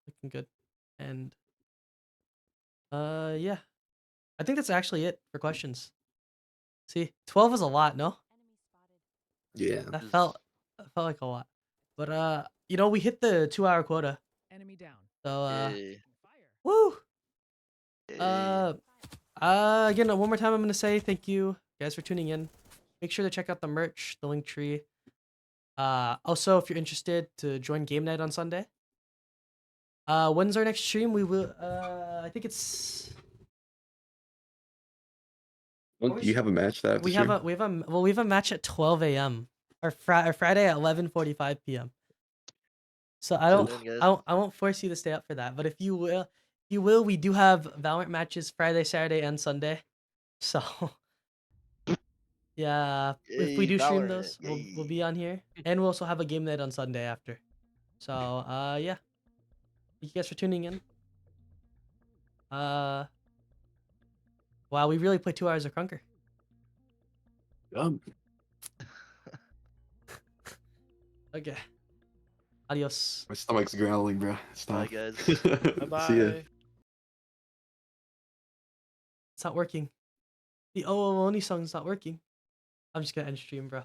Speaker 1: Looking good, and yeah, I think that's actually it for questions. See, 12 is a lot, no?
Speaker 2: Yeah.
Speaker 1: That felt like a lot, but you know we hit the 2 hour quota,
Speaker 6: Enemy down.
Speaker 1: so
Speaker 5: Yay.
Speaker 6: Fire.
Speaker 1: woo.
Speaker 5: Yay.
Speaker 1: Again, one more time, I'm gonna say thank you guys for tuning in. Make sure to check out the merch, the link tree. Also, if you're interested to join game night on Sunday. When's our next stream? We will. I think it's.
Speaker 2: Do you have a match that I have to
Speaker 1: We have
Speaker 2: stream?
Speaker 1: we have a match at 12 a.m. Or Friday at 11:45 p.m. So
Speaker 5: Tune in, guys.
Speaker 1: I won't force you to stay up for that. But if you will. We do have Valorant matches Friday, Saturday, and Sunday. So yeah, if we
Speaker 5: Yay,
Speaker 1: do stream
Speaker 5: Valorant.
Speaker 1: those, we'll
Speaker 5: Yay.
Speaker 1: be on here, and we'll also have a game night on Sunday after. So yeah, thank you guys for tuning in. Wow, we really played 2 hours of Krunker. Okay. Adios.
Speaker 2: My stomach's growling, bro. Stop.
Speaker 5: Bye, guys.
Speaker 2: See ya.
Speaker 3: Bye.
Speaker 1: It's not working. The Oh Only song's not working. I'm just gonna end stream, bro.